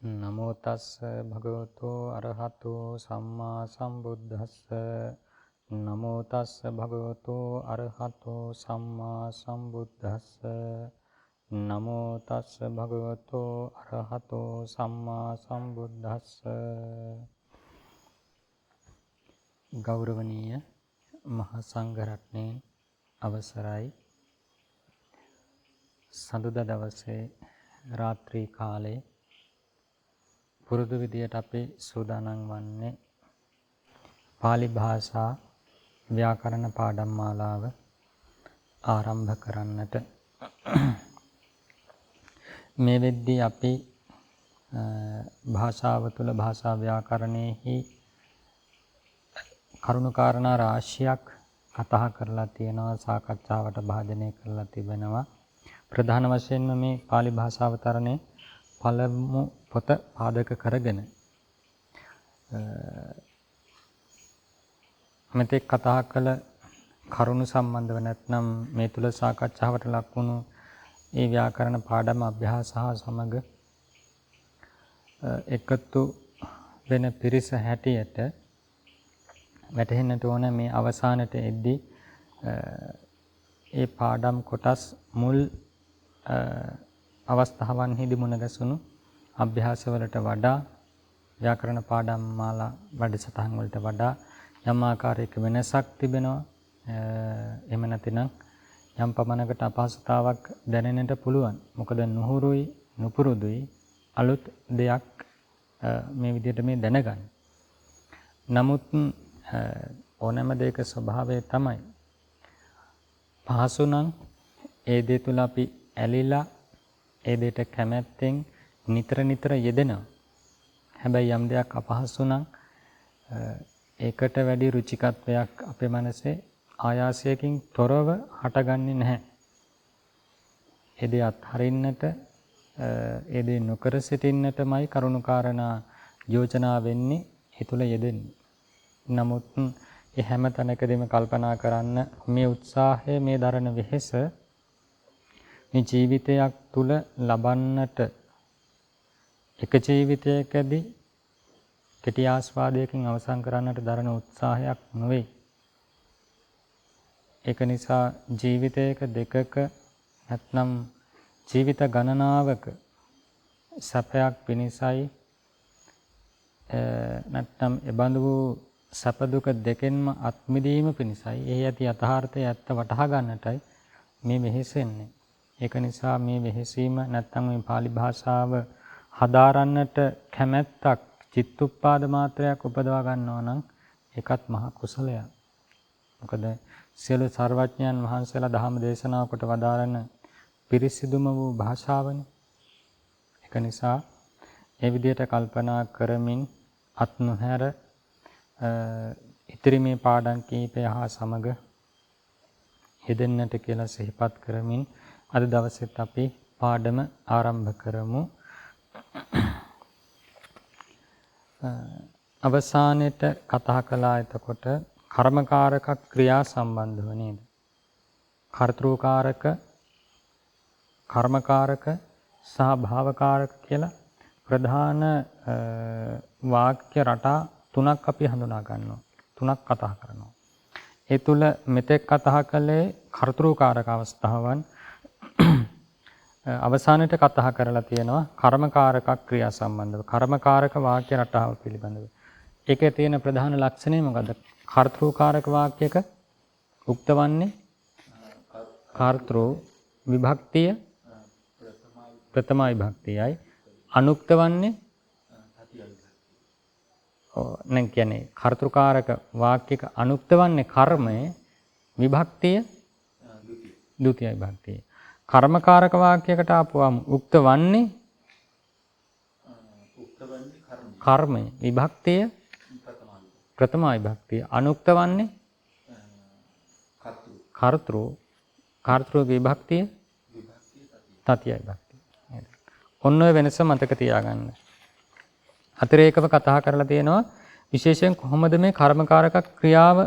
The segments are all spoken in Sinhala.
නමෝ තස්ස භගවතු අරහතු සම්මා සම්බුද්දස්ස නමෝ තස්ස භගවතු අරහතු සම්මා සම්බුද්දස්ස නමෝ තස්ස භගවතු අරහතු සම්මා සම්බුද්දස්ස. ගෞරවනීය මහා සංඝරත්නයේ අවසරයි. සඳුදා දවසේ රාත්‍රී කාලේ පුරුදු විදියට අපි සූදානම් වන්නේ පාලි භාෂා ව්‍යාකරණ පාඩම් මාලාව ආරම්භ කරන්නට. මේ වෙද්දී අපි භාෂාව තුළ භාෂා ව්‍යාකරණයෙහි කරුණු කාරණා රාශියක් කතා කරලා තියෙනවා, සාකච්ඡාවට භාජනය කරලා තිබෙනවා. ප්‍රධාන වශයෙන්ම මේ පාලි භාෂාවතරණේ පළමු පොත පාදක කරගෙන මෙතෙක් කතා කළ කරුණු සම්බන්ධව නැත්නම් මේ තුල සාකච්ඡාවට ලක් වුණු ඒ ව්‍යාකරණ පාඩම අභ්‍යාස හා සමග එකතු වෙන පිරිස හැටියට වැටහෙන්නට ඕන මේ අවසානට එද්දී ඒ පාඩම් කොටස් මුල් අවස්ථාවන්හිදී මුණ ගැසුණු අභ්‍යාසවලට වඩා ව්‍යාකරණ පාඩම් මාලා වැඩසටහන් වලට වඩා යම් ආකාරයක වෙනසක් තිබෙනවා. එහෙම නැතිනම් යම් පමණකට අපහසුතාවක් දැනෙන්නට පුළුවන්. මොකද නුහුරුයි නුපුරුදුයි අලුත් දෙයක් මේ විදිහට මේ දැනගන්න. නමුත් ඕනෑම දෙයක ස්වභාවය තමයි පහසු නම් ඒ දේ තුල අපි ඇලිලා ඒ දෙයට කැමැත්තෙන් නිතර යෙදෙනවා. හැබැයි යම් දෙයක් අපහසු නම් ඒකට වැඩි රුචිකත්වයක් අපේ මනසේ ආයාසයකින් තොරව හටගන්නේ නැහැ. ඒ දේ අත්හරින්නට ඒ දේ නොකර සිටින්නටමයි කරුණාකාරණා යෝජනා වෙන්නේ ඒ තුල යෙදෙන්නේ. නමුත් ඒ හැම තැනකදීම කල්පනා කරන්න මේ උත්සාහය, මේ දරන වෙහෙස මේ ජීවිතයක් තුල ලබන්නට එක ජීවිතයකදී කෙටි ආස්වාදයකින් අවසන් කරන්නට දරන උත්සාහයක් නොවේ. ඒක නිසා ජීවිතයක දෙකක නැත්නම් ජීවිත ගණනාවක සැපයක් පිණිසයි නැත්නම් එබඳු වූ සැප දුක දෙකෙන්ම අත්මිදීම පිණිසයි එහි ඇති යථාර්ථය ඇත්ත වටහා ගන්නටයි මේ වෙහෙසෙන්නේ. ඒක නිසා මේ වෙහෙසීම නැත්නම් මේ පාලි භාෂාව හදාරන්නට කැමැත්තක් චිත්තුප්පාද මාත්‍රයක් උපදවා ගන්නවා නම් ඒකත් මහා කුසලයක්. මොකද සියලු සර්වඥයන් වහන්සේලා ධර්ම දේශනා කොට වදාරන පිරිසිදුම වූ භාෂාවනේ. ඒක නිසා මේ විදිහට කල්පනා කරමින් අත් නොහැර ඉතිරි මේ පාඩම් කීපය හා සමග යෙදෙන්නට කියලා සිහිපත් කරමින් අද දවසෙත් අපි පාඩම ආරම්භ කරමු. අවසානයේට කතා කළා එතකොට කර්මකාරක ක්‍රියා සම්බන්ධව නේද? කර්තෘකාරක, කර්මකාරක සහ භාවකාරක කියලා ප්‍රධාන වාක්‍ය රටා තුනක් අපි හඳුනා ගන්නවා. තුනක් කතා කරනවා. ඒ තුල මෙතෙක් කතා කළේ කර්තෘකාරක අවස්ථාවන් අවසානයේට කතා කරලා තියෙනවා කර්මකාරක ක්‍රියා සම්බන්ධව. කර්මකාරක වාක්‍ය රටාව පිළිබඳව. ඒකේ තියෙන ප්‍රධාන ලක්ෂණය මොකද්ද? කර්තෘකාරක වාක්‍යයක උක්ත වන්නේ කර්තෘ විභක්තිය ප්‍රථම විභක්තියයි. අනුක්ත වන්නේ නම් කියන්නේ කර්තෘකාරක වාක්‍යයක අනුක්ත වන්නේ කර්මය, විභක්තිය ද්විතීය විභක්තිය. කර්මකාරක වාක්‍යයකට ආපුවම උක්ත වන්නේ කර්මය. විභක්තිය ප්‍රථම විභක්තිය. අනුක්ත වන්නේ කර්තෘ. කර්තෘගේ විභක්තිය තතිය විභක්තිය. ඔන්න ඔය වෙනස මතක තියාගන්න. අතිරේකව කතා කරලා තියෙනවා විශේෂයෙන් කොහොමද මේ කර්මකාරක ක්‍රියාව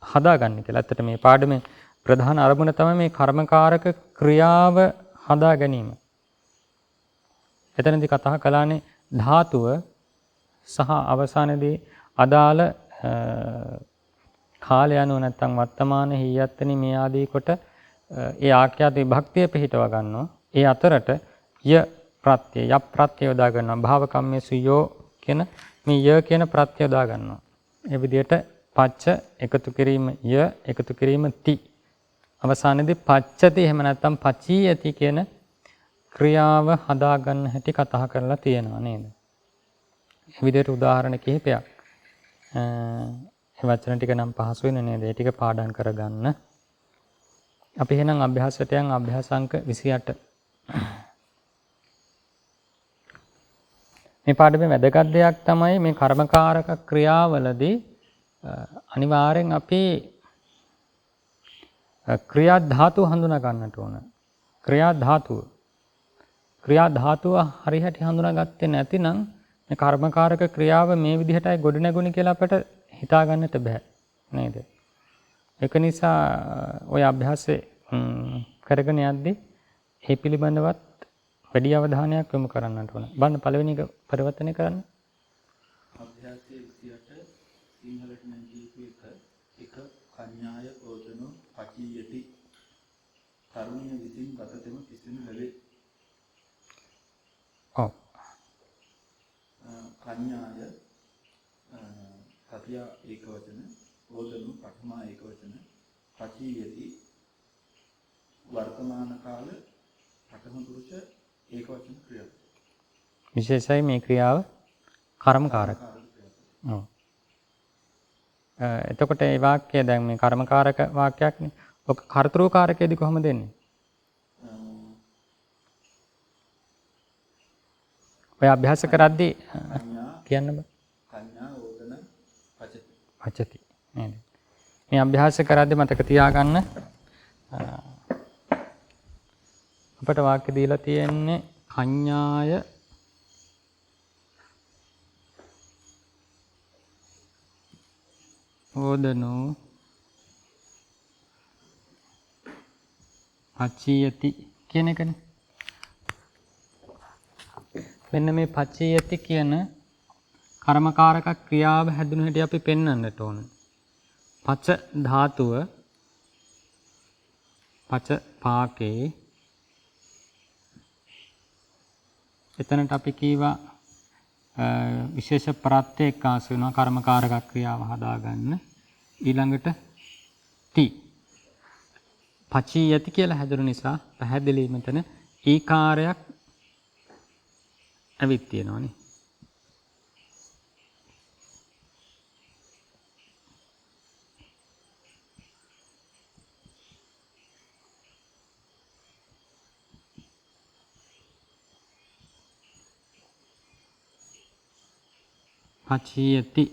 හදාගන්නේ කියලා. ඇත්තට මේ පාඩමේ ප්‍රධාන අරමුණ තමයි මේ කර්මකාරක ක්‍රියාව හදා ගැනීම. එතනදී කතා කළානේ ධාතුව සහ අවසානයේදී අදාළ කාලය අනුව නැත්නම් වර්තමාන හීයත්තනි මේ ආදී කොට ඒ ආඛ්‍යාත විභක්තිය පිළිටව ගන්නවා. ඒ අතරට ය ප්‍රත්‍යය ය ප්‍රත්‍යය යොදා ගන්නවා. භාව කම්මේසු යෝ කියන මේ ය කියන ප්‍රත්‍යය යොදා ගන්නවා. ඒ විදිහට පච්ච එකතු කිරීම ය එකතු කිරීම ති අවසානයේදී පච්චති එහෙම නැත්නම් පචීයති කියන ක්‍රියාව හදා ගන්න හැටි කතා කරලා තියෙනවා නේද? මේ විදිහට උදාහරණ කිහිපයක්. ඒ වචන ටික නම් පහසු වෙන්නේ නේද? ඒ ටික පාඩම් කරගන්න. අපි එහෙනම් අභ්‍යාසයට යන් අභ්‍යාස අංක 28. මේ පාඩමේ වැදගත් දෙයක් තමයි මේ කර්මකාරක ක්‍රියාවලදී අනිවාර්යෙන් අපි ක්‍රියා ධාතුව හඳුනා ගන්නට ඕන. ක්‍රියා ධාතුව හරියට හඳුනාගත්තේ නැතිනම් මේ කර්මකාරක ක්‍රියාව මේ විදිහටයි ගොඩනැගුණේ කියලා අපට හිතා ගන්නට බෑ නේද? ඒක නිසා ওই අභ්‍යාසය කරගෙන යද්දී මේ පිළිබඳවත් වැඩි අවධානයක් යොමු කරන්නට ඕන. බලන්න පළවෙනි එක පරිවර්තනය කරන්න. අභ්‍යාසයේ 28 සිංහලට නම් කියපු එක කන්‍යාය ඕජනෝ පචීයති කර්මීය විසින් ගතතම කිසිම ලැබේ. ඔව්. කන්‍යාය සතිය ඒක වචන ඕජනෝ පඨමා ඒක වචන පචීයති වර්තමාන කාල පඨම පුරුෂ ඒක වචන ක්‍රියාව. විශේෂයි මේ ක්‍රියාව කර්මකාරක. ඔව්. එතකොට මේ වාක්‍යය දැන් මේ කර්මකාරක වාක්‍යයක්නේ. ඔක කර්තෘකාරකයේදී කොහොමද එන්නේ? ඔය අභ්‍යාස කරද්දී කියන්න බෑ. කන්‍යා ඕදන පචති. පචති නේද? මේ අභ්‍යාස කරද්දී මතක තියාගන්න අපට වාක්‍ය දීලා තියෙන්නේ කඤ්ඤාය ඕදනෝ පචීයති කියන එකනේ. මෙන්න මේ පචීයති කියන කර්මකාරක ක්‍රියාව හැදුණු හැටි අපි පෙන්වන්නට ඕන. පච ධාතුව පච පාකේ එතනට අපි කීවා විශේෂ ප්‍රත්‍ය එක්කාසු වෙනවා කර්මකාරක ක්‍රියාව හදාගන්න. ඊළඟට ති පචීයති කියලා හැදුණු නිසා පැහැදිලි මෙතන ඊකාරයක් ඇවිත් තියෙනවානේ. පචීයති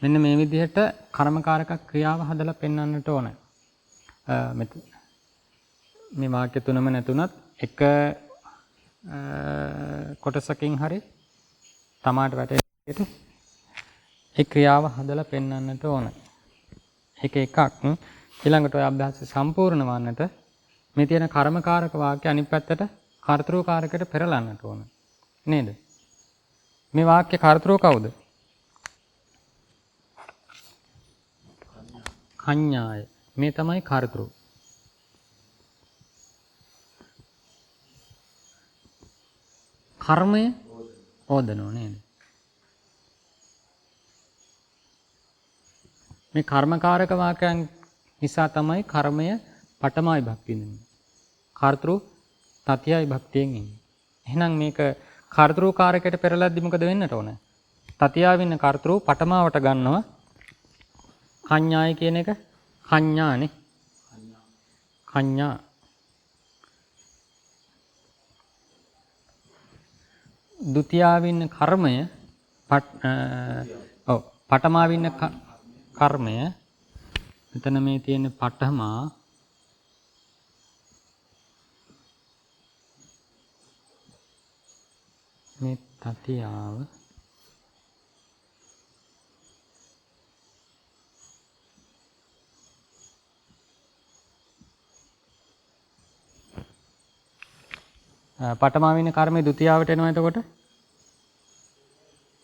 මෙන්න මේ විදිහට කර්මකාරක ක්‍රියාව හදලා පෙන්වන්නට ඕන. මේ වාක්‍ය තුනම නැතුණත් එක කොටසකින් හරි තමාට වැටෙන විදිහට ඒ ක්‍රියාව හදලා පෙන්වන්නට ඕන. එක එකක් ඊළඟට ඔය අභ්‍යාසය සම්පූර්ණ වන්නට මේ තියෙන කර්මකාරක වාක්‍ය අනිත් පැත්තට කර්තෘකාරකයට පෙරලන්නට ඕන. නේද? මේ වාක්‍ය කර්තෘ කවුද? කඤ්ඤාය. මේ තමයි කර්තෘ. කර්මය ඕදනෝ නේද? මේ කර්මකාරක වාක්‍යයන් නිසා තමයි කර්මය පඨම විභක්තියෙන් එන්නේ. කර්තෘ තතිය විභක්තියෙන් එන්නේ. එහෙනම් මේක කර්තෘකාරකයට පෙරලද්දි මොකද වෙන්නට ඕන? තතියාව ඉන්න කර්තෘ පඨමාවට ගන්නවා කඤ්ඤාය කියන එක කඤ්ඤානේ. කඤ්ඤා. ද්විතියාවින්න කර්මය පඨමාවින්න කර්මය මෙතන මේ තියෙන පඨමා මේ තතියාව පඨමාවින්න කර්මයේ ဒုတိ යාවට එනවා එතකොට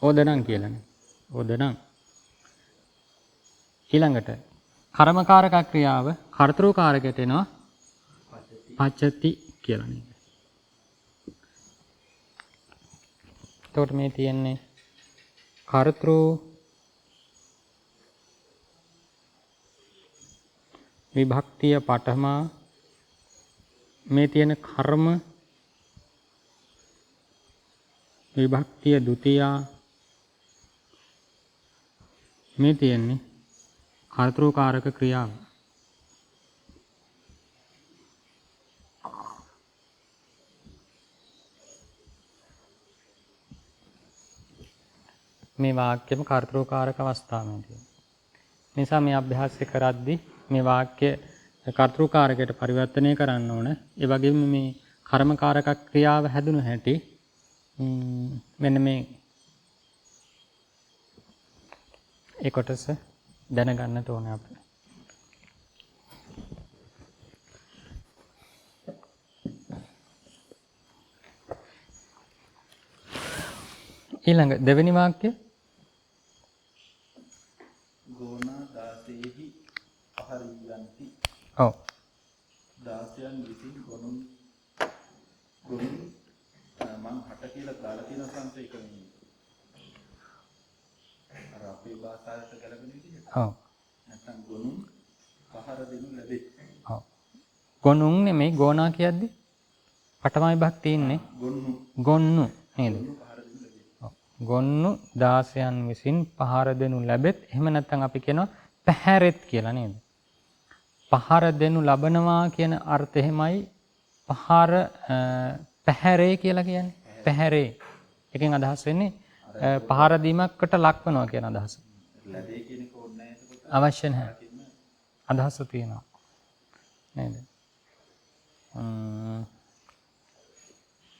ඕදනං කියලානේ. ඕදනං. ඊළඟට කර්මකාරක ක්‍රියාව කර්තෘකාරකයට එනවා පච්චති කියලා නේද? එතකොට මේ තියෙන්නේ කර්තෘ විභක්තිය පඨමා මේ තියෙන කර්ම විභක්තිය ဒုတိ යා මේ තියෙන්නේ කර්තෘකාරක ක්‍රියාව. මේ වාක්‍යෙම කර්තෘකාරක අවස්ථාවේදී. නිසා මේ අභ්‍යාසය කරද්දී මේ වාක්‍ය කර්තෘකාරකයට පරිවර්තනය කරන්න ඕන. ඒ වගේම මේ කර්මකාරක ක්‍රියාව හැදුණු හැටි මෙන්න මේ ඒ කොටස දැනගන්නට ඕනේ අපිට. ඊළඟ දෙවෙනි වාක්‍ය ගෝනා දාසේහි පහරියන්ති. ඔව්. දාසයන් විසින් ගොනුන් මං හට කියලා දාලා තියෙන සංසයක මේ අර අපේ භාෂාවට ගැලපෙන විදිහට. ඔව්. නැත්නම් ගොනුන් පහර දෙනු ලැබේ. ඔව්. ගොනුන් නෙමෙයි ගෝනා කියද්දි පඨම විභක්තිය ඉන්නේ ගොන්නු නේද? ගොන්නු 16න් විසින් පහර දෙනු ලැබෙත්. එහෙම නැත්නම් අපි කියනවා පැහැරෙත් කියලා නේද? පහර දෙනු ලබනවා කියන අර්ථ එහෙමයි. පහර පැහැරේ කියලා කියන්නේ. පැහැරේ. එකෙන් අදහස් වෙන්නේ පහර දීමකට ලක්වනවා කියන අදහස. ලැබේ කියන එක ඕනේ නැහැ. අවශ්‍ය නැහැ. අදහස තියෙනවා. නේද?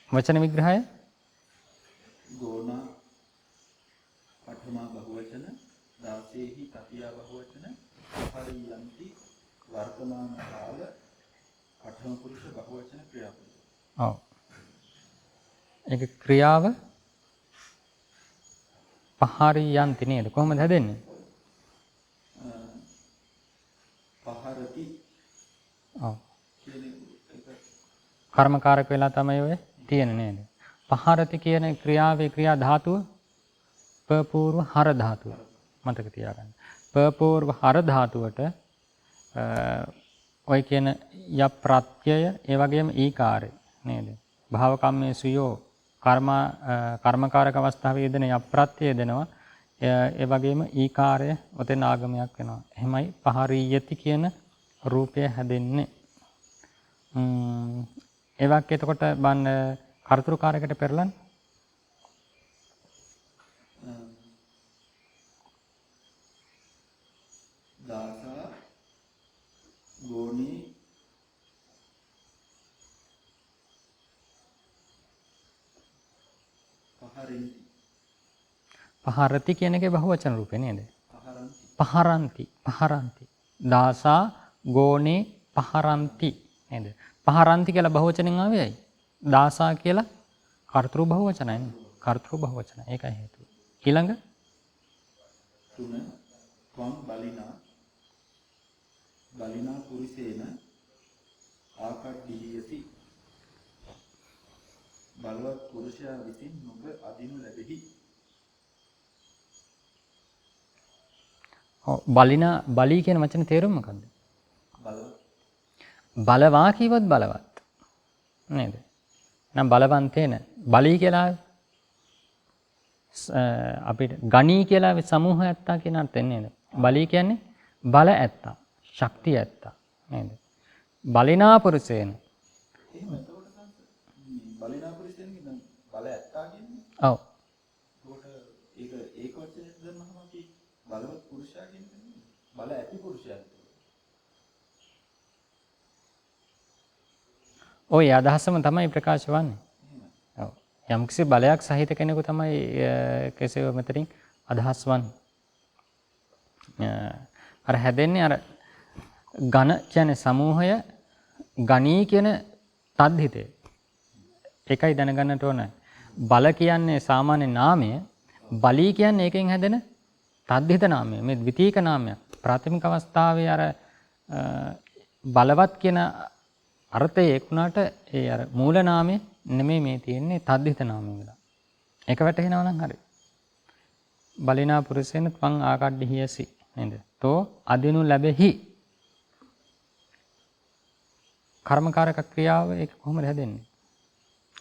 වචන විග්‍රහය ගෝනා පඨමා බහුවචන දාසේහි තතියා බහුවචන පහරියන්ති වර්තමාන කාල පඨම පුරුෂ බහුවචන ක්‍රියාපද. ඔව්. ඒක ක්‍රියාව පහරියන්ති නේද? කොහොමද හැදෙන්නේ? පහරති. ඔව්. කර්මකාරක වෙලා තමයි ඔය තියෙන්නේ නේද? පහරති කියන ක්‍රියාවේ ක්‍රියා ධාතුව පපූර්ව හර ධාතුව. මතක තියාගන්න. පපූර්ව හර ධාතුවට ඔය කියන ය ප්‍රත්‍යය ඒ වගේම ඊකාරය නේද? භාව කම්මේසුයෝ කර්මකාරක අවස්ථාවේ යෙදෙන ය ප්‍රත්‍යය දෙනවා. ඒ වගේම ඊකාරය ඔතෙන් ආගමයක් වෙනවා. එහෙමයි පහරියති කියන රූපය හැදෙන්නේ. ඒ වාක්‍ය එතකොට බන් කර්තෘකාරයකට පෙරලන්න. දාසා ගෝණී පහරින්ති. පහරති කියන එකේ බහුවචන රූපේ නේද? පහරන්ති. පහරන්ති. දාසා ගෝණේ පහරන්ති නේද? පහරන්ති කියලා බහුවචනෙන් ආවේයි. දාසා කියලා කර්තෘ බහුවචනයි නේ. කර්තෘ බහුවචන. ඒකයි හේතුව. ඊළඟ 3 ත්වං බලිනා පුරිසේන ආකට්ඨියති. බලවත් පුරුෂයා විසින් නුඹ අදිනු ලැබෙහි. ඔව් බලී කියන වචනේ තේරුම මොකක්ද? බලවා කිව්වොත් බලවත් නේද? නම් බලවන්තේන බලී කියලා අපිට ගණී කියලා සමූහයක් තා කියන අර්ථයෙන් නේද? බලී කියන්නේ බල ඇත්තා. ශක්තිය ඇත්තා. නේද? බලිනා පුරුෂයන. එහෙම එතකොට බලිනා පුරුෂයන් කියන බල ඇත්තා කියන්නේ. ඔව්. ඒකට ඒක වචනේ දැම්මම අපි බලවත් පුරුෂයා කියන්නේ බල ඇති පුරුෂයා. ඔය අදහසම තමයි ප්‍රකාශ වන්නේ. ඔව්. යම්කිසි බලයක් සහිත කෙනෙකු තමයි කෙසේ මෙතනින් අදහස් වන්නේ. අර හැදෙන්නේ අර ඝන කියන්නේ සමූහය ගණී කියන තද්හිතේ. ඒකයි දැනගන්නට ඕන. බල කියන්නේ සාමාන්‍ය නාමය, බලී කියන්නේ ඒකෙන් හැදෙන තද්හිත නාමය. මේ ද්විතීක නාමයක්. ප්‍රාථමික අවස්ථාවේ අර බලවත් කියන අර්ථය එක්ුණාට ඒ අර මූල නාමය නෙමෙයි මේ තියෙන්නේ තද්දිත නාමය වෙලා. ඒක වැටහෙනවා නම් හරි. බලිනා පුරුෂයන ත්වං ආකඩ්ඩිහියසි නේද? තෝ අදිනු ලැබෙහි. කර්මකාරක ක්‍රියාව ඒක කොහොමද හැදෙන්නේ?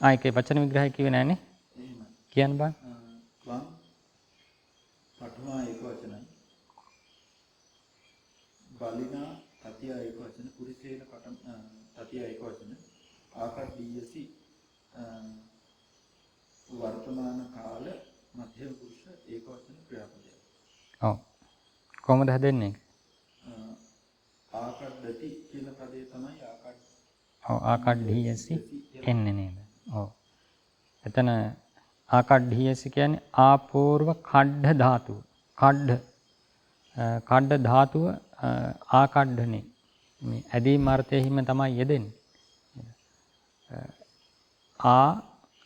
ඒකේ වචන විග්‍රහය කිව්වේ නෑනේ. කියන්න බෑ. ත්වං පඨමා ඒක වචනයි. බලිනා තතිය ඒක වචන පුරුෂේන තතිය ඒක වචන ආකඩ්ඩියසි වර්තමාන කාල මධ්‍යම පුරුෂ ඒක වචන ක්‍රියාපදයක්. ඔව්. කොහොමද හැදෙන්නේ? ආකඩ්ඩති කියන පදේ තමයි ආකඩ්ඩියසි එන්නේ නේද? ඔව්. එතන ආකඩ්ඩියසි කියන්නේ ආපූර්ව කඩ්ඩ ධාතුව. කඩ්ඩ ධාතුව ආකඩ්ඩනේ. මේ ඇදීම් අර්ථයෙහිම තමයි යෙදෙන්නේ.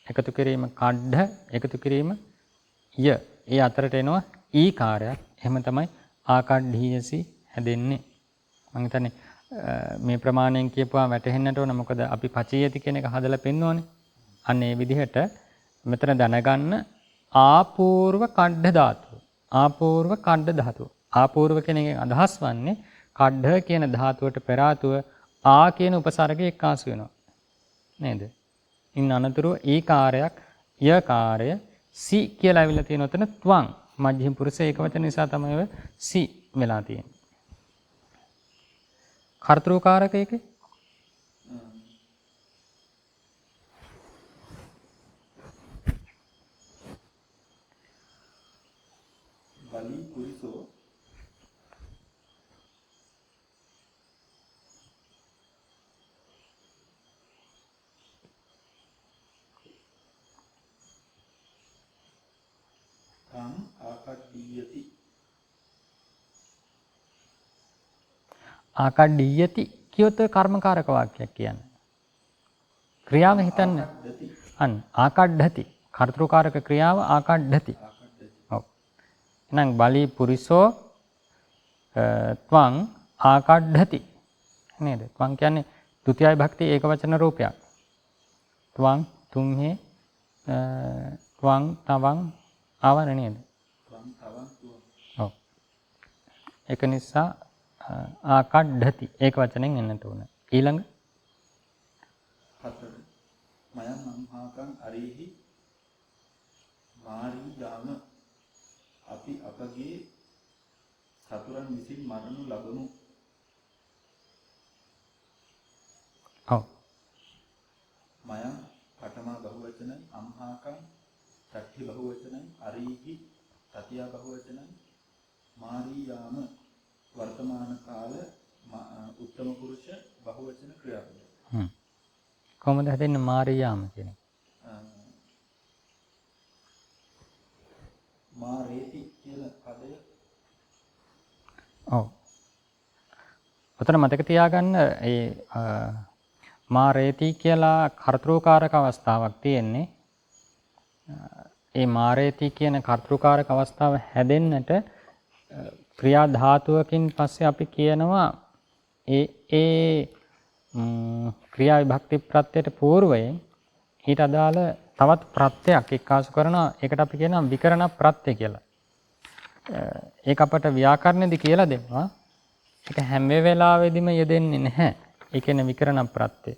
එකතු කිරීම කඩ්ඩ එකතු කිරීම ය. ඒ අතරට එනවා ඊකාරයක්. එහෙම තමයි ආකඩ්ඩීයසි හැදෙන්නේ. මම හිතන්නේ මේ ප්‍රමාණයෙන් කියපුවා වැටහෙන්නට ඕන. මොකද අපි පචීයති කියන එක හදලා පෙන්වන්නේ. අන්න ඒ විදිහට මෙතන දැනගන්න ආපූර්ව කඩ්ඩ ධාතුව. ආපූර්ව කඩ්ඩ ධාතුව. ආපූර්ව කියන එකෙන් අදහස් වන්නේ කඩ්ඩ කියන ධාතුවට පෙර ආතුව ආ කියන උපසර්ගය එක්කාසු වෙනවා. නේද? ඉන් අනතුරුව ඊකාරයක් යකාරය සි කියලා අවිලා තියෙන උතන ත්වං මධ්‍යම පුරුෂ ඒක වචන නිසා තමයි ඔය සි වෙලා තියෙන්නේ. කර්තෘකාරක එකේ බලී පුරිසෝ තං ආකඩ්ඩීයති ආකඩ්ඩීයති කියොත් කර්මකාරක වාක්‍යයක් කියන්නේ. ක්‍රියාව හිතන්න. අන්න ආකඩ්ඩති. කර්තෘකාරක ක්‍රියාව ආකඩ්ඩති. ඔව්. එහෙනම් බලී පුරිසෝ ත්වං ආකඩ්ඩති. නේද? ත්වං කියන්නේ ဒုတိ ය භක්ති ඒක වචන රූපයක්. ත්වං තුම්හි ත්වං තවං ආවර නේද? ත්වං තවං තුව. ඔව්. ඒක නිසා ආකඩ්ඩති ඒක වචනෙන් එන්නට ඕන. ඊළඟ හතර මයං අම්හාකං අරීහි මාරී යාම අපි අපගේ සතුරන් විසින් මරනු ලබමු. ඔව්. මයං පඨමා බහුවචනයි අම්හාකං ත්‍ට්ඨි බහුවචනයි අරීහි තතියා බහුවචනයි මාරී යාම වර්තමාන කාල උත්තම පුරුෂ බහුවචන ක්‍රියාපදය. කොහොමද හැදෙන්නේ මාරියාම කියන්නේ? මාරේති කියන පදය. ඔව්. ඔතන මතක තියාගන්න ඒ මාරේති කියලා කර්තෘකාරක අවස්ථාවක් තියෙන්නේ. ඒ මාරේති කියන කර්තෘකාරක අවස්ථාව හැදෙන්නට ක්‍රියා ධාතුවකින් පස්සේ අපි කියනවා ඒ ක්‍රියා විභක්ති ප්‍රත්‍යයට పూర్වයෙන් ඊට අදාළ තවත් ප්‍රත්‍යක් එක්කාසු කරනවා. ඒකට අපි කියනවා විකරණ ප්‍රත්‍ය කියලා. ඒක අපට ව්‍යාකරණෙදි කියලා දෙනවා. ඒක හැම වෙලාවෙදිම යෙදෙන්නේ නැහැ. ඒ කියන්නේ විකරණ ප්‍රත්‍ය.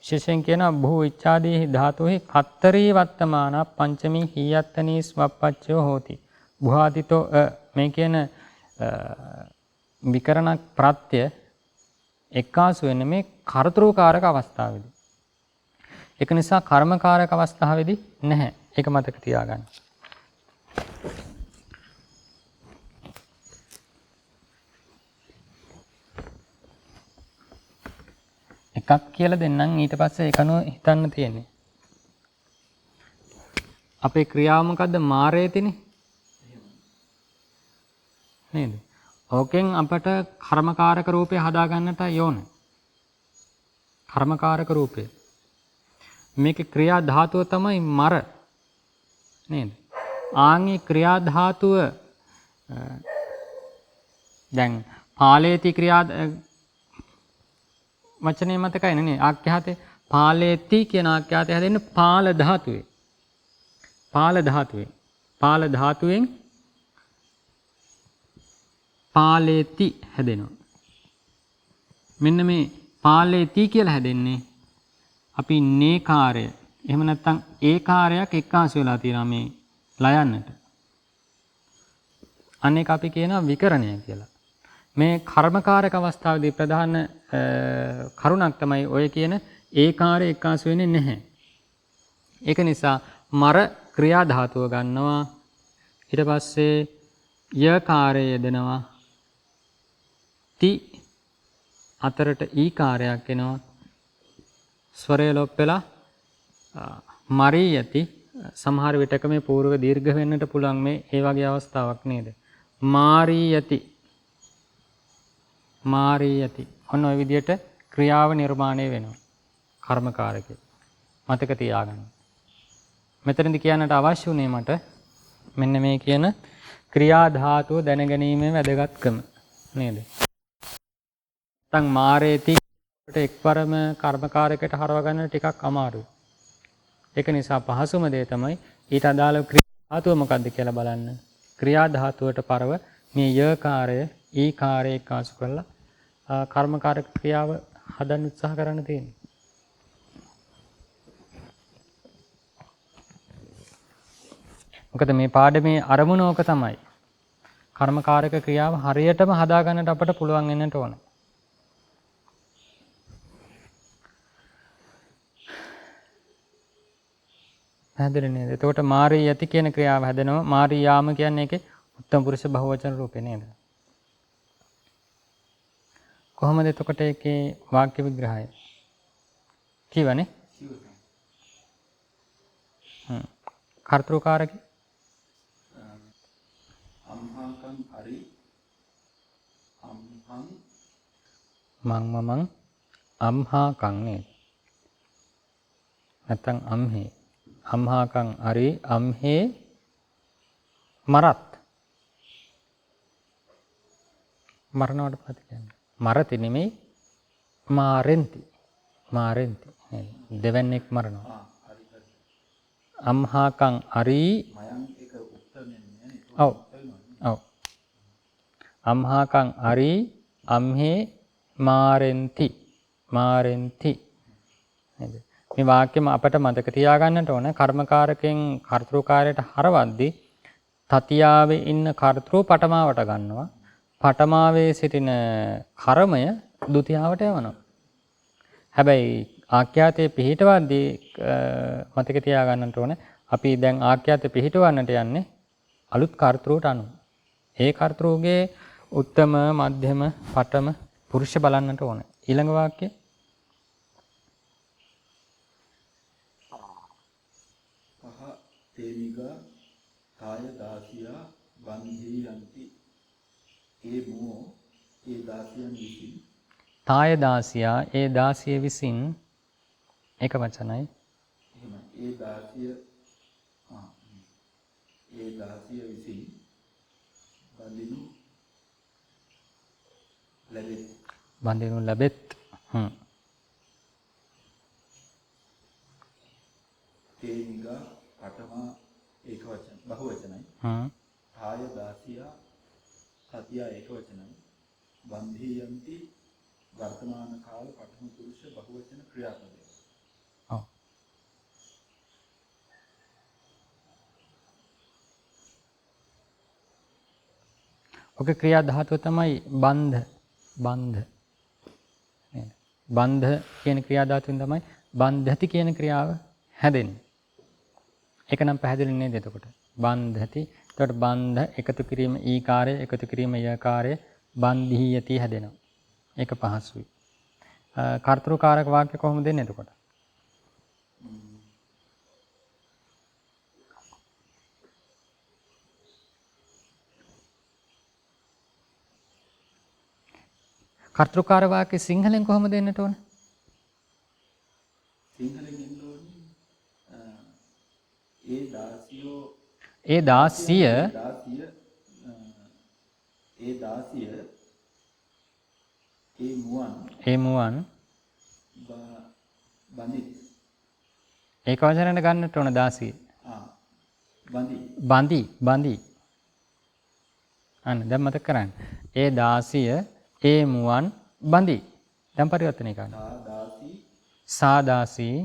විශේෂයෙන් කියනවා බහු ඉච්ඡාදී ධාතුෙහි කත්තරී වත්තමාන පංචමී හීයත්තනී ස්වප්පච්චයෝ හෝති. බුහාදිතෝ මේ කියන විකරණ ප්‍රත්‍ය එක්කාසු වෙන්නේ මේ කර්තෘකාරක අවස්ථාවේදී. ඒක නිසා කර්මකාරක අවස්ථාවේදී නැහැ. ඒක මතක තියාගන්න. එකක් කියලා දෙන්නම් ඊට පස්සේ ඒකනෝ හිතන්න තියෙන්නේ. අපේ ක්‍රියාව මොකද්ද? මාරේතිනේ. නේද? ඕකෙන් අපට කර්මකාරක රූපය හදා ගන්නට ඕන. කර්මකාරක රූපය. මේකේ ක්‍රියා ධාතුව තමයි මර. නේද? ආන්ගේ ක්‍රියා ධාතුව දැන් පාලේති ක්‍රියා වචනේ මතකයි නේ ආඛ්‍යාතේ පාලේති කියන ආඛ්‍යාතය හැදෙන්නේ පාල ධාතුවේ. පාල ධාතුවේ. පාල ධාතුවෙන් පාලේති හැදෙනවා. මෙන්න මේ පාලේති කියලා හැදෙන්නේ අපි නේකාරය. එහෙම නැත්නම් ඒකාරයක් එක්කාසු වෙලා තියෙනවා මේ ලයන්නට. අනේක අපි කියනවා විකරණය කියලා. මේ කර්මකාරක අවස්ථාවේදී ප්‍රධාන කරුණක් තමයි ඔය කියන ඒකාරය එක්කාසු වෙන්නේ නැහැ. ඒක නිසා මර ක්‍රියා ධාතුව ගන්නවා. ඊට පස්සේ යකාරය යෙදෙනවා. ති අතරට ඊකාරයක් එනවා. ස්වරය ලොප් වෙලා මරියති. සමහර විටක මේ පූර්ව දීර්ඝ වෙන්නට පුළුවන් මේ ඒ වගේ අවස්ථාවක් නේද? මාරියති. මාරියති. ඔන්න ඔය විදිහට ක්‍රියාව නිර්මාණය වෙනවා. කර්මකාරකේ. මතක තියාගන්න. මෙතනදී කියන්නට අවශ්‍ය උනේ මට මෙන්න මේ කියන ක්‍රියා ධාතුව දැනගැනීමේ වැදගත්කම නේද? නැත්නම් මාරේති එක්වරම කර්මකාරකයට හරව ගන්න ටිකක් අමාරුයි. ඒක නිසා පහසුම දේ තමයි ඊට අදාළ ක්‍රියා ධාතුව මොකක්ද කියලා බලන්න. ක්‍රියා ධාතුවට පරව මේ යකාරය ඊකාරය එක්කාසු කරලා කර්මකාරක ක්‍රියාව හදන්න උත්සාහ කරන්න තියෙනවා. මොකද මේ පාඩමේ අරමුණ ඕක තමයි. කර්මකාරක ක්‍රියාව හරියටම හදා ගන්නට අපට පුළුවන් වෙන්නට ඕන. පැහැදිලි නේද? එතකොට මාරී යති කියන ක්‍රියාව හැදෙනවා. මාරී යාම කියන්නේ ඒකේ උත්තම පුරුෂ බහුවචන රූපේ නේද? කොහොමද එතකොට ඒකේ වාක්‍ය විග්‍රහය? කියවනේ? කර්තෘකාරකේ අම්හාකං හරි අම්හං මං මමං අම්හාකං නේද? නැත්නම් අම්හේ. අම්හාකං අරි අම්හේ මරත්. මරණවට පස්සේ කියන්නේ මරති නෙමෙයි මාරෙන්ති. මාරෙන්ති. දෙවන්නේක් මරනවා. අම්හාකං අරි මයං එක උත්තරන්නේ නේ. ඔව්. ඔව්. අම්හාකං අරි අම්හේ මාරෙන්ති. මාරෙන්ති. නේද? මේ වාක්‍යෙම අපට මතක තියාගන්නට ඕන කර්මකාරකෙන් කර්තෘකාරයට හරවද්දී තතියාවේ ඉන්න කර්තෘ පඨමාවට ගන්නවා. පඨමාවේ සිටින කර්මය ဒုတိ යාවට යවනවා. හැබැයි ආඛ්‍යාතයේ පිහිටවද්දී මතක තියාගන්නට ඕන අපි දැන් ආඛ්‍යාතයේ පිහිටවන්නට යන්නේ අලුත් කර්තෘට අනුව. ඒ කර්තෘගේ උත්තම මධ්‍යම පඨම පුරුෂ බලන්නට ඕන. ඊළඟ වාක්‍යය තේමිගා කාය දාසියා බන්ධී යන්ති. ඒ මෝ ඒ දාසියන් විසින් තාය දාසියා ඒ දාසිය විසින් එක වචනයි. එහෙම ඒ දාසිය විසින් බඳිනු ලැබෙත්. තේමිගා පඨමා ඒක වචන බහු වචනයි. කාය දාසියා සතියා ඒක වචනයි. බන්ධී යන්ති වර්තමාන කාල පඨම පුරුෂ බහු වචන ක්‍රියාපදය. ඔව්. ඔක ක්‍රියා ධාතුව තමයි බන්ධ. බන්ධ කියන ක්‍රියා ධාතුවෙන් තමයි බන්ධති කියන ක්‍රියාව හැදෙන්නේ. ඒක නම් පැහැදිලි නේද එතකොට? බන්ධති. එතකොට බන්ධ එකතු කිරීම ඊකාරය, එකතු කිරීම යකාරය, බන්ධීයති හැදෙනවා. ඒක පහසුයි. කර්තෘකාරක වාක්‍ය කොහොමද දෙන්නේ එතකොට? කර්තෘකාර වාක්‍ය සිංහලෙන් කොහොමද දෙන්නට ඕන? සිංහලෙන් එන්න ඕනේ ඒ දාසියෝ ඒ දාසිය ඒ මුවන් බඳි ඒක වචනයට ගන්නට ඕන දාසිය. බඳි. අන්න දැන් මතක කරගන්න. ඒ දාසිය ඒ මුවන් බඳි. දැන් පරිවර්තනය කරන්න. සාදාසී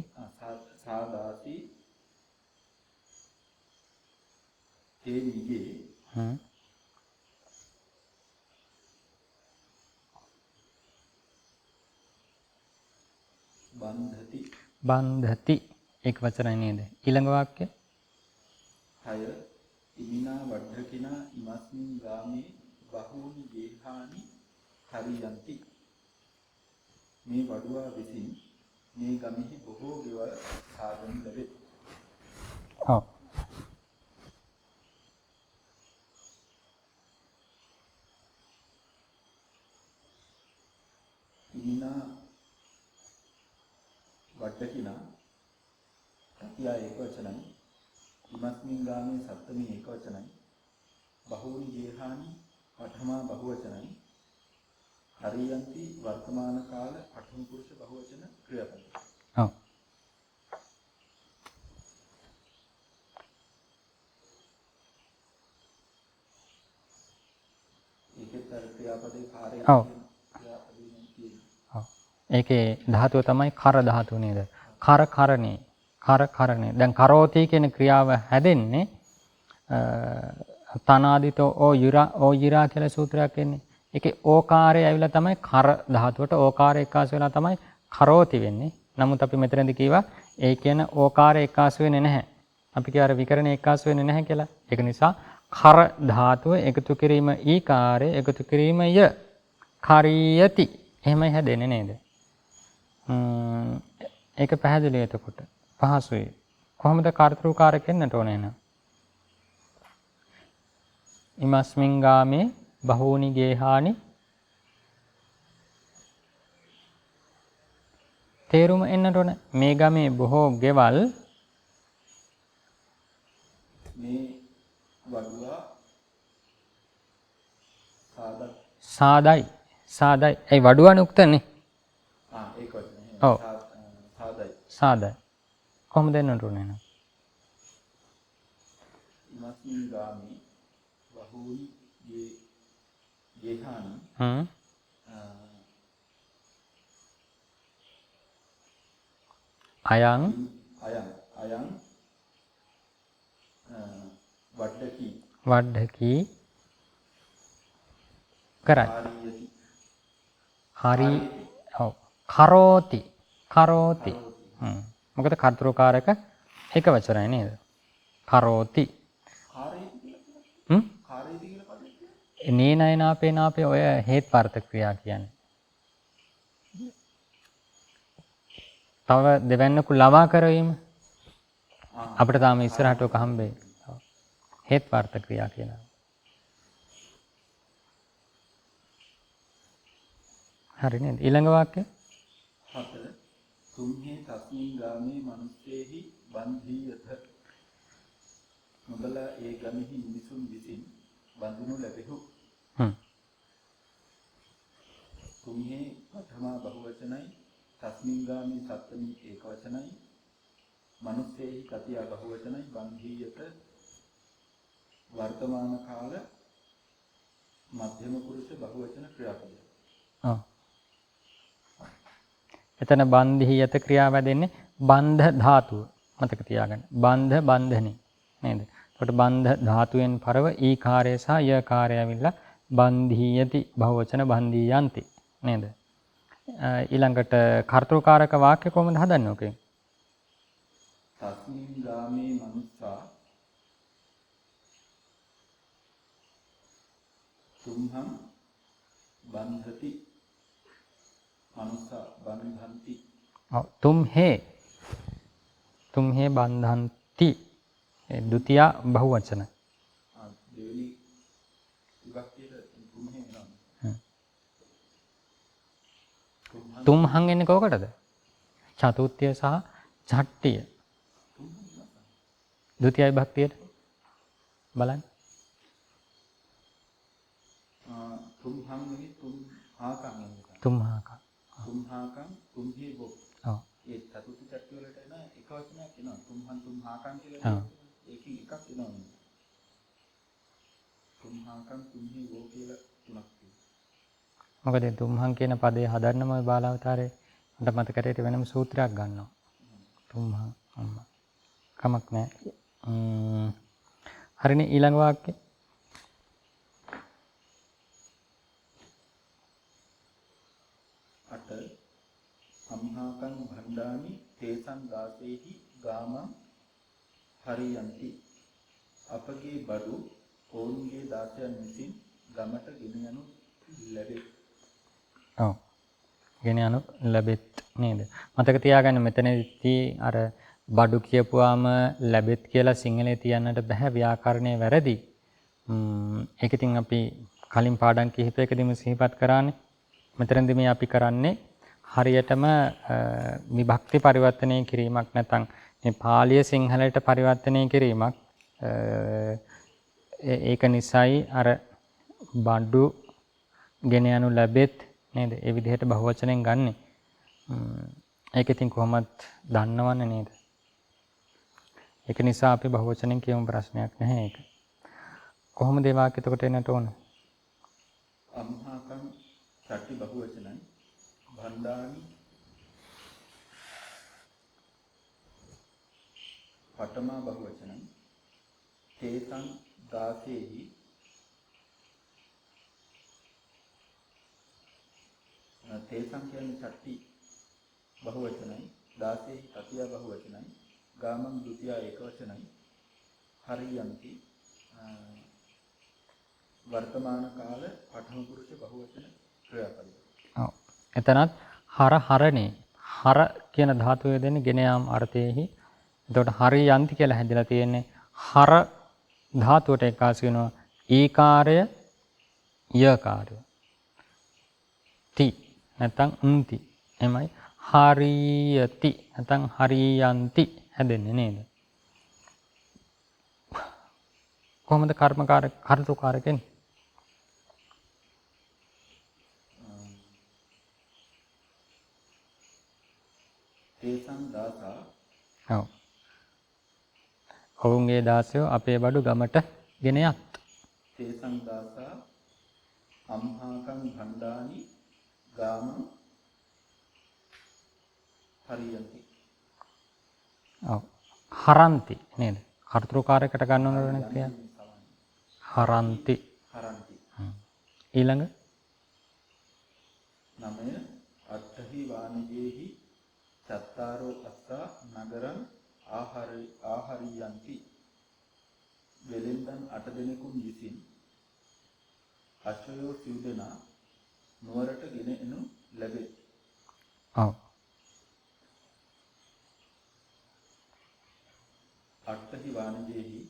ඒ නිගේ බන්ධති ඒක වචනයි නේද? ඊළඟ වාක්‍ය හය ඉමිනා වඩ්ඩකිනා ඉමස්මින් ගාමේ බහූනි ගේහානි හරියන්ති. මේ වඩුවා විසින් මේ ගමෙහි බොහෝ ගෙවල් සාදනු ලැබේ. ඔව්. ඉමිනා වඩ්ඩකිනා තතියා ඒක වචනයි. ඉමස්මින් ගාමේ සප්තමී ඒක වචනයි. බහූනි ගේහානි පඨමා බහුවචනයි. හරියන්ති වර්තමාන කාල පඨම පුරුෂ බහුවචන ක්‍රියාපද. ඔව්. ඒකෙත් අර ක්‍රියාපදේ කාර්යය ඔව්. ඒකේ ධාතුව තමයි කර ධාතුව නේද? කරණේ. දැන් කරෝති කියන ක්‍රියාව හැදෙන්නේ තනාදිතෝ ඕයිරා කියලා සූත්‍රයක් එන්නේ. ඒකේ ඕකාරය ඇවිල්ලා තමයි කර ධාතුවට ඕකාරය එක්කාසු වෙලා තමයි කරෝති වෙන්නේ. නමුත් අපි මෙතනදී කිව්වා ඒ කියන ඕකාරය එක්කාසු වෙන්නේ නැහැ. අපි කිය අර විකරණේ එක්කාසු වෙන්නේ නැහැ කියලා. ඒක නිසා කර ධාතුව එකතු කිරීම ඊකාරය එකතු කිරීම ය කරියති. එහෙමයි හැදෙන්නේ නේද? ඒක පැහැදිලි එතකොට. පහසුයි. කොහොමද කර්තෘකාරක වෙන්නට ඕනේ නේද? ඉමස්මින් ගාමේ බහූනි ගේහානි තේරුම එන්නට ඕන. මේ ගමේ බොහෝ ගෙවල් මේ වඩුවා සාදයි. ඒ වඩුවානේ උක්තනේ. ඒක වචනේ. ඔව්. සාදයි. කොහොමද එන්නට ඕනේ නේද? ඉමස්මින් ගාමේ බහූනි ගේහානි අයං වඩ්ඩකි කරයි. හරි. ඔව්. කරෝති. මොකද කර්තෘකාරක එක වචනයි නේද? කරෝති. නේනයනාපේ ඔය හේත්පාර්ථ ක්‍රියා කියන්නේ. තව දෙවන්නකු ලවා කරවීම අපිට තාම ඉස්සරහට ඔක හම්බෙයි. හේත්පාර්ථ ක්‍රියා කියනවා. හරි නේද? ඊළඟ වාක්‍ය 4 තුම්හි තස්මින් ගාමේ මනුස්සේහි බන්ධීයත. මොබලා ඒ ගමෙහි මිනිසුන් විසින් බඳිනු ලැබෙහු. තුම්හි පඨමා බහුවචනයි තස්මින් ගාමේ සප්තමී ඒක වචනයි මනුස්සේහි තතියා බහුවචනයි බන්ධීයත වර්තමාන කාල මධ්‍යම පුරුෂ බහුවචන ක්‍රියාපද. ඔව්. එතන බන්ධීයත ක්‍රියාව දෙන්නේ බන්ධ ධාතුව. මතක තියාගන්න. බන්ධනේ නේද? එතකොට බන්ධ ධාතුවෙන් පරව ඊකාරය සහ යකාරය ඇවිල්ලා බන්ධීයති බහුවචන බන්ධීයන්ති නේද? ඊළඟට කර්තෘකාරක වාක්‍ය කොහොමද හදන්නේ ඔකෙන්? තස්මින් ගාමේ මනුස්සා තුම්හං බන්ධති මනුස්සා බන්ධන්ති. ඔව් තුම්හේ බන්ධන්ති ද්විතිය බහුවචන. දෙවෙනි විභක්තියේ තුම්හේ වෙනවා. තුම්හං එන්නේ කොකටද? චතුර්ථය සහ ඡට්ටිය. ද්විතිය විභක්තියට බලන්න. තුම්හං නෙවෙයි තුම්හාකම් එන්නේ. තුම්හාකම්. තුම්හාකම් තුම්හේ බෝ. ඔව්. ඒ චතුර්ථ ඡට්ටිය වලට එන එක වචනයක් එනවා. තුම්හං තුම්හාකම් කියලා. ඒකෙන් එකක් එනවා. තුම්හාකම් තුම්හේ බෝ කියලා තුනක් තියෙනවා. මොකද තුම්හං කියන පදේ හදන්නම ඔය බාලාවතාරේ මට මතකයට වෙනම සූත්‍රයක් ගන්නවා. තුම්හං අම්මා. කමක් නැහැ. හරිනේ ඊළඟ වාක්‍යය. අට අම්හාකං භණ්ඩානි තේසං දාසේහි ගාමං හරියන්ති. අපගේ බඩු ඔවුන්ගේ දාසයන් විසින් ගමට ගෙන යනු ලැබේ. ඔව්. ගෙන යනු ලැබෙත් නේද? මතක තියාගන්න මෙතනදී අර බඩු කියපුවාම ලැබෙත් කියලා සිංහලේ තියන්නට බෑ, ව්‍යාකරණය වැරදි. ඒක ඉතින් අපි කලින් පාඩම් කිහිපයකදීම සිහිපත් කරානේ. මෙතනදී මේ අපි කරන්නේ හරියටම විභක්ති පරිවර්තනය කිරීමක් නැත්නම් මේ පාලිය සිංහලයට පරිවර්තනය කිරීමක්. ඒක නිසායි අර බඩු ගෙන යනු ලැබෙත් නේද? ඒ විදිහට බහුවචනෙන් ගන්නෙ. ඒක ඉතින් කොහොමත් දන්නවන්නේ නේද? ඒක නිසා අපි බහුවචනෙන් කියමු, ප්‍රශ්නයක් නැහැ ඒක. කොහොමද ඒ වාක්‍ය එතකොට එන්නට ඕන? අම්හාකං ඡට්ටි බහුවචනයි භණ්ඩානි පඨමා බහුවචනයි තේසං දාසේහි තේසං කියන්නේ ඡට්ටි බහුවචනයි, දාසේහි තතිය බහුවචනයි, ගාමං ද්විතිය ඒකවචනයි, හරියන්ති වර්තමාන කාල පඨම පුරුෂ බහුවචන ක්‍රියාපදයි. ඔව්. එතනත් හරනේ. හර කියන ධාතුව දෙන්නේ ගෙන යාම අර්ථයේහි. එතකොට හරියන්ති කියලා හැදලා තියෙන්නේ හර ධාතුවට එකාසු වෙනවා ඊකාරය යකාරය. ති නැත්නම් උන්ති. එමයි හරියති නැත්නම් හරියන්ති හැදෙන්නේ නේද? කොහොමද කර්තෘකාරකෙන්? තේසං දාසා. ඔව්. ඔවුන්ගේ දාසයෝ අපේ බඩු ගමට ගෙන යත්. තේසං දාසා අම්හාකං භණ්ඩානි ගාමං හරියන්ති. ඔව්. හරන්ති නේද? කර්තෘකාරයකට ගන්න ඕනේ නේද? හරන්ති. හරන්ති. ඊළඟ 9 අට්ඨහි වාණිජේහි චත්තාරෝ අස්සා නගරං ආහාරියන්ති. වෙලෙන්දන් 8 දෙනෙකුන් විසින් අශ්වයෝ සිව් දෙනා නුවරට ගෙන එනු ලැබේ. ඔව්. අට්ඨහි වාණිජේහි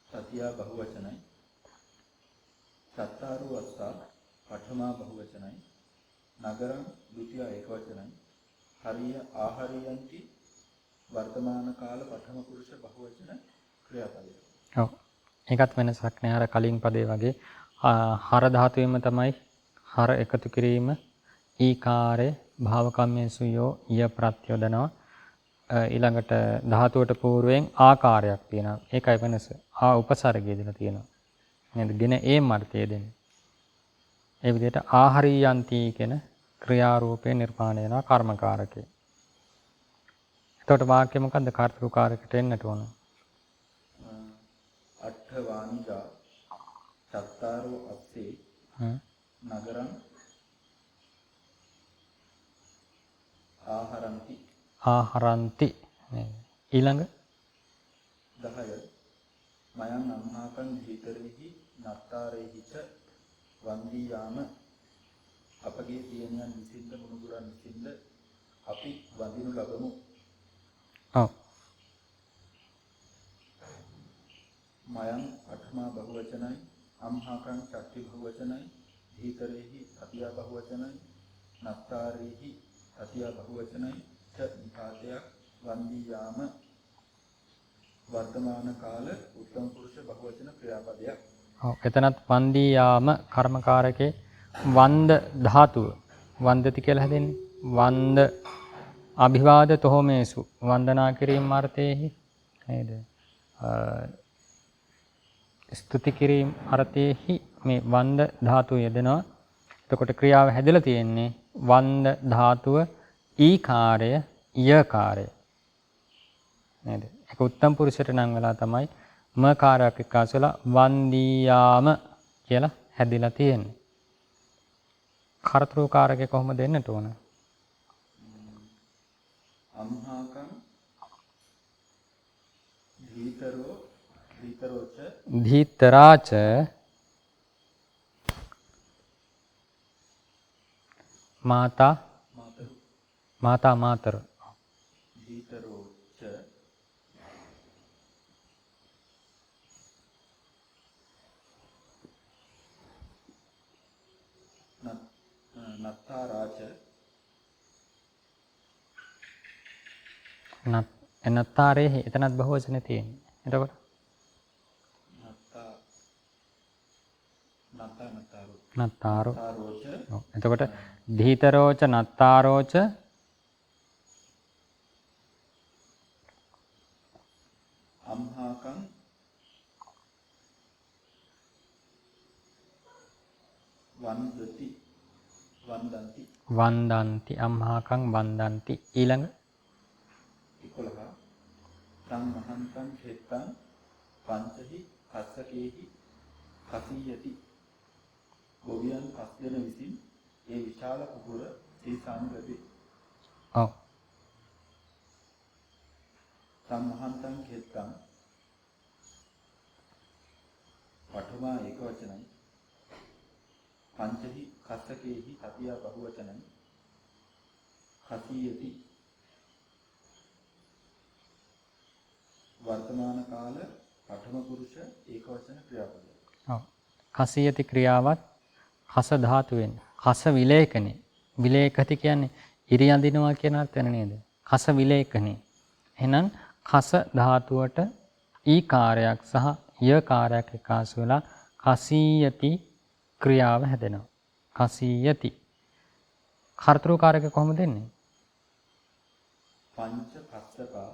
තතියා බහුවචනයි, චත්තාරෝ අස්සා පඨමා බහුවචනයි, නගරං ද්විතිය ඒකවචනයි, හරිය ආහාරියන්ති වර්තමාන කාල පඨම පුරුෂ බහුවචන ක්‍රියාපදයි. ඔව්. ඒකත් වෙනසක් නෑ අර කලින් පදේ වගේ. හර ධාතුවෙම තමයි හර එකතු කිරීම ඊකාරය භාවකම්මේසු යෝ ය ප්‍රත්‍යෝදනවා. ඊළඟට ධාතුවට పూర్වයෙන් ආකාරයක් තියෙනවා. ඒකයි වෙනස. උපසර්ගය දෙලා තියෙනවා. නේද? ගෙන ඒ අර්ථය දෙන්නේ. ඒ විදිහට ආහාරියන්ති කියන ක්‍රියාරූපේ නිර්මාණය වෙනවා කර්මකාරකේ. එතකොට වාක්‍ය මොකද්ද? කර්තෘකාරකට එන්නට ඕන. අට්ඨ වාණිජා චත්තාරෝ අස්සේ නගරං ආහරಂತಿ ආහරಂತಿ ඊළඟ 10 මයං අම්හාකං දීතරෙහි නත්තාරෙහි ච වන්දී යාම අපගේ දියණියන් විසින්ද මුණුබුරන් විසින්ද අපි වඳිනු ලබමු. ඔව්. මයං අට්ඨමා බහුවචනයි අම්හාකං චත්ති බහුවචනයි දීතරෙහි තතියා බහුවචනයි නත්තාරෙහි තතියා බහුවචනයි ච නිපාතයක් වන්දී යාම වර්තමාන කාල උත්තම පුරුෂ බහුවචන ක්‍රියාපදයක්. ඔව්. එතනත් වන්දී යාම කර්මකාරකේ වන්ද ධාතුව වන්දති කියලා හැදෙන්නේ. වන්ද අභිවාද තොහොමේසු වන්දනා කිරීම අර්ථයේහි නේද? ස්තුති කිරීම අර්ථයේහි මේ වන්ද ධාතුව යෙදෙනවා. එතකොට ක්‍රියාව හැදලා තියෙන්නේ වන්ද ධාතුව ඊකාරය යකාරය නේද? ඒක උත්තම පුරුෂයට නම් වෙලා තමයි ම කාරයක් එක්කාසු වෙලා වන්දියාම කියලා හැදිලා තියෙන්නේ. කර්තෘකාරකේ කොහොමද දෙන්නට ඕන? අම්හාකං දීතරෝච දීතරාච මාතා මාතර දීතරෝච නත්තාරාච නත්තාරේ එතනත් බහුවචනේ තියෙන්නේ. එතකොට නත්තාරෝ. ඔව්. එතකොට දීතරෝච නත්තාරෝච අම්හාකං වන්දන්ති අම්හාකං වන්දන්ති ඊළඟ 11 තං මහන්තං හෙත්තං පංචහි කස්සකේහි කසීයති ගොවියන් පස් දෙන විසින් ඒ විශාල කුකුර සීසානුලදී. ඔව්. තං මහන්තං හෙත්තං පඨමා ඒක වචනයි පංචහි කස්සකේහි තතියා බහුවචනයි කසීයති වර්තමාන කාල පඨම පුරුෂ ඒක වචන ක්‍රියාපදය. ඔව්. කසියති ක්‍රියාවත් කස ධාතුවෙන් කස විලේඛනේ. විලේඛති කියන්නේ ඉරි අඳිනවා කියන අර්ථය නේද? කස විලේඛනේ. එහෙනම් කස ධාතුවට ඊ කාර්යයක් සහ ය කාර්යයක් එකාසු වෙලා කසීයති ක්‍රියාව හැදෙනවා. කසීයති. කර්තෘකාරක කොහොමද දෙන්නේ? පංච කස්සකා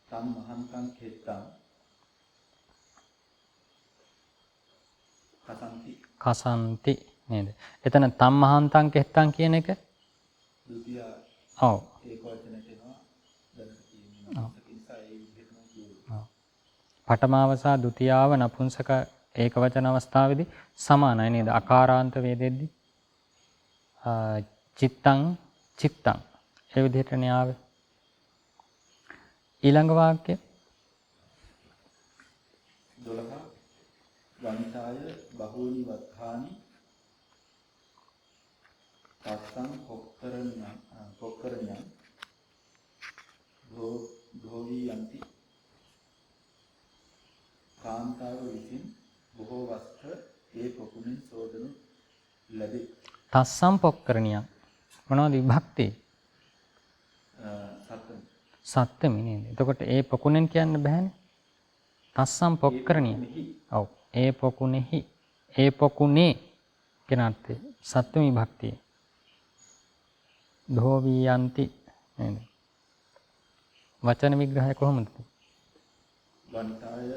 තම් මහන්තං කෙත්තං කසන්ති නේද? එතන තම් මහන්තං කෙත්තං කියන එක ද්විතිය ඔව් ඒක වචනට එනවා දැනට තියෙනවා නිසා ඒ විදිහටම කියනවා. පඨමාව සහ ဒုတိ යාව නපුංසක ඒක වචන අවස්ථාවේදී සමානයි නේද? අකාරාන්ත වේදෙද්දී චිත්තං ඒ විදිහටනේ ආවේ. ඊළඟ වාක්‍ය 12 වන්තාය බහූනි වත්තානි තස්සං පොක්කරණ්‍යං භෝවියන්ති කාන්තාව විසින් බොහෝ වස්ත්‍ර ඒ පොකුණෙන් සෝදනු ලැබේ. තස්සම් පොක්කරණියක් මොනවද විභක්ති? සත්ත්වමි නේද? එතකොට ඒ පොකුණෙන් කියන්න බෑනේ. තස්සම් පොක්කරණිය. ඔව්. ඒ පොකුණෙහි ඒ පොකුණේ කියන අර්ථය සත්ත්වමි විභක්තිය. ධෝවියන්ති නේද? වචන විග්‍රහය කොහොමද? වන්තාය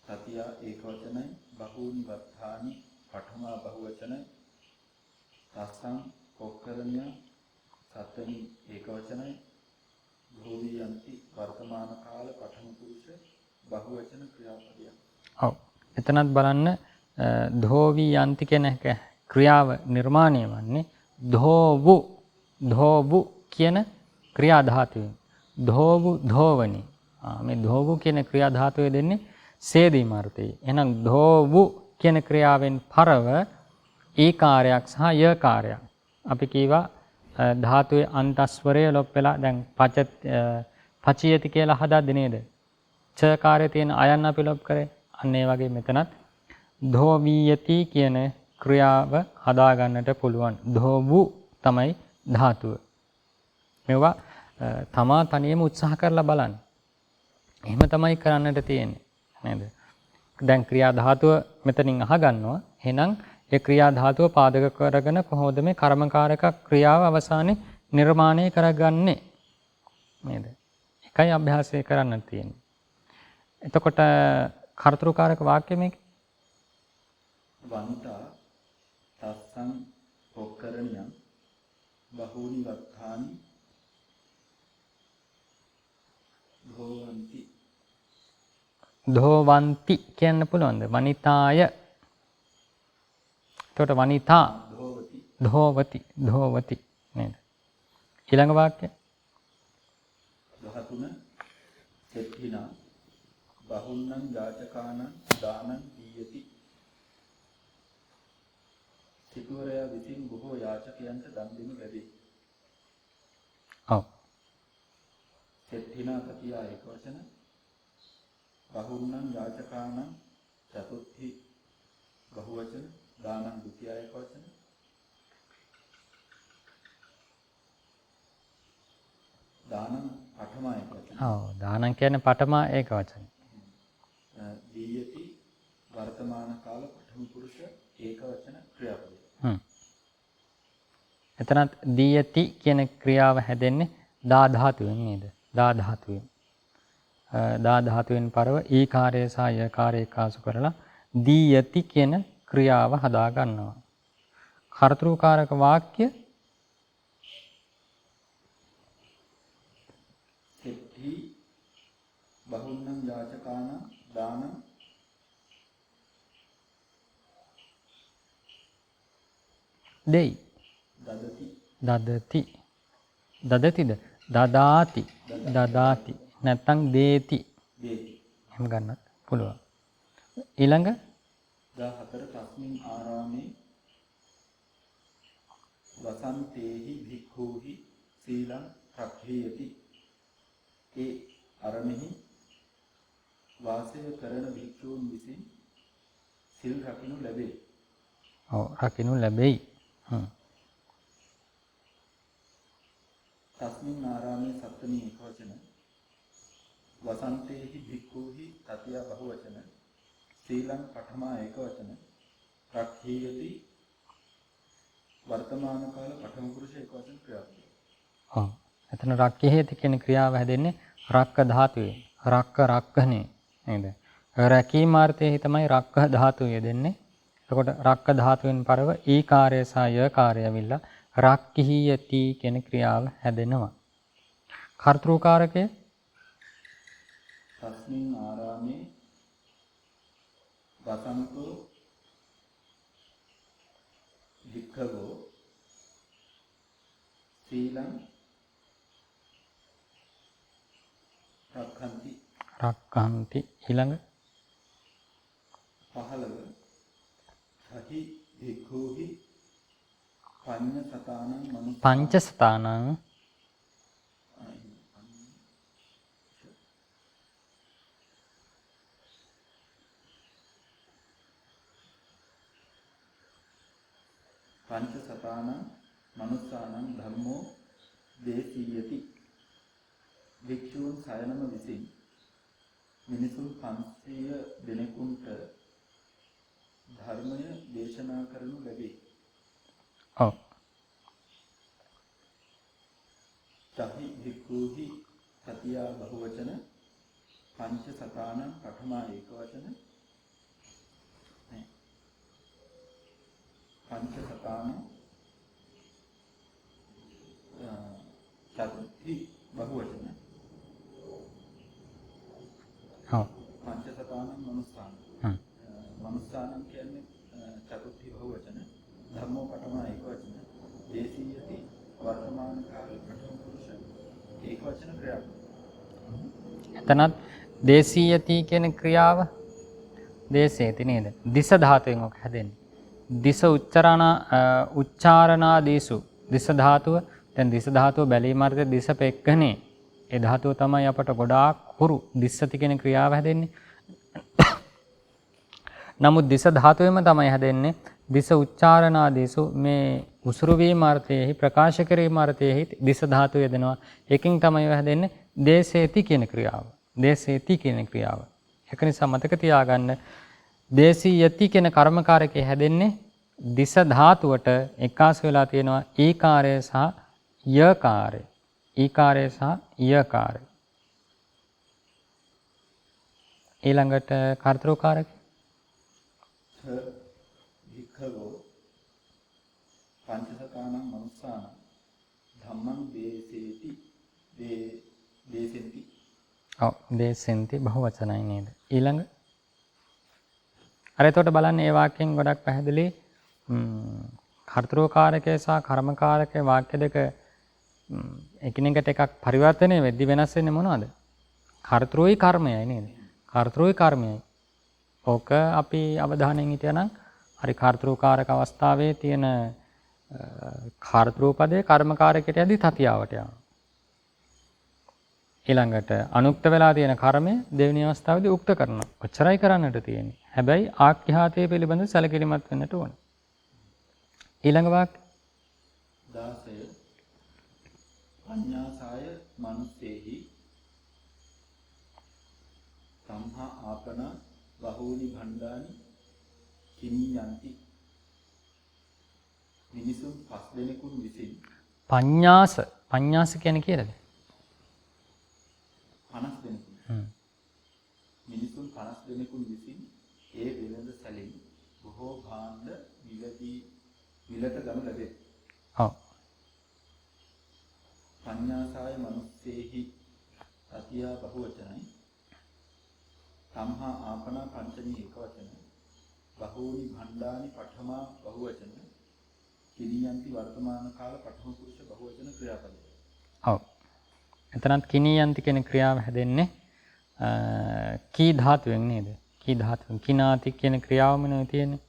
තතියා ඒක වචනයි බහූනි වත්තානි පඨමා බහුවචනයි තස්සං පොක්කරණ්‍ය සත්ත්වමි ඒක වචනයි භෝවියන්ති වර්තමාන කාල පඨම පුරුෂ බහුවචන ක්‍රියාපදයක්. ඔව්. එතනත් බලන්න ධෝවි යන්ති කියන ක්‍රියාව නිර්මාණය වන්නේ ධෝවු කියන ක්‍රියා ධාතුවෙන්. ධෝවු ධෝවනි. මේ ධෝවු කියන ක්‍රියා ධාතුවේ දෙන්නේ සේදීම අර්ථය. එහෙනම් ධෝවු කියන ක්‍රියාවෙන් පරව ඊකාරයක් සහ යකාරයක්. අපි කීවා ධාතුවේ අන්තස්වරය ලොප් වෙලා දැන් පචියති කියලා හදාද්දි නේද? චකාරයේ තියෙන අයන් අපි ලොප් කරේ. අන්න ඒ වගේ මෙතනත් ධෝවියති කියන ක්‍රියාව හදා ගන්නට පුළුවන්. ධෝවු තමයි ධාතුව. මේවා තමා තනියම උත්සාහ කරලා බලන්න. එහෙම තමයි කරන්නට තියෙන්නේ. නේද? දැන් ක්‍රියා ධාතුව මෙතනින් අහගන්නවා. එහෙනම් ඒ ක්‍රියා ධාතුව පාදක කරගෙන කොහොමද මේ කර්මකාරක ක්‍රියාව අවසානයේ නිර්මාණය කරගන්නේ? නේද? එකයි අභ්‍යාසය කරන්න තියෙන්නේ. එතකොට කර්තෘකාරක වාක්‍ය මේක වන්තා තස්සං පොක්කරණියං බහූනි වත්තානි ධෝවಂತಿ ධෝවಂತಿ කියන්න පුළුවන්ද? වනිතාය. එතකොට වනිතා ධෝවති නේද? ඊළඟ වාක්‍ය 13 සෙත්තිනා බහුන්නං යාචකානං දානං දීයති. සිටුවරයා විසින් බොහෝ යාචකයන්ට දන් දෙනු ලැබේ. ඔව්. සෙත්තිනා තතියා එක වචන. බහුන්නං යාචකානං චතුත්ථි බහුවචන. දානං ද්විතිය එක වචන. දානං පඨම එක වචන. ඔව් දානං කියන්නේ පඨම ඒක වචන. දීයති වර්තමාන කාල පඨම පුරුෂ ඒක වචන ක්‍රියාපදය. එතනත් දීයති කියන ක්‍රියාව හැදෙන්නේ දා ධාතුවෙන් නේද? දා ධාතුවෙන්. දා ධාතුවෙන් පරව ඊකාරය සහ යකාරය එකාසු කරලා දීයති කියන ක්‍රියාව හදා ගන්නවා. කර්තෘකාරක වාක්‍ය සෙත්ති බහුන්නං යාචකාන දාන දෙයි. දදති දදතිද? දදාති නැත්නම් දේති. එහෙම ගන්නත් පුළුවන්. ඊළඟ 14 තස්මින් ආරාමේ වසන්තේහි භික්ඛූහි සීලං රක්ඛේයති. ඒ අරණෙහි වාසය කරන භික්ෂූන් විසින් සිල් රකින්නු ලැබේ. ඔව් රකින්නු ලැබෙයි. තස්මින් ආරාමේ සප්තමී එක වචන. වසන්තේහි භික්ඛූහි තතිය බහුවචන. සීලං පඨමා එක වචන. රක්ඛේයති වර්තමාන කාල පඨම පුරුෂ එක වචන ක්‍රියාපද. ඔව්. එතන රක්ඛේයති කියන ක්‍රියාව හැදෙන්නේ රක්ක ධාතුවේ. රක්කනේ නේද? රැකීමාර්ථයේ තමයි රක්ක ධාතුව යෙදෙන්නේ. එතකොට රක්ක ධාතුවෙන් පරව ඊකාරය සහ යකාරය ඇවිල්ලා රක්ඛීයති කියන ක්‍රියාව හැදෙනවා. කර්තෘකාරකය තස්මින් ආරාමේ වසන්තෝ භික්ඛවෝ සීලං රක්ඛන්ති. ඊළඟ 15 සහි භික්ඛූහි පංචසතානං මනුස්සානං ධම්මෝ දේසීයති. භික්ෂූන් සයනම විසින් මිනිසුන් 500 දෙනෙකුට ධර්මය දේශනා කරනු ලැබේ. ඔව්. තහි භික්ඛූහි තතියා බහුවචන පංච සතානං පඨමා ඒක වචන. පංච සතානං චතුත්ථි බහුවචන. ඔව්. පංච සතානං මනුස්සාන. මනුස්සානං කියන්නේ පඨම ඒක වචන දේශීයති වර්තමාන කාල ප්‍රථම පුරුෂ ඒක වචන ක්‍රියාව. එතනත් දේශීයති කියන ක්‍රියාව දේශේති නේද? දිස ධාතුවෙන් ඔක හැදෙන්නේ. දිස උච්චාරණාදීසු දිස ධාතුව දැන් දිස ධාතුව බැලීම අර්ථයේ දිස පෙක්කනේ. ඒ ධාතුව තමයි අපට ගොඩාක් හුරු දිස්සති කියන ක්‍රියාව හැදෙන්නේ. නමුත් දිස ධාතුවෙම තමයි හැදෙන්නේ. දිස උච්චාරණාදීසු මේ උසුරු වීම අර්ථයෙහි ප්‍රකාශ කිරීම අර්ථයෙහි දිස ධාතුව යෙදෙනවා. ඒකෙන් තමයි හැදෙන්නේ දේශේති කියන ක්‍රියාව. දේශේති කියන ක්‍රියාව. ඒක නිසා මතක තියාගන්න දේශීයති කියන කර්මකාරකය හැදෙන්නේ දිස ධාතුවට එකාස් වෙලා තියෙනවා ඊකාරය සහ යකාරය. ඊකාරය සහ යකාරය. ඊළඟට කර්තෘකාරක වික්ඛවෝ පංචසකානං මනුස්සාන ධම්මං දේසේති දේසෙන්ති. ඔව් දේසෙන්ති බහුවචනයි නේද? ඊළඟ අර එතකොට බලන්න මේ වාක්‍යයෙන් ගොඩක් පැහැදිලි කර්තෘකාරකය සහ කර්මකාරකය වාක්‍ය දෙක එකිනෙකට එකක් පරිවර්තනය වෙද්දී වෙනස් වෙන්නේ මොනවද? කර්තෘයි කර්මයයි නේද? කර්තෘයි කර්මයයි. ඕක අපි අවධානයෙන් හිටියනම් හරි කර්තෘකාරක අවස්ථාවේ තියෙන කර්තෘපදයේ කර්මකාරකයට යදී තතියාවට යනවා. ඊළඟට අනුක්ත වෙලා තියෙන කර්මය දෙවෙනි අවස්ථාවේදී උක්ත කරනවා. ඔච්චරයි කරන්නට තියෙන්නේ. හැබැයි ආඛ්‍යාතයේ පිළිබඳ සැලකිලිමත් වෙන්නට ඕනේ. ඊළඟ වාක්‍ය 16 පඤ්ඤාසාය මනුස්සේහි සම්හා ආපන බහූනි භණ්ඩානි කිනියන්ති. මිනිසුන් 5 දෙනෙකුන් විසින් පඤ්ඤාස කියන්නේ කියලාද? 50 දෙනෙකුන්. මිනිසුන් 50 දෙනෙකුන් විසින් ඒ වෙළඳ සැලෙන් බොහෝ භාණ්ඩ මිලට ගනු ලැබේ. ඔව්. පඤ්ඤාසාය මනුස්සේහි අතියා බහුවචනයි. සම්හා ආපනා පංචමී එක වචන. බහූනි භණ්ඩානි පඨමා බහුවචන. කිනියන්ති වර්තමාන කාල පඨම පුරුෂ බහුවචන ක්‍රියාපදය. ඔව්. එතනත් කිනියන්ති කියන ක්‍රියාව හැදෙන්නේ කී ධාතුවෙන් නේද? කී ධාතුවෙන් කිනාති කියන ක්‍රියාවම නේ තියෙන්නේ.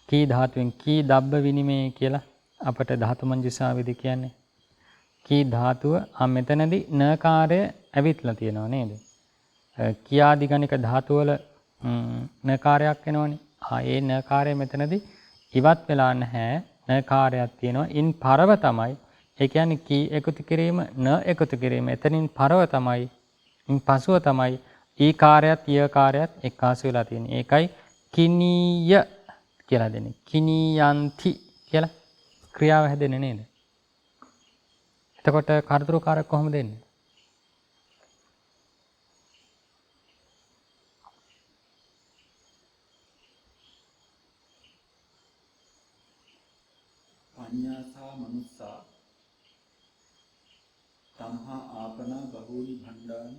කී ධාතුවෙන් කී දබ්බ විනිමය කියලා අපට ධාතු මංජුසාවේදී කියන්නේ. කී ධාතුව මෙතනදී නකාරය ඇවිත්ලා තියෙනවා නේද? කියාදි ගණික ධාතු වල නකාරයක් එනවනේ. ඒ නකාරය මෙතනදී ඉවත් වෙලා නැහැ. නකාරයක් තියෙනවා. ඉන් පරව තමයි. ඒ කියන්නේ කී එකතු කිරීම න එකතු කිරීම. එතනින් පරව තමයි. ඉන් පසුව තමයි ඊ කාර්යයත් ය කාර්යයත් එකාසු වෙලා තියෙන්නේ. ඒකයි කිනීය කියලා දෙන්නේ. කිනියන්ති කියලා ක්‍රියාව හැදෙන්නේ නේද? එතකොට කර්තෘකාරක කොහොමද දෙන්නේ? පඤ්ඤාසා මනුස්සා සම්හා ආපනා බහූනි භණ්ඩානි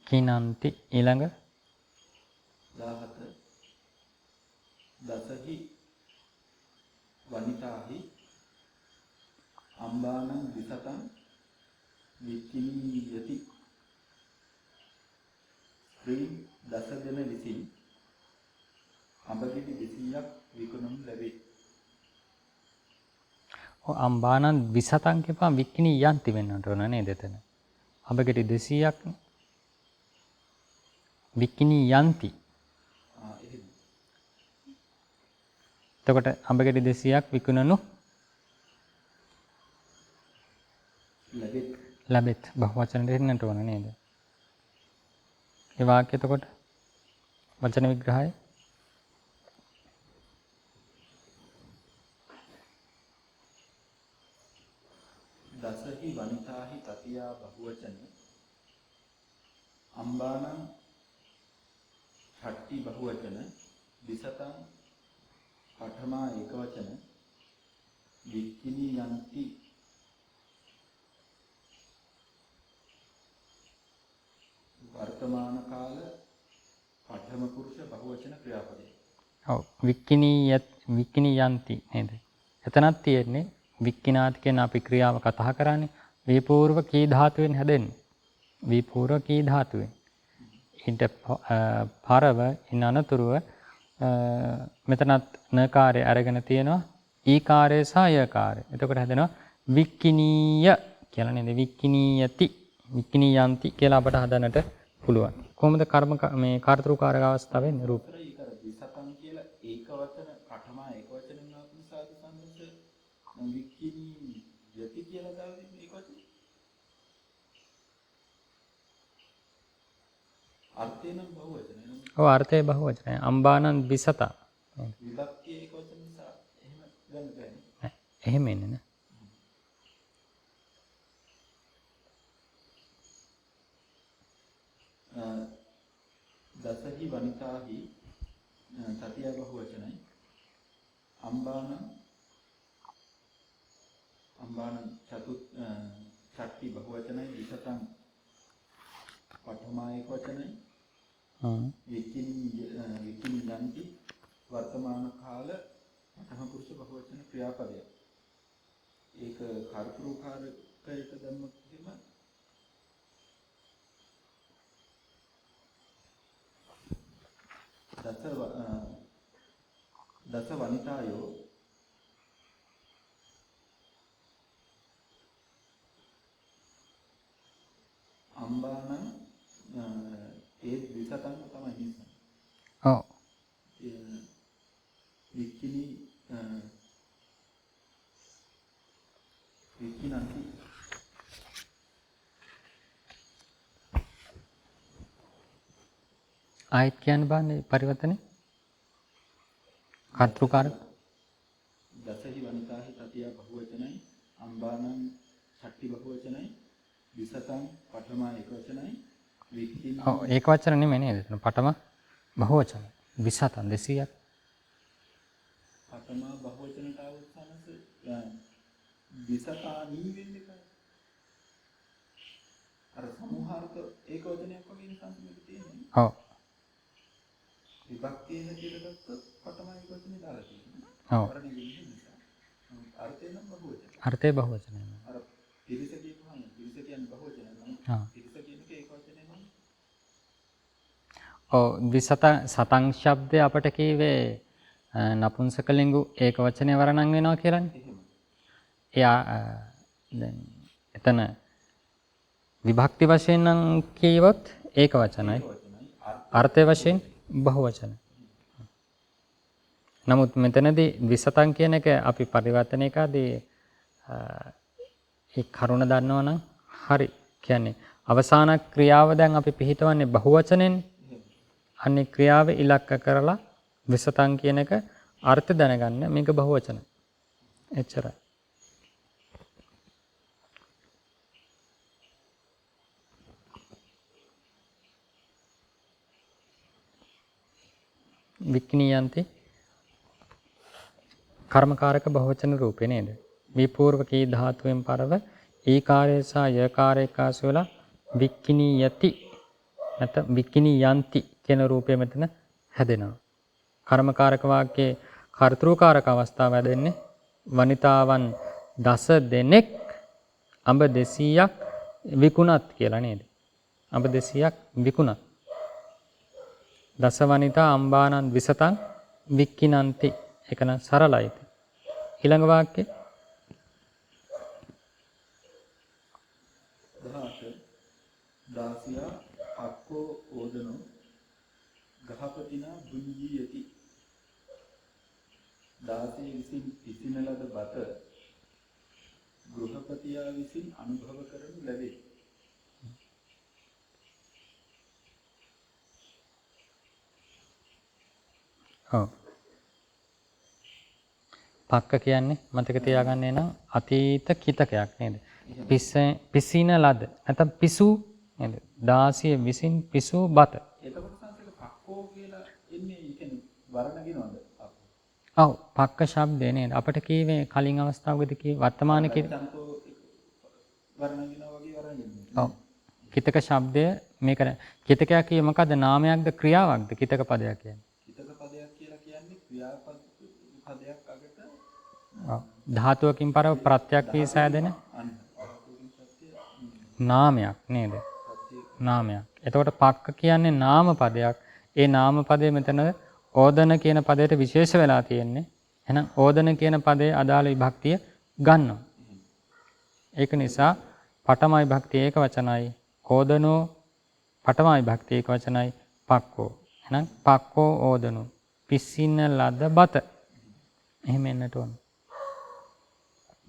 කිනන්ති ඊළඟ 17 දසහි වනිතාහි අම්බානං විසතං විකිනීයති. ස්ත්‍රී 10 දෙන විසින් අඹගෙඩි 200ක් විකුණනු ලැබේ. අම්බානන් විසතං කියපුවා විකිනීයන්ති වෙන්නට ඕන නේද එතන? අඹගෙඩි 200ක් විකිනීයන්ති. එතකොට අඹගෙඩි 200ක් විකුණනු ලැබෙත් බහුවචනෙට එන්නට ඕන නේද? ඒ වාක්‍ය එතකොට වචන විග්‍රහය දසහි වනිතාහි තතියා බහුවචන අම්බානං ඡට්ටි බහුවචන විසතං පඨමා ඒකවචන වික්ඛිනියන්ති වර්තමාන කාල පඨම පුරුෂ බහුවචන ක්‍රියාපදේ. ඔව් වික්කිනියන්ති නේද? එතනක් තියෙන්නේ වික්කිනාති කියන අපි ක්‍රියාව කතා කරන්නේ විපූර්ව කී ධාතුවෙන් හැදෙන්නේ. විපූර්ව කී ධාතුවෙන්. ඊට පරව ඉන් අනතුරුව මෙතනත් නකාරය අරගෙන තියෙනවා ඊකාරය සහ යකාරය. එතකොට හැදෙනවා වික්කිනීය කියලා නේද? වික්කිනීයති වික්කිනියන්ති කියලා අපට හදන්නට පුළුවන්. කොහොමද කර්ම මේ කාර්තෘකාරක අවස්ථාව වෙන්නේ රූප? ඊකර විසතං කියලා ඒක වචන පඨමා ඒක වචනෙන් ආපු සාධු සම්බන්ධ වික්කිනී යති කියලා දාන්නේ ඒක වචන. අර්ථය නම් බහුවචනයි. ඔව් අර්ථය බහුවචනයි. අම්බානං විසතා. විභක්තිය ඒක වචන නිසා එහෙම ගන්න බෑනේ. එහෙම එන්නේ නේ. දසහි වනිතාහි තතිය බහුවචනයි. අම්බාන චට්ටි බහුවචනයි. විසතං පඨමා ඒක වචනයි. වික්කිනියන්ති වර්තමාන කාල පඨම පුරුෂ බහුවචන ක්‍රියාපදය. ඒක කර්තෘකාරකයට දැම්මොත් එහෙම දස වනිතායෝ අම්බානං ඒ විසතං තමයි ඉන්නේ. ඔව්. වික්කිනන්ති ආයත් කියන්න බෑනේ පරිවර්තනේ. කර්තෘකාරක දසහි වනිතාහි තතිය බහුවචනයි. අම්බානං චට්ටි බහුවචනයි. විසතං පඨමා ඒක වචනයි. වික්කින ඔව් ඒක වචන නෙමෙයි නේද? පඨම බහුවචන. විසතං 200ක්. පඨමා බහුවචනට අවසානස විසතානී වෙන්නේ නැහැ. අර සමූහාර්ථ ඒක වචනයක් වගේ නිකන් තියෙන්නේ. ඔව්. විභක්තිය හැටියට ගත්තොත් පඨමා ඒක වචනේ දාලා තියෙනවා. ඔව්. අර්ථය නම් බහුවචන. අර්ථය බහුවචනයි. අර පිරිස කියපුවාම පිරිස කියන්නේ බහුවචන නම් පිරිස කියන එක ඒක වචනේ නම්. ඔව් සතං ශබ්දය අපට කීවේ නපුංසකලිංගු ඒක වචනේ වරණම් වෙනවා කියලානේ. එයා දැන් එතන විභක්ති වශයෙන් නම් කීවොත් ඒක වචනයි. අර්ථය වශයෙන් බහුවචන. නමුත් මෙතනදී විසතං කියන එක අපි පරිවර්තනය කරද්දී ඒ කරුණ දන්නවා නම් හරි. කියන්නේ අවසාන ක්‍රියාව දැන් අපි පිළිහිටවන්නේ බහුවචනෙන්. අනේ ක්‍රියාව ඉලක්ක කරලා විසතං කියන එක අර්ථ දැනගන්න මේක බහුවචන. එච්චරයි. වික්නියන්ති කර්මකාරක බහුවචන රූපේ නේද? විපූර්වකී ධාතුවෙන් පරව ඊකාරය සහ යකාරයකාස වල වික්නියති නැත්නම් වික්නියන්ති කියන රූපය මෙතන හැදෙනවා. කර්මකාරක වාක්‍යයේ කර්තෘකාරක අවස්ථාව හැදෙන්නේ වනිතාවන් දස දෙනෙක් අඹ 200ක් විකුණත් කියලා නේද? අඹ 200ක් විකුණත්. දස වනිතා අම්බානන් විසතං වික්කිනන්ති. ඒක නම් සරලයි. ඊළඟ වාක්‍යය 16 අක්කෝ ඕදනෝ ගහපතිනා බුඤ්ජීයති. 16 විසින් පිසින ලද බත ගෘහපතියා විසින් අනුභව කරනු ලැබේ. ඔව්. පක්ක කියන්නේ මතක තියාගන්නේ නම් අතීත කිතකයක් නේද? පිසින ලද නැත්නම් පිසු නේද? 16 විසින් පිසු බත. එතකොට සංකේත පක්කෝ කියලා එන්නේ කියන්නේ වර්ණගෙනවද? ඔව් පක්ක ශබ්දය නේද? අපිට කීවේ කලින් අවස්ථාවකදී කී වර්තමාන කී වර්ණගෙනව වගේ වර්ණගෙනවා. ඔව්. කිතක ශබ්දය මේක කිතකයක් කියේ මොකද්ද? නාමයක්ද ක්‍රියාවක්ද කිතක පදයක් කියන්නේ? කිතක පදයක් කියලා කියන්නේ ක්‍රියාපද පදයක් අගට ධාතුවකින් පරව ප්‍රත්‍යක් වී සෑදෙන නාමයක් නේද? නාමයක්. එතකොට පක්ක කියන්නේ නාම පදයක්. ඒ නාම පදයේ මෙතන ඕදන කියන පදයට විශේෂ වෙලා තියෙන්නේ. එහෙනම් ඕදන කියන පදයේ අදාළ විභක්තිය ගන්නවා. ඒක නිසා පඨම විභක්තිය ඒක වචනයි. ඕදනෝ පඨම විභක්තිය ඒක වචනයි. පක්කෝ. එහෙනම් පක්කෝ ඕදනෝ. පිස්සින්න ලද බත. එහෙම එන්නට ඕන.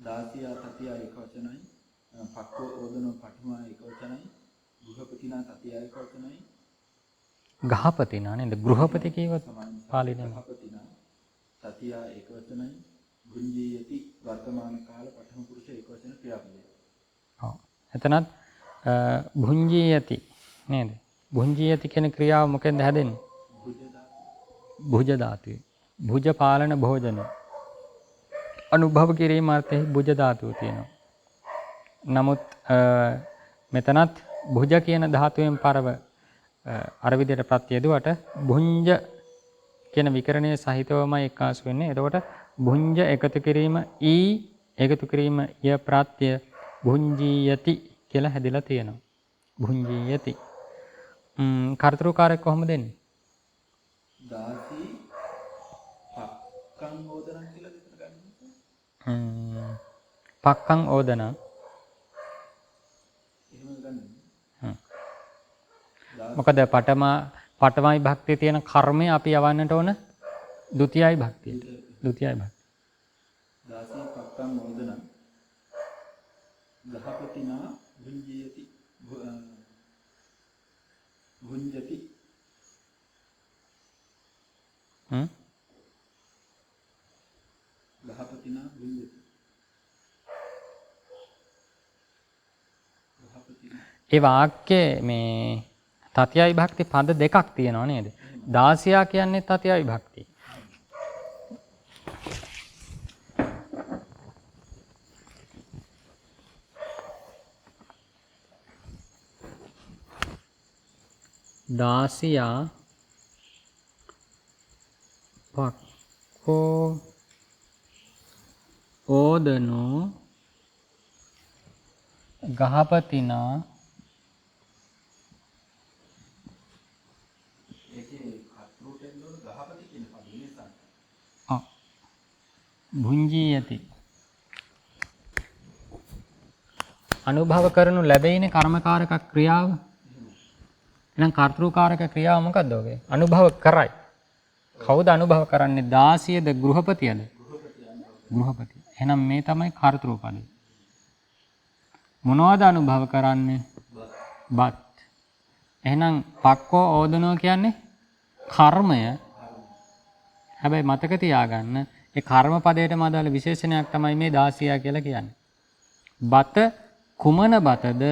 දාසියා තතියා එක වචනයි. පක්කෝ ඕදනෝ පඨම එක වචනයි. ගෘහපතිනා තතියා එක වචනයි. ගහපතිනා නේද? ගෘහපති කියවත් පාලි නෙමෙයි. ගහපතිනා තතියා එක වචනයි. ගුංජීයති වර්තමාන කාල පඨම පුරුෂ එක වචන ක්‍රියාපදයක්. ඔව්. එතනත් භුංජීයති නේද? භුංජීයති කියන ක්‍රියාව මොකෙන්ද හැදෙන්නේ? භුජ ධාතුවේ. භුජ පාලන භෝජන. අනුභව කිරීම අර්ථයේ භුජ ධාතුව තියෙනවා. නමුත් මෙතනත් භුජ කියන ධාතුවෙන් පරව අර විදිහට ප්‍රත්‍ය දුවට භුංජ කියන විකරණයේ සහිතවමයි එකාසු වෙන්නේ. එතකොට භුංජ එකතු කිරීම ඊ එකතු කිරීම ය ප්‍රත්‍ය භුංජීයති කියලා හැදිලා තියෙනවා. භුංජීයති. කර්තෘකාරක කොහොමද දෙන්නේ? දාසි පක්කං ඕදනං කියලා විතර ගන්නවා. පක්කං ඕදන. එහෙම ගන්නවා. මොකද පඨමයි භක්තිය තියෙන කර්මය අපි යවන්නට ඕන ဒုတိ යයි භක්තියට. ဒုတိ යයි භක්තිය. දාසි පක්කං ඕදනං ගහපතිනා භුංජීයති භුංජති ගහපතිනා භුංජති ඒ වාක්‍යයේ මේ තතියයි භක්ති පද දෙකක් තියෙනවා නේද? දාසියා කියන්නේ තතියයි භක්ති. දාසියා පක්කෝ ඕදනෝ ගහපතිනා භුංජීයති. අනුභව කරනු ලැබෙන්නේ කර්මකාරක ක්‍රියාව. එහෙනම් කර්තෘකාරක ක්‍රියාව මොකක්ද ඔගේ? අනුභව කරයි. කවුද අනුභව කරන්නේ? දාසියද ගෘහපතියද? ගෘහපතිය. එහෙනම් මේ තමයි කර්තෘපදේ. මොනවද අනුභව කරන්නේ? බත්. එහෙනම් පක්කෝ ඕදනෝ කියන්නේ කර්මය. හැබැයි මතක තියාගන්න ඒ කර්ම පදයටම අදාළ විශේෂණයක් තමයි මේ දාසියා කියලා කියන්නේ. බත කුමන බතද?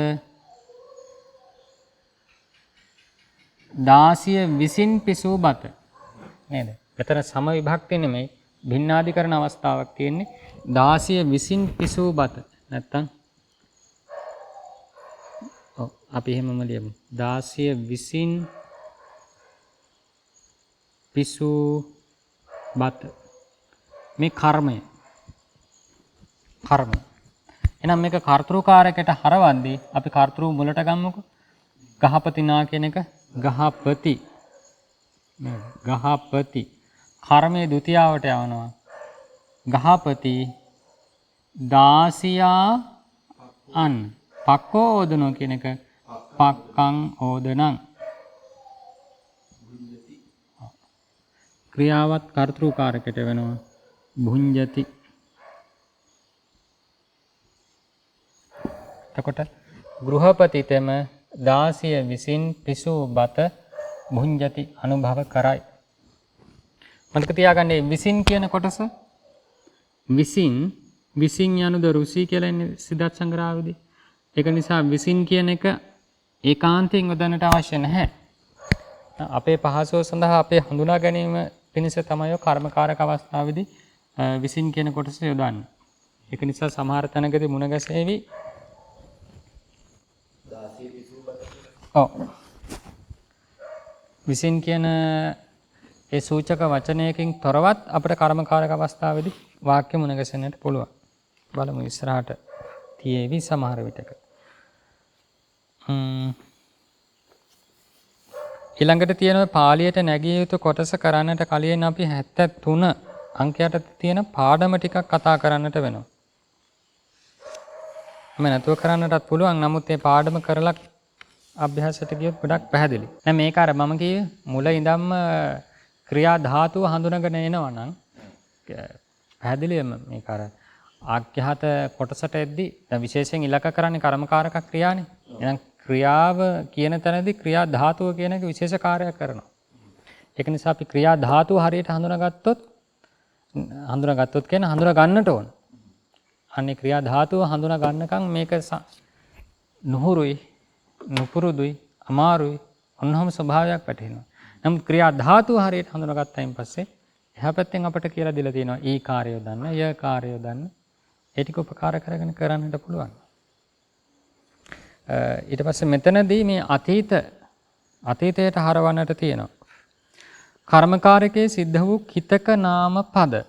දාසිය විසින් පිසූ බත. නේද? මෙතන සම විභක්ති නෙමෙයි භින්නාධිකරණ අවස්ථාවක් තියෙන්නේ. දාසිය විසින් පිසූ බත. නැත්තම් අපි එහෙමම ලියමු. දාසිය විසින් පිසූ බත. මේ කර්මය. කර්ම. එහෙනම් මේක කර්තෘකාරකයට හරවද්දී අපි කර්තෘ මුලට ගමුකෝ. ගහපතිනා කියන එක ගහපති. ගහපති. කර්මයේ ဒုတိ යවට යවනවා. ගහපති දාසියා අන් පක්කෝ ඕදනෝ කියන එක පක්කං ඕදනං. ක්‍රියාවත් කර්තෘකාරකයට වෙනවා. භුංජති. එතකොට ගෘහපතිතම දාසිය විසින් පිසූ බත භුංජති අනුභව කරයි. මතක තියාගන්න විසින් කියන කොටස විසින් යනුද රුසි කියලා ඉන්නේ සිද්ධාර්ථ සංග්‍රහයේදී. ඒක නිසා විසින් කියන එක ඒකාන්තයෙන් යොදන්නට අවශ්‍ය නැහැ. අපේ පහසුව සඳහා අපේ හඳුනා ගැනීම පිණිස තමයි කර්මකාරක අවස්ථාවේදී විසින් කියන කොටස යොදන්නේ. ඒක නිසා සමහර තැනකදී මුණ ගැසෙවි. ඔව්. විසින් කියන ඒ සූචක වචනයකින් තොරවත් අපිට කර්මකාරක අවස්ථාවේදී වාක්‍ය මුණ ගැසෙන්නට පුළුවන්. බලමු ඉස්සරහට තියේවි සමහර විටක. ඊළඟට තියෙනවා පාලියට නැගිය යුතු කොටස කරන්නට කලින් අපි 73 අංකයට තියෙන පාඩම ටිකක් කතා කරන්නට වෙනවා. මම නැතුව කරන්නටත් පුළුවන්. නමුත් මේ පාඩම කරලා අභ්‍යාසයට ගියොත් ගොඩක් පැහැදිලි. දැන් මේක අර මම කිව්වේ මුල ඉඳන්ම ක්‍රියා ධාතුව හඳුනගෙන එනවා නම් පැහැදිලිවම මේක අර ආඛ්‍යාත කොටසට එද්දි දැන් විශේෂයෙන් ඉලක්ක කරන්නේ කර්මකාරක ක්‍රියානේ. එහෙනම් ක්‍රියාව කියන තැනදී ක්‍රියා ධාතුව කියන එක විශේෂ කාර්යයක් කරනවා. ඒක නිසා අපි ක්‍රියා ධාතුව හරියට හඳුනාගත්තොත් කියන්නේ හඳුනා ගන්නට ඕන. අනේ ක්‍රියා ධාතුව හඳුනා ගන්නකම් මේක නුහුරුයි, නුපුරුදුයි, අමාරුයි, ඔන්නෝම ස්වභාවයක් පැටහෙනවා. නමුත් ක්‍රියා ධාතුව හරියට හඳුනාගත්තයින් පස්සේ එහා පැත්තෙන් අපට කියලා දීලා තියෙනවා ඊ කාර්යය දන්න, ය කාර්යය දන්න. ඒ ටික උපකාර කරගෙන කරන්නට පුළුවන්. ඊට පස්සේ මෙතනදී මේ අතීතයට හරවන්නට තියෙනවා. කර්මකාරකයේ සිද්ධ වූ කිතක නාම පද.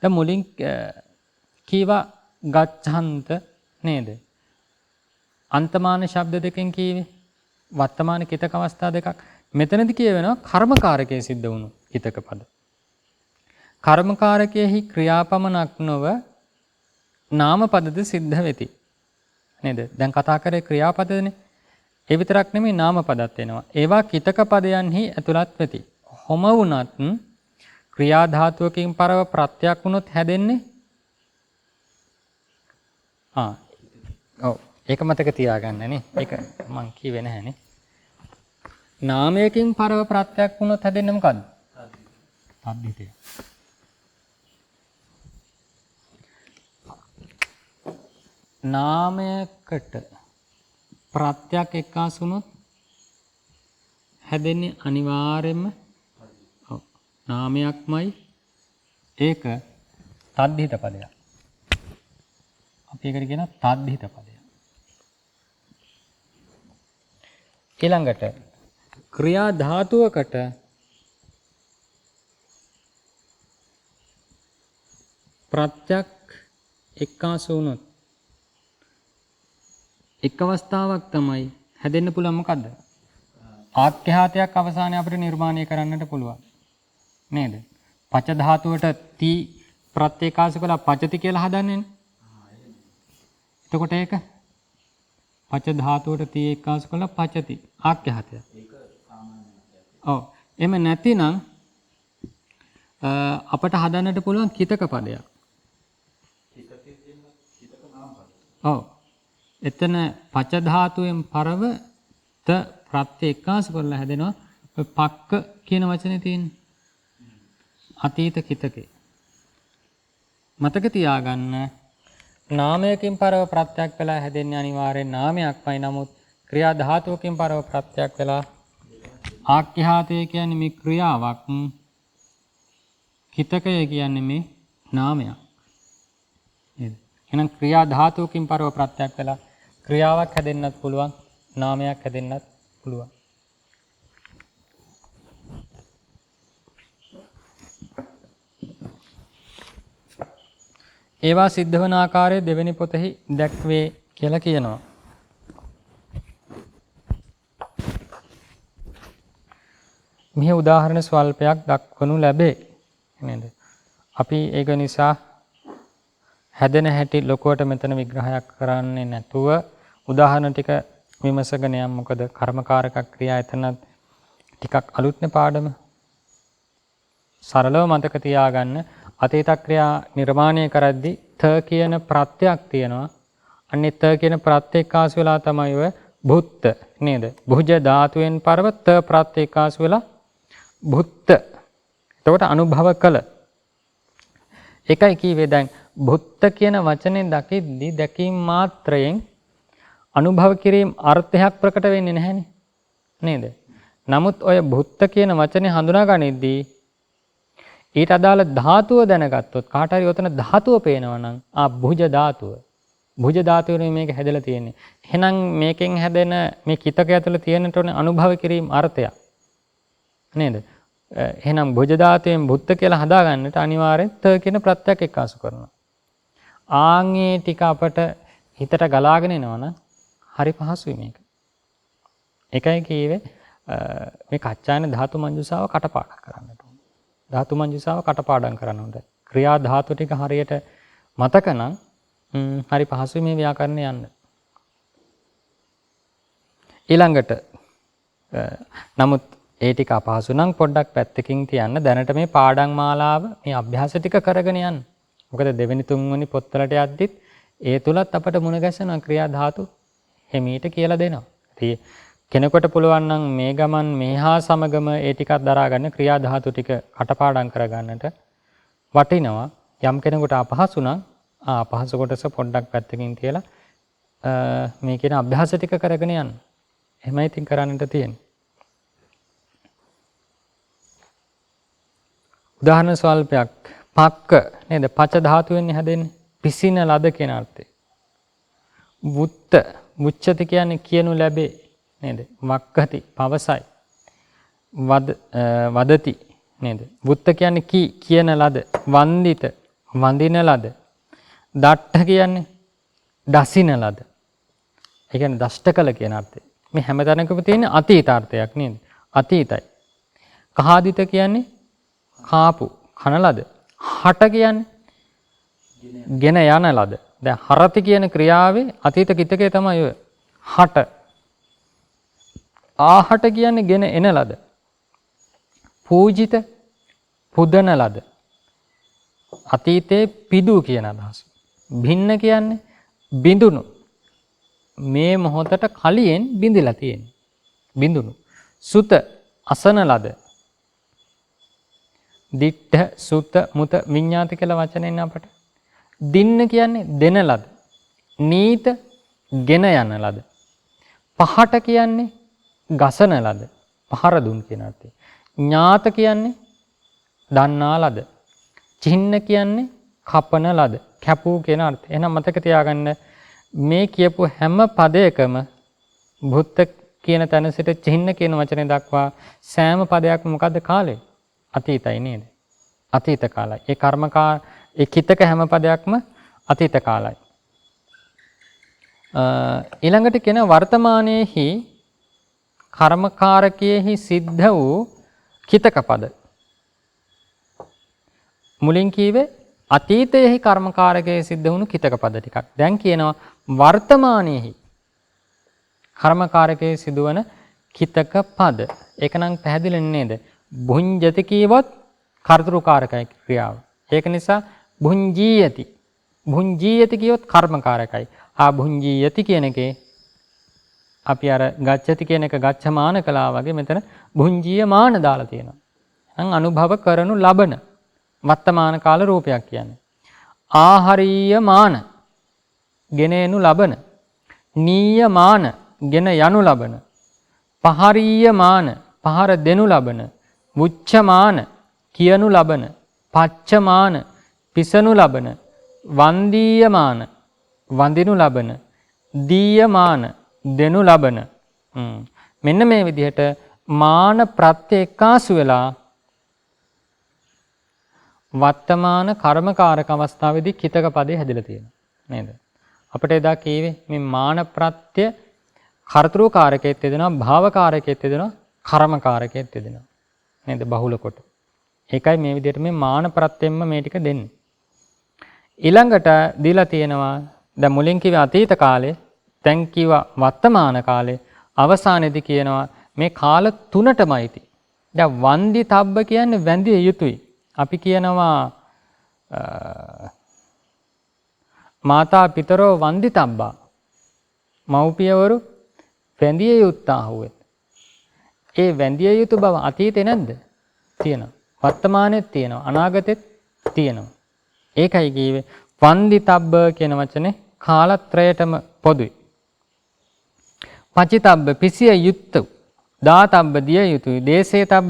දැන් මුලින් කීවා ගච්ඡන්ත නේද? අන්තමාන ශබ්ද දෙකෙන් කීවේ වර්තමාන කිතක අවස්ථා දෙකක්. මෙතනදී කියවෙනවා කර්මකාරකයේ සිද්ධ වුණු කිතක පද. කර්මකාරකයේහි ක්‍රියාපමණක් නොව නාම පදද සිද්ධ වෙති. නේද? දැන් කතා කරේ ක්‍රියාපදනේ. ඒ විතරක් නෙමෙයි නාම පදත් වෙනවා. ඒවා කිතක පදයන්හි ඇතුළත් වෙති. හොම වුණත් ක්‍රියා ධාතුවකින් පරව ප්‍රත්‍යක් වුණොත් හැදෙන්නේ ඔව් ඒක මතක තියාගන්න නේ. ඒක මං කිව්වේ නැහැනේ. නාමයකින් පරව ප්‍රත්‍යක් වුණොත් හැදෙන්නේ මොකද්ද? තද්දිතය. නාමයකට ප්‍රත්‍යක් එක්කාසු වුණොත් හැදෙන්නේ අනිවාර්යයෙන්ම ඔව් නාමයක්මයි. ඒක තද්දිත පදයක්. අපි ඒකට කියන තද්දිත පදයක්. ඊළඟට ක්‍රියා ධාතුවකට ප්‍රත්‍යක් එක්කාසු වුණොත් එක් අවස්ථාවක් තමයි හැදෙන්න පුළුවන් මොකද්ද? ආඛ්‍යාතයක් අවසානයේ අපිට නිර්මාණය කරන්නට පුළුවන්. නේද? පච ධාතුවට ති ප්‍රත්‍යේකාශ කළා පචති කියලා හදන්නේ. එතකොට ඒක පච ධාතුවට ති එක්කාශ කළා පචති ආඛ්‍යාතය. ඒක සාමාන්‍යයි. ඔව්. එමෙ නැතිනම් අපට හදන්නට පුළුවන් කිතක පදයක්. කිතක නාම පද. ඔව්. එතන පච ධාතුවෙන් පරව ත ප්‍රත්‍ය එක්කාසු කරලා හැදෙනවා පක්ක කියන වචනේ තියෙන්නේ. අතීත කිතකේ. මතක තියාගන්න නාමයකින් පරව ප්‍රත්‍යක් වෙලා හැදෙන්නේ අනිවාර්යෙන් නාමයක්මයි. නමුත් ක්‍රියා ධාතුවකින් පරව ප්‍රත්‍යක් වෙලා ආඛ්‍යාතය කියන්නේ මේ ක්‍රියාවක්. කිතකය කියන්නේ මේ නාමයක්. නේද? එහෙනම් ක්‍රියා ධාතුවකින් පරව ප්‍රත්‍යක් වෙලා ක්‍රියාවක් හැදෙන්නත් පුළුවන්, නාමයක් හැදෙන්නත් පුළුවන්. ඒවා සිද්ධ වන ආකාරය දෙවෙනි පොතෙහි දැක්වේ කියලා කියනවා. මෙහි උදාහරණ ස්වල්පයක් දක්වනු ලැබේ. නේද? අපි ඒක නිසා හැදෙන හැටි ලොකුවට මෙතන විග්‍රහයක් කරන්නේ නැතුව උදාහරණ ටික විමසගෙන යමු. මොකද කර්මකාරක ක්‍රියා එතනත් ටිකක් අලුත්නේ පාඩම. සරලව මතක තියාගන්න අතීත ක්‍රියා නිර්මාණය කරද්දී ත කියන ප්‍රත්‍යක් තියෙනවා. අන්නේ ත කියන ප්‍රත්‍යේකාශ වෙලා තමයි ඔය භුත්ත නේද? භුජ ධාතුවෙන් පරව ත ප්‍රත්‍යේකාශ වෙලා භුත්ත. එතකොට අනුභව කළ. ඒකයි කීවේ දැන් භුත්ත කියන වචනේ දකිද්දී දැකීම මාත්‍රයෙන් අනුභව කිරීම අර්ථයක් ප්‍රකට වෙන්නේ නැහැනේ. නේද? නමුත් ඔය භුත්ත කියන වචනේ හඳුනාගනිද්දී ඊට අදාළ ධාතුව දැනගත්තොත් කාට හරි ඔතන ධාතුව පේනවා නම් භුජ ධාතුව. භුජ ධාතුවේ මේක හැදලා තියෙන්නේ. එහෙනම් මේකෙන් හැදෙන මේ කිතකය ඇතුළේ තියෙනට ඕනේ අනුභව කිරීම අර්ථයක්. නේද? එහෙනම් භුජ ධාතුවෙන් බුත්ත කියලා හදාගන්නට අනිවාර්යෙන් ත කියන ප්‍රත්‍යක් එක්කාසු කරනවා. ආන්ගේ ටික අපට හිතට ගලාගෙන එනවා නම් හරි පහසුයි මේක. එකයි කීවේ මේ කච්චායන ධාතු මංජුසාව කටපාඩම් කරන්නට ඕනේ. ධාතු මංජුසාව කටපාඩම් කරන්න ඕනේ. ක්‍රියා ධාතු ටික හරියට මතක නම් හරි පහසුයි මේ ව්‍යාකරණය යන්න. ඊළඟට නමුත් ඒ ටික අපහසු නම් පොඩ්ඩක් පැත්තකින් තියන්න. දැනට මේ පාඩම් මාලාව මේ අභ්‍යාස ටික කරගෙන යන්න. මොකද දෙවෙනි තුන්වෙනි පොත්වලට යද්දිත් ඒ තුලත් අපට මුණ ගැසෙන ක්‍රියා ධාතු හිමීට කියලා දෙනවා. ඉතින් කෙනෙකුට පුළුවන් නම් මේ ගමන් මේහා සමගම ඒ ටිකක් දරා ගන්න ක්‍රියා ධාතු ටික කටපාඩම් කරගන්නට වටිනවා. යම් කෙනෙකුට අපහසු නම් අපහසු කොටස පොඩ්ඩක් පැත්තකින් තියලා මේ කියන අභ්‍යාස ටික කරගෙන යන්න. එහෙමයි ඉතින් කරන්නට තියෙන්නේ. උදාහරණ ස්වල්පයක් පක්ක නේද? පච ධාතුවෙන් හැදෙන්නේ. පිසින ලද කියන අර්ථය. වුත්ත මුච්ඡති කියන්නේ කියනු ලැබේ නේද? වක්කති පවසයි. වදති නේද? වුත්ත කියන්නේ කියන ලද. වන්දිත වඳින ලද. දට්ඨ කියන්නේ දසින ලද. ඒ කියන්නේ දෂ්ට කළ කියන අර්ථය. මේ හැමතැනකම තියෙන අතීත අර්ථයක් නේද? අතීතයි. කහාදිත කියන්නේ කාපු කන ලද. හට කියන්නේ ගෙන යන ලද. දැන් හරති කියන ක්‍රියාවේ අතීත කිතකේ තමයි ඔය. හට. ආහට කියන්නේ ගෙන එන ලද. පූජිත පුදන ලද. අතීතේ පිදු කියන අදහස. භින්න කියන්නේ බිඳුණු. මේ මොහොතට කලින් බිඳිලා තියෙන්නේ. බිඳුණු. සුත අසන ලද. දිට්ඨ සුත මුත විඤ්ඤාති කියලා වචනෙන් අපට. දින්න කියන්නේ දෙන ලද. නීත ගෙන යන ලද. පහට කියන්නේ ගසන ලද. පහර දුන් කියන අර්ථය. ඥාත කියන්නේ දන්නා ලද. චිහ්න කියන්නේ කපන ලද. කැපූ කියන අර්ථය. එහෙනම් මතක තියාගන්න මේ කියපු හැම පදයකම බුත්ත කියන තැන සිට චිහ්න කියන වචනේ දක්වා සෑම පදයක්ම මොකද්ද කාලේ? අතීතයි නේද? අතීත කාලයි. ඒ කර්මකා ඒ කිතක හැම පදයක්ම අතීත කාලයි. ඊළඟට කියන වර්තමානයේහි කර්මකාරකයේහි සිද්ධ වූ කිතක පද. මුලින් කීවේ අතීතයේහි කර්මකාරකයේ සිද්ධ වුණු කිතක පද ටිකක්. දැන් කියනවා වර්තමානයේහි කර්මකාරකයේ සිදුවන කිතක පද. ඒක නම් පැහැදිලි නේද? භුඤ්ජති කීවොත් කර්තෘකාරකයි ක්‍රියාව. ඒක නිසා භුඤ්ජීයති. භුඤ්ජීයති කියොත් කර්මකාරකයි. භුඤ්ජීයති කියන එකේ අපි අර ගච්ඡති කියන එක ගච්ඡමාන කළා වගේ මෙතන භුඤ්ජීයමාන දාලා තියෙනවා. නම් අනුභව කරනු ලබන වර්තමාන කාල රූපයක් කියන්නේ. ආහාරීයමාන ගෙනෙනු ලබන. නීයමාන ගෙන යනු ලබන. පහරීයමාන පහර දෙනු ලබන. මුච්ඡමාන කියනු ලබන. පච්චමාන පිසනු ලබන. වන්දීයමාන වඳිනු ලබන. දීයමාන දෙනු ලබන. මෙන්න මේ විදිහට මාන ප්‍රත්‍ය එක්කාසු වෙලා වර්තමාන කර්මකාරක අවස්ථාවේදී කිතක පදේ හැදිලා තියෙනවා නේද? අපිට එදා කීවේ මේ මාන ප්‍රත්‍ය කර්තෘකාරකයේත් යෙදෙනවා, භාවකාරකයේත් යෙදෙනවා, කර්මකාරකයේත් යෙදෙනවා නේද? බහුල කොට. ඒකයි මේ විදිහට මේ මාන ප්‍රත්‍යෙන්ම මේ ටික දෙන්නේ. ඊළඟට දීලා තියෙනවා දැන් මුලින් කිව්ව අතීත කාලේ, දැන් කිව්ව වර්තමාන කාලේ, අවසානයේදී කියනවා මේ කාල තුනටමයිති. දැන් වන්දිතබ්බ කියන්නේ වැඳිය යුතුයි. අපි කියනවා මාතා පිතරෝ වන්දිතබ්බා. මව්පියවරු වැඳිය යුත්තා හුවේ. ඒ වැඳිය යුතු බව අතීතේ නැද්ද? තියෙනවා. වර්තමානයේත් තියෙනවා. අනාගතෙත් තියෙනවා. ඒකයි කියවේ වන්දිතබ්බ කියන වචනේ කාලත්‍රයටම පොදුයි. පචිතබ්බ පිසිය යුත්තේ. දාතබ්බ දිය යුතුයි. දේශේතබ්බ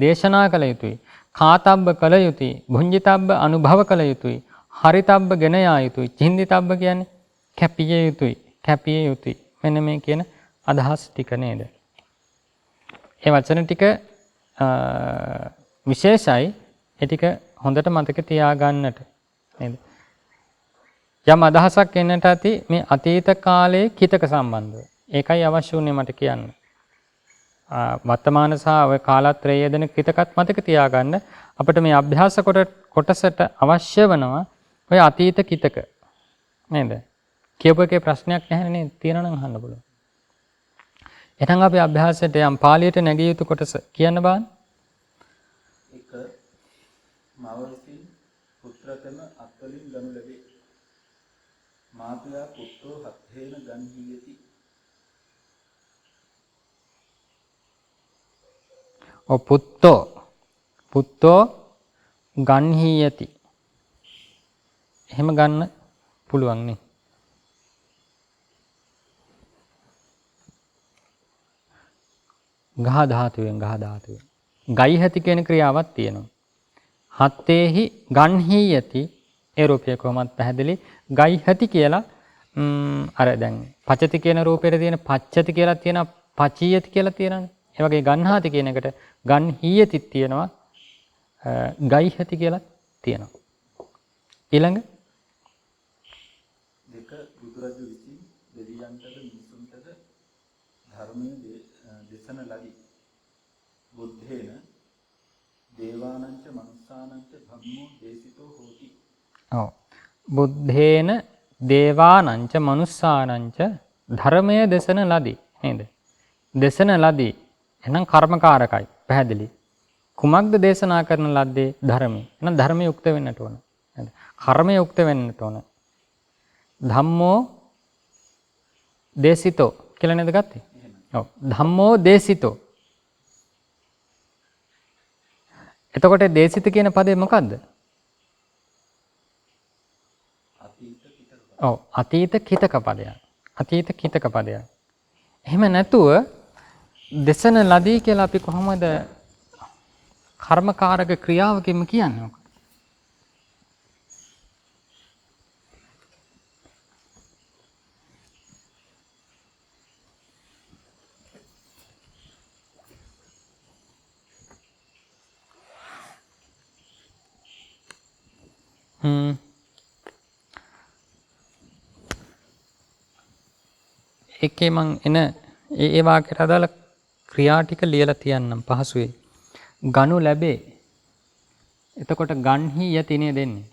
දේශනා කළ යුතුයි. කාතබ්බ කළ යුතුයි. භුඤ්ජිතබ්බ අනුභව කළ යුතුයි. හරිතබ්බ ගෙන යා යුතුයි. චින්දිතබ්බ කියන්නේ කැපිය යුතුයි. කැපිය යුතුයි. මෙන්න මේ කියන අදහස් ටික නේද? මේ වචන ටික විශේෂයි. ඒ ටික හොඳට මතක තියාගන්නට නේද? යම් අදහසක් එන්නට ඇති මේ අතීත කාලයේ කිතක සම්බන්ධව. ඒකයි අවශ්‍ය වුණේ මට කියන්න. වර්තමාන සහ ඔය කාලත්‍රයේ යෙදෙන කිතකත් මතක තියාගන්න. අපිට මේ අභ්‍යාස කොටසට අවශ්‍ය වෙනවා ඔය අතීත කිතක. නේද? කියපු එකේ ප්‍රශ්නයක් නැහැ නේද? තියෙනවා නම් අහන්න පුළුවන්. එහෙනම් අපි අභ්‍යාසයට යම් පාළියට නැගිය යුතු කොටස කියන්න බෑ. එක මව විසින් පුත්‍රකම අත්වලින් ගනු ලැබේ. මාතුයා පුත්‍රෝ හත්හේන ගන්හියති. පුත්තෝ ගන්හියති. එහෙම ගන්න පුළුවන් නේ. ගහ ධාතුවෙන්. ගයිහති කියන ක්‍රියාවක් තියෙනවා. හත්තේහි ගන්හියති ඒ රූපය කොහොමත් පැහැදිලි. ගයිහති කියලා අර දැන් පචති කියන රූපෙට තියෙන පච්චති කියලා තියෙනවා, පචීයති කියලා තියෙනවානේ. ඒ වගේ ගන්හාති කියන එකට ගන්හියති තියෙනවා, ගයිහති කියලා තියෙනවා. ඊළඟ දෙක බුදුරජු විසින් දෙවියන්ටද මිනිසුන්ටද ධර්මයේ දේශන ලදී. බුද්ධේන දේවානංච මනුස්සානංච ධම්මෝ දේශිතෝ හෝති. ඔව්. බුද්ධේන දේවානංච මනුස්සානංච ධර්මයේ දේශන ලදී නේද? දේශන ලදී. එහෙනම් කර්මකාරකයි. පැහැදිලි. කුමක්ද දේශනා කරන ලද්දේ? ධර්මය. එහෙනම් ධර්මයේ යුක්ත වෙන්නට ඕන. නේද? කර්මයේ යුක්ත වෙන්නට ඕන. ධම්මෝ දේශිතෝ කියලා නේද ගත්තේ? ඔව්. ධම්මෝ දේශිතෝ. එතකොට දේශිත කියන පදේ මොකද්ද? ඔව්. අතීත කිතක පදයක්. අතීත කිතක පදයක්. එහෙම නැතුව දේශන ලදී කියලා අපි කොහොමද කර්මකාරක ක්‍රියාවකින්ම කියන්නේ? ඒකේ මං එන ඒ වාක්‍යයට අදාළ ක්‍රියා ටික ලියලා තියන්නම් පහසුවේ. ගනු ලැබේ. එතකොට ගන්හි යති නේ දෙන්නේ.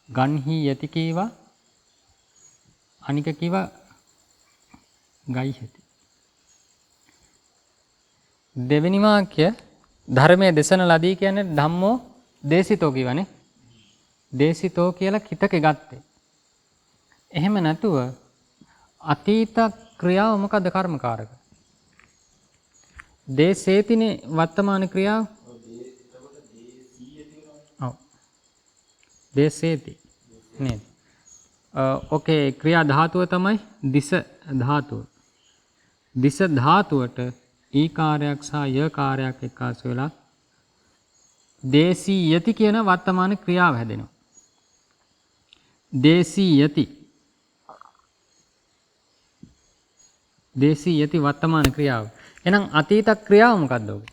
ගන්හි යති කීවා අනික කීවා ගයිහති. දෙවෙනි වාක්‍ය ධර්මයේ දේශන ලදී කියන්නේ ධම්මෝ දේශිතෝ කියවනේ. දේශිතෝ කියලා කිතක ගත්තේ. එහෙම නැතුව අතීත ක්‍රියාව මොකද්ද කර්මකාරක? දේශේතිනේ වර්තමාන ක්‍රියාව. ඔව්. දේශේති නේද? ඕකේ ක්‍රියා ධාතුව තමයි දිස ධාතුව. දිස ධාතුවට ඊ කාර්යයක් සහ ය කාර්යයක් එක්කාසු වෙලා දේශී යති කියන වර්තමාන ක්‍රියාව හැදෙනවා. දේශී යති. දේශී යති වර්තමාන ක්‍රියාව. එහෙනම් අතීත ක්‍රියාව මොකද්ද ඔබ?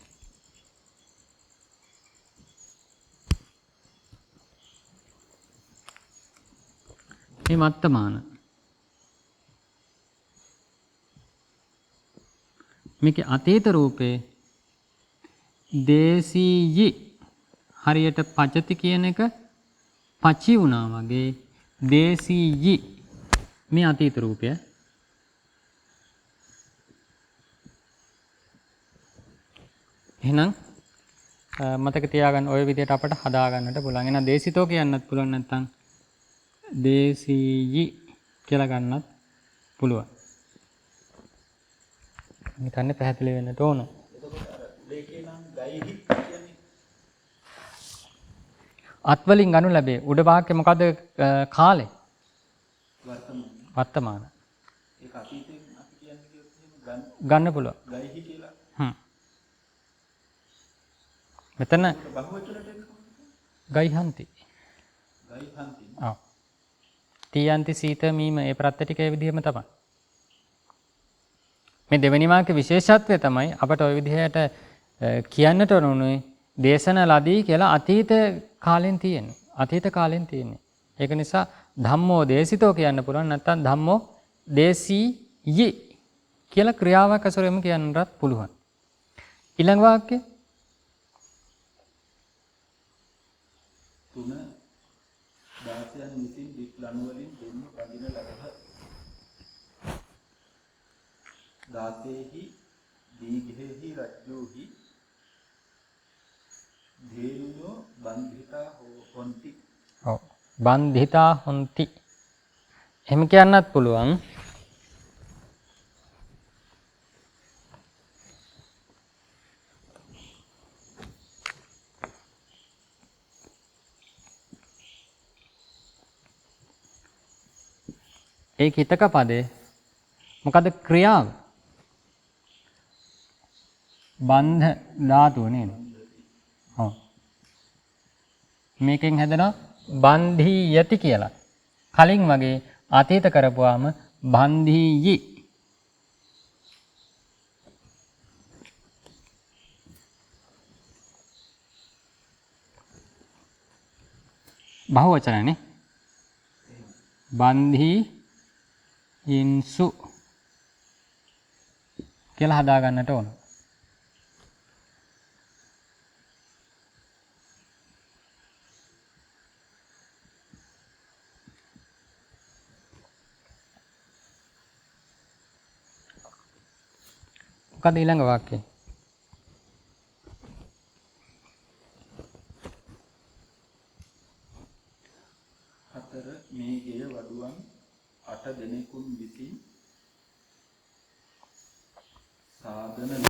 මේ වර්තමාන. මේකේ අතීත රූපේ දේශීයි හරියට පචති කියන එක පචි වුණා වගේ දේශීයි මේ අතීත රූපය. එහෙනම් මතක තියාගන්න ওই විදිහට අපට හදා ගන්නට පුළුවන්. එහෙනම් දේශිතෝ කියන්නත් පුළුවන් නැත්නම් දේශීයි කියලා ගන්නත් පුළුවන්. හිතන්නේ පැහැදිලි වෙන්නට ඕන. අත්වලින් ගනු ලැබේ. උඩ වාක්‍ය මොකද කාලේ? වර්තමාන. ඒක අතීතයෙන් අපි කියන්නේ ගන්න පුළුවන්. ගයිහි කියලා. මෙතන බහුවචනට එන්නේ ගයිහන්ති. ගයිහන්ති. ඔව්. තියන්ති සීත මීම ඒ ප්‍රත්‍ය ටික ඒ විදිහම තමයි. මේ දෙවෙනි වාක්‍යයේ විශේෂත්වය තමයි අපට ওই විදිහට කියන්නට ඕනුනේ දේශන ලදී කියලා අතීත කාලෙන් තියෙන්නේ. අතීත කාලෙන් තියෙන්නේ. ඒක නිසා ධම්මෝ දේශිතෝ කියන්න පුළුවන් නැත්නම් ධම්මෝ දේශීයි කියලා ක්‍රියාවක් අසුරෙම කියන්නත් පුළුවන්. ඊළඟ වාක්‍යය තුන දාසයන් විසින් දික් ලණු වලින් දෙන්න බඳින ලබහ. දාසේහි දීඝේහි රජ්ජෝහි ධේනුනෝ බන්ධිතා හොන්ති. ඔව් බන්ධිතා හොන්ති. එහෙම කියන්නත් පුළුවන්. ඒ හිතක පදේ මොකද ක්‍රියාව? බන්ධ ධාතුව නේද? ඔව්. මේකෙන් හැදෙනවා බන්ධීයති කියලා. කලින් වගේ අතීත කරපුවාම බන්ධීයි. බහුවචනනේ. බන්ධී ඉන්සු කියලා හදා ගන්නට ඕන. මොකද ඊළඟ වාක්‍යය? හතර මේ ගෙය වඩුවන් 8 දෙනෙකුන් විසින් සාධන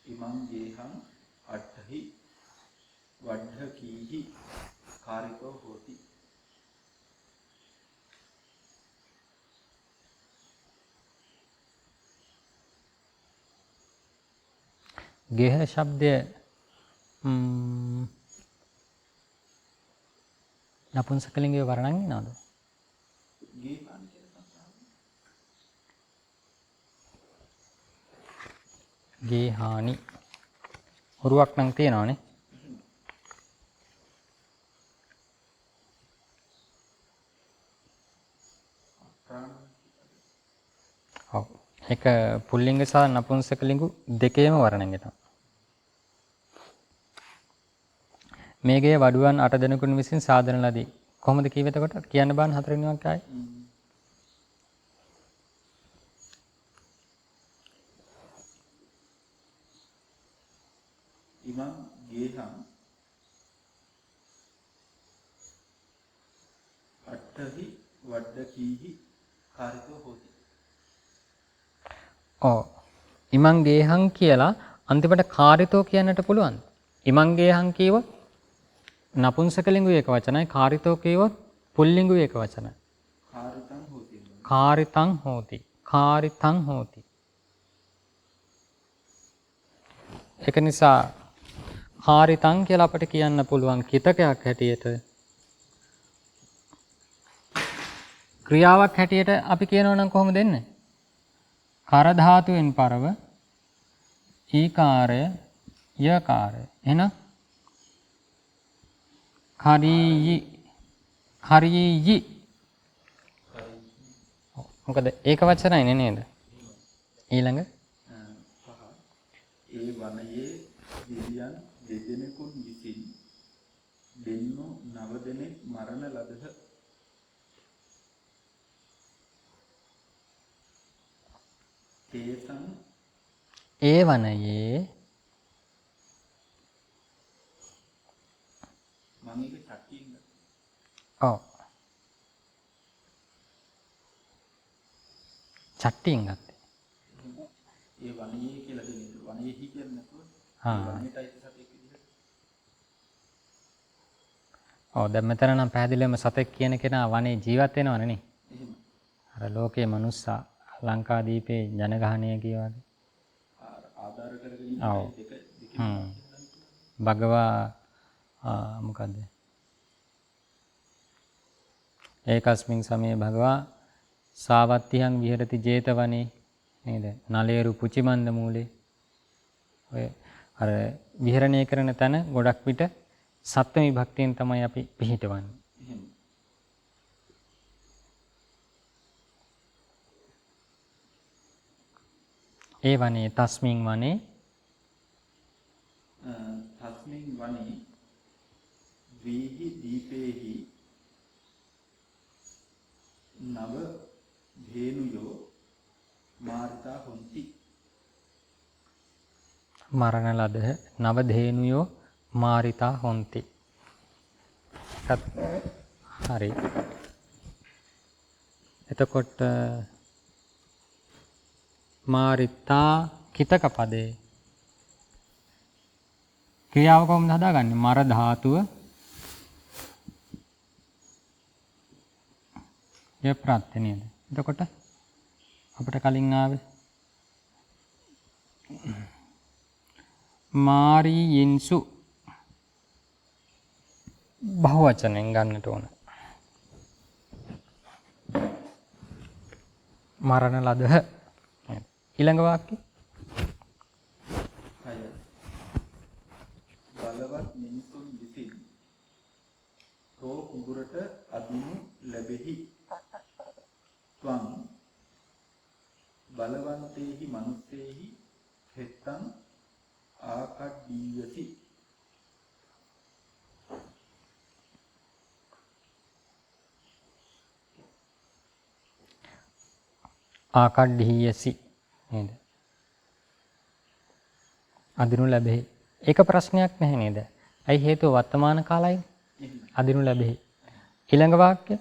ඉමං ගේහං අට්ඨහි වඩ්ධකීහි කාරිකෝ හෝති. ගෙහ ශබ්දය නපුංසකලිංගයේ වර්ණන් වෙනවද? ගේහං කියලා ගේහානි හුරුවක් නම් තියෙනවනේ. ඔව්. ඒක පුල්ලිංග සහ නපුංසකලිංගු දෙකේම වර්ණන් වෙනවා. මේකේ වඩුවන් 8 දෙනෙකුන් විසින් සාදන ලදී. කොහොමද කියවෙ එතකොට? කියන්න බෑන හතරවෙනි වාක්‍යයයි. ඉමං ගේහං අට්ඨහි වඩ්ඩකීහි කාරිකෝ හෝති. ඔව්. ඉමං ගේහං කියලා අන්තිමට කාරිතෝ කියන්නට පුළුවන්. ඉමං ගේහං කියවොත් නපුංසකලිංගු එක වචනයි, කාරිතෝ කියවොත් පුල්ලිංගු එක වචනයි. කාරිතං හෝති. කාරිතං හෝති. කාරිතං හෝති. ඒක නිසා කාරිතං කියලා අපිට කියන්න පුළුවන් කිතකයක් හැටියට. ක්‍රියාවක් හැටියට අපි කියනවා නම් කොහොමද දෙන්නේ? කර ධාතුවෙන් පරව ඊකාරය යකාරය. එහෙනම් කරීයි කරීයි. මොකද ඒක වචනයිනේ නේද? ඊළඟ ඒ වනයේ දිව්‍යයන් දෙදෙනෙකුන් විසින් දෙන්නු 9 දෙනෙක් මරණ ලදහ. තේසං ඒ වනයේ මම ඒක චක්කින්ද? ඔව්. චට්ටියෙන් ගත්තේ. ඒ වනයේ කියලා දෙන්නේ. වනයේහි කියන්නේ නැතුව වනයේටයි සතෙක් විදිහට. ඔව් දැන් මෙතන නම් පැහැදිලිවම සතෙක් කියන කෙනා වනේ ජීවත් වෙනවනේ නේ. එහෙම. අර ලෝකයේ මනුස්සා ලංකාදීපේ ජනගහනය කියවද? ආධාර කරගෙන ඔව්. දෙක භගවා මොකද්ද? ඒකස්මින් සමයේ භගවා සාවත්තියං විහෙරති 제තවනේ නේද? නලේරු පුචිමන්ද මූලේ. ඔය අර විහරණය කරන තැන ගොඩක් විට සත්ත්ව විභක්තියෙන් තමයි අපි පිහිටවන්නේ. එහෙම. ඒ වනේ තස්මින් වනේ තස්මින් වනේ වීහි දීපේහි නව ධේනුයෝ මාර්තා හොಂತಿ. මරණ ලද නව ධේනුයෝ මාරිතා හොಂತಿ. හරි. එතකොට මාරිතා කිතක පදේ ක්‍රියාව කොහොමද හදාගන්නේ? මර ධාතුව ය ප්‍රත්‍ය නේද? එතකොට අපිට කලින් ආවේ මාරීයින්සු බහුවචනෙන් ගන්නට ඕන. මරණ ලදහ. ඊළඟ වාක්‍ය බලවත් මිනිසුන් විසින් තෝ උගුරට අදිනු ලැබෙහි. ත්වං බලවන්තේහි මනුස්සේහි හෙත්තං ආකඩ්ඩීයති. ආකඩ්ඩීයසි නේද? අදිනු ලැබෙහි. ඒක ප්‍රශ්නයක් නැහැ නේද? ඇයි හේතුව වර්තමාන කාලයි අදිනු ලැබෙහි. ඊළඟ වාක්‍ය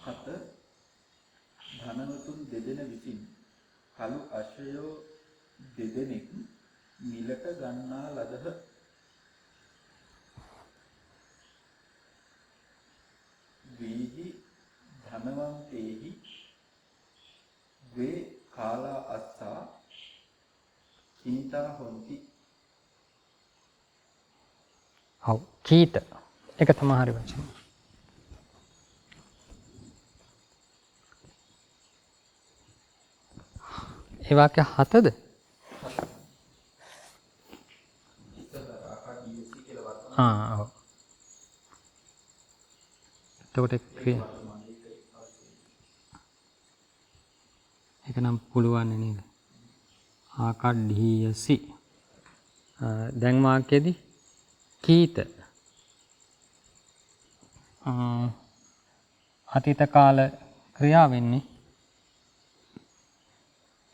හත ධනවතුන් දෙදෙන විසින් කළු අශ්වයෝ දෙදෙනෙක් මිලට ගන්නා ලදහ. වීහි ධනවන්තේහි වේ කාලා අස්සා කීතා හොಂತಿ. ඔව් කීත. ඒක තමයි හරි වචන. ඒ වාක්‍ය හතද? ඔව්. එතකොට ඒක නම් පුළුවන් නේද? ආකඩ්ඩීයසි. දැන් වාක්‍යෙදි කීත. අතීත කාල ක්‍රියාව වෙන්නේ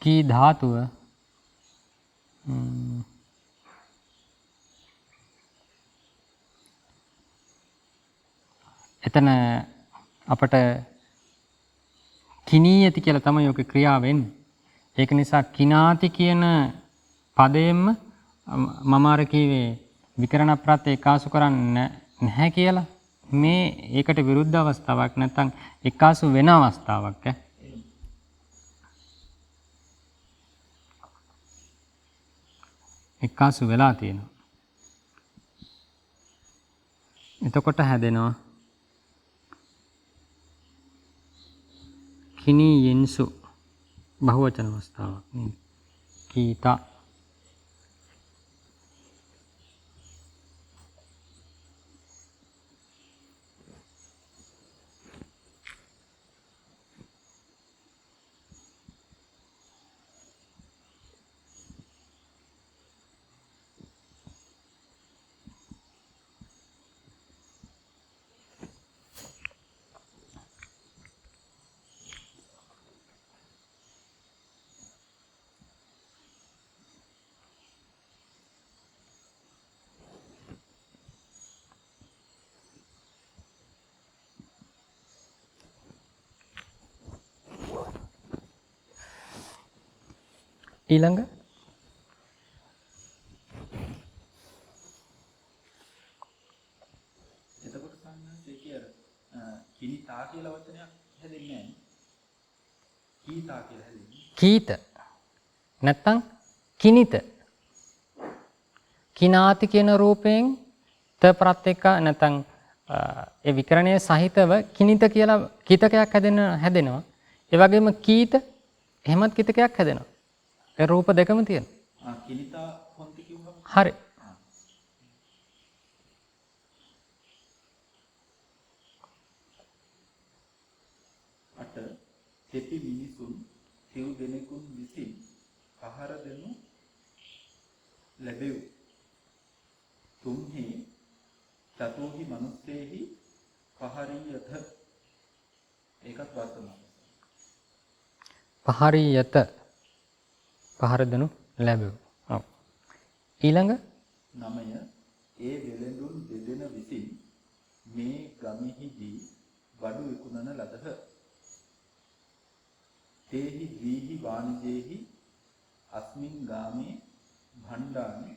කී ධාතුව එතන අපට කිනීයති කියලා තමයි ඔක ක්‍රියාව වෙන්නේ. ඒක නිසා කිනාති කියන පදයෙන්ම මම අර කීවේ විකරණ ප්‍රත්‍ය එකාසු කරන්නේ නැහැ කියලා. මේ ඒකට විරුද්ධ අවස්ථාවක් නැත්නම් එකාසු වෙන අවස්ථාවක් එකාසු වෙලා තියෙනවා. එතකොට හැදෙනවා කිනීයෙන්සු බහුවචන අවස්ථාවක් නේද? කීතා. ඊළඟ එතකොට සම්මාසයේ කියලා කිනිතා කියලා වචනයක් හැදෙන්නේ නැහැ. කීතා කියලා හැදෙන්නේ. කීත නැත්තම් කිනිත. කිනාති කියන රූපයෙන් ත ප්‍රත්‍යක නැත්තම් ඒ විකරණයේ සහිතව කිනිත කියලා කීතකයක් හැදෙනවා. ඒ වගේම කීත එහෙමත් කීතකයක් හැදෙනවා. ඒ රූප දෙකම තියෙනවා. කිලිතා හොන්ති කිව්වම හරි. අට තෙති මිනිසුන් සිව් දෙනෙකුන් විසින් පහර දෙනු ලැබෙව්. තුන්හි චතුහි මනුස්සේහි පහරියත. ඒකත් වර්තමාන. පහරියත පහර දෙනු ලැබෙව්. ඔව්. ඊළඟ 9 ඒ වෙළඳුන් දෙදෙන විසින් මේ ගමෙහිදී බඩු විකුණන ලදහ. තේහි දීහි වාණිජේහි අස්මින් ගාමේ භණ්ඩානි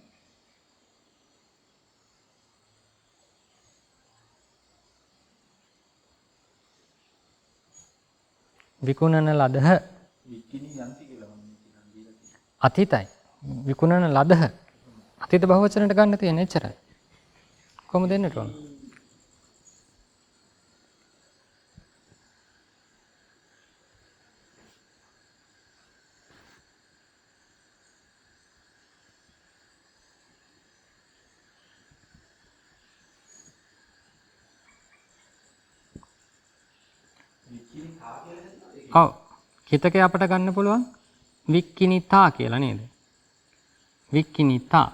විකුණන ලදහ. විකිනි යන්ති කියලා මම කියනවා දීලා තියෙනවා. අතීතයි. විකුණන ලදහ. අතීත බහුවචනයට ගන්න තියෙන එච්චරයි. කොහොමද දෙන්නට ඕන? ඔව්. හිතකේ අපට ගන්න පුළුවන් වික්කිනිතා කියලා නේද? වික්කිනිතා.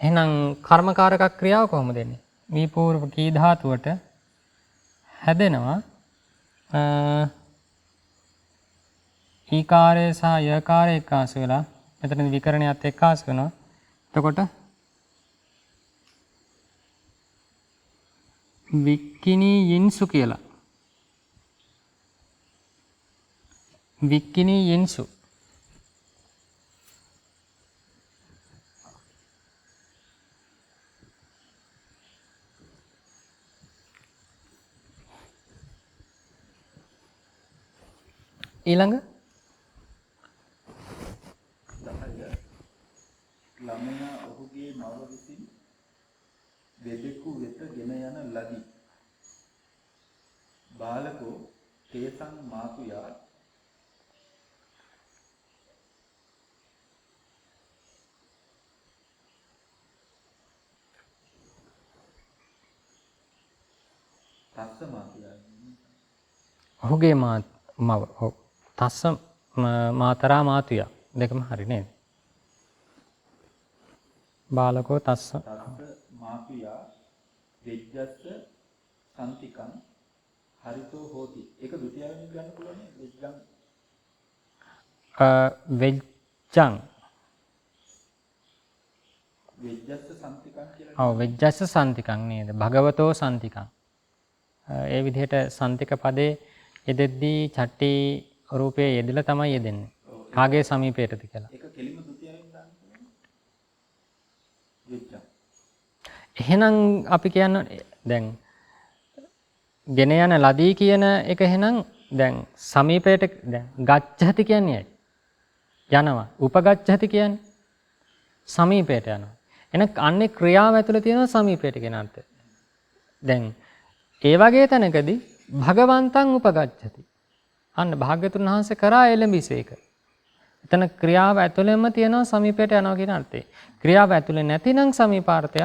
එහෙනම් කර්මකාරක ක්‍රියාව කොහොමද දෙන්නේ? මේ පූර්ව කී ධාතුවට හැදෙනවා ඊකාරය සහ යකාරය එකාසු වෙලා මෙතන විකරණයත් එක්කාසු වෙනවා. එතකොට වික්කිනී යින්සු කියලා. වික්කිනී යින්සු. ඊළඟ 10 ළමයා ඔහුගේ මව විසින් දෙදෙකු වෙත ගෙන යන ලදී. බාලකෝ තේසං මාතුයා තස්ස මාතුයා. ඔහුගේ මව. ඔව්. තස්ස මාතරා මාතුයා දෙකම හරි නේද? බාලකෝ තස්ස මාතුයා වෙජ්ජස්ස සම්තිකං හරිතෝ හෝති. ඒක ද්විතියයෙන් ගන්න පුළුවන් නේ වෙජ්ජං. වෙජ්ජං. වෙජ්ජස්ස සම්තිකං කියලා. ඔව් වෙජ්ජස්ස සම්තිකං නේද? භගවතෝ සම්තිකං. ඒ විදිහට සම්තික පදේ යෙදෙද්දී චට්ටි රූපයේ යෙදලා තමයි යෙදෙන්නේ. කාගේ සමීපයටද කියලා. ඒක කෙලිම ද්විතියයෙන් ගන්න පුළුවන්. වෙජ්ජං. එහෙනම් අපි කියන්නේ දැන් ගෙන යන ලදී කියන එක එහෙනම් දැන් සමීපයට දැන් ගච්ඡති කියන්නේ යනවා. උපගච්ඡති කියන්නේ සමීපයට යනවා. එහෙනම් අන්නේ ක්‍රියාව ඇතුළේ තියෙන සමීපයට කියන අර්ථය. දැන් ඒ වගේ තැනකදී භගවන්තං උපගච්ඡති. අන්න භාග්‍යතුන් වහන්සේ කරා එළඹිසේක. එතන ක්‍රියාව ඇතුළෙන්ම තියෙනවා සමීපයට යනවා කියන අර්ථය. ක්‍රියාව ඇතුළේ නැතිනම් සමීපාර්ථය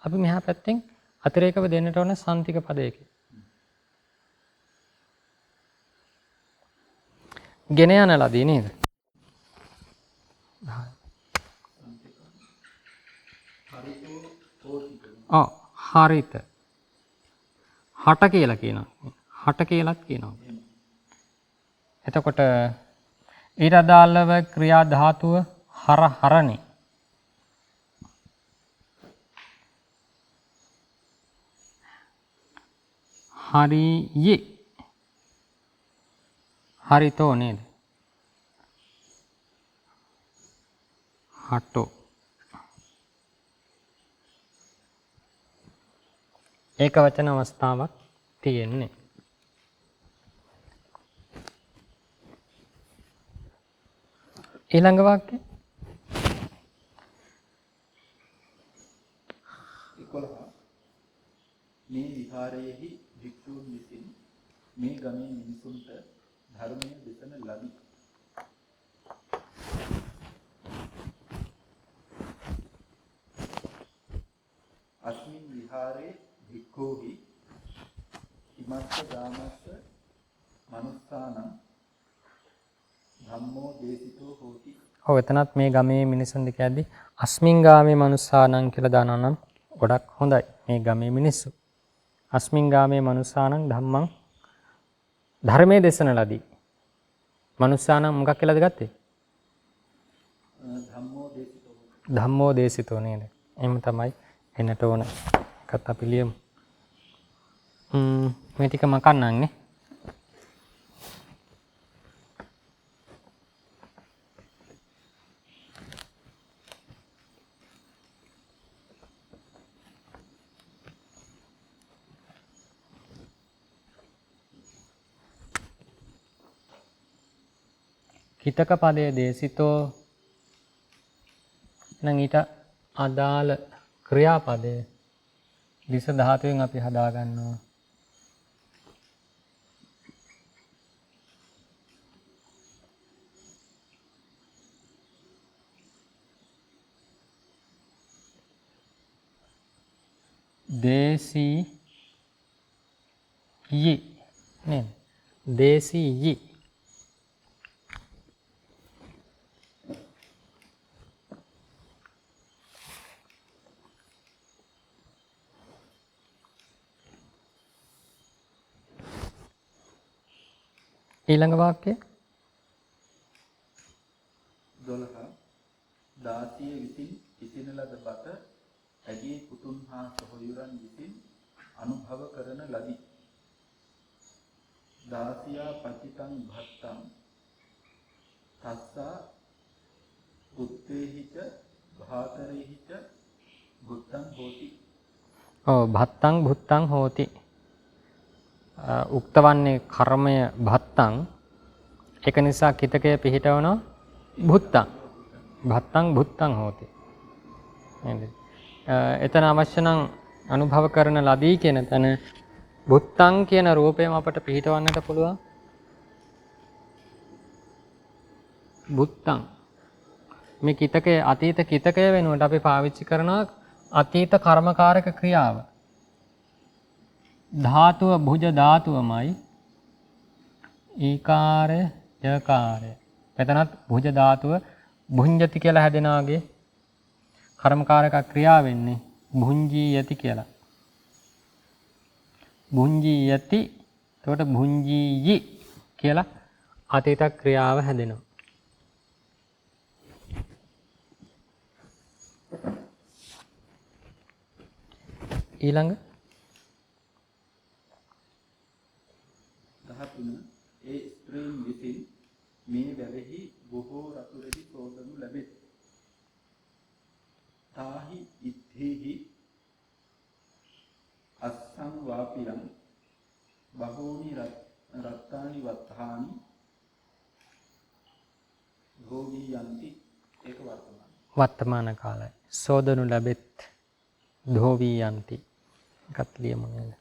අපි මෙහා පැත්තෙන් අතිරේකව දෙන්නට ඕන සම්තික පදයකින්. ගෙන යන ලදී නේද? ඔව් හරිත. හට කියලා කියනවා. හට කියලාත් කියනවා. එතකොට ඊට අදාළව ක්‍රියා ධාතුව හරණි. හරියේ. හරිතෝ නේද? හටෝ. ඒක වචන අවස්ථාවක් තියෙන්නේ. ඊළඟ වාක්‍යය 11 මේ විහාර මේ ගමේ මිනිසුන්ට ධර්මයේ දෙසන ලදී. අස්මින් විහාරේ භික්ඛූහි ඉමස්ස දාමස්ස මනුස්සානං ධම්මෝ දේසිතෝ හෝති. ඔව් එතනත් මේ ගමේ මිනිසුන් දෙක යද්දි අස්මින් ගාමේ මනුස්සානං කියලා දානවා නම් ගොඩක් හොඳයි. මේ ගමේ මිනිස්සු. අස්මින් ගාමේ මනුස්සානං ධම්මං ධර්මයේ දේශන ලදී. මනුස්සානං මොකක් කියලාද ගත්තේ? ධම්මෝ දේසිතෝ. ධම්මෝ දේසිතෝ නේද? එහෙම තමයි එන්නට ඕන. එකත් අපි ලියමු. මේ ටික මකන්නම් නේ. හිතක පදයේ දේසිතෝ නම් ඊට අදාළ ක්‍රියාපදය දිස ධාතුවෙන් අපි හදා ගන්නවා. දේසී යි නේද? දේසී යි ඊළඟ වාක්‍යය 12 දාසිය විසින් ඉසින ලද බත ඇගේ පුතුන් හා සොහොයුරන් විසින් අනුභව කරන ලදී. දාසියා පචිතං භත්තං තස්සා උත්තේහිච භාතරේහිච බුත්තං හෝති. ඔව් භත්තං භුත්තං හෝති. උක්තවන්නේ කර්මය භත්තං. ඒක නිසා කිතකය පිහිටවනවා භුත්තං. භත්තං භුත්තං හෝති. නේද? එතන අවශ්‍ය නම් අනුභව කරන ලදී කියන තැන බුත්තං කියන රූපයම අපට පිහිටවන්නට පුළුවන්. බුත්තං මේ කිතකයේ අතීත කිතකය වෙනුවට අපි පාවිච්චි කරනවා අතීත කර්මකාරක ක්‍රියාව. ධාතුව භුජ ධාතුවමයි ඊකාරය යකාරය. එතනත් භුජ ධාතුව භුඤ්ජති කියලා හැදෙනාගේ කර්මකාරක ක්‍රියාව වෙන්නේ භුංජී යති කියලා. භුංජී යති එතකොට භුංජී යි කියලා අතීත ක්‍රියාව හැදෙනවා. ඊළඟ 13 ඒ ස්ත්‍රීන් විසින් මේ වැවෙහි බොහෝ රතු රෙදි සෝදනු ලැබේ. තාහි ඉත්තේහි අස්සං වාපියං බහෝනි රත්තානි වත්තානි භෝගී යන්ති. ඒක වර්තමාන කාලය සෝදනු ලැබෙත් ධෝවී යන්ති. එකත් ලියමු නේද?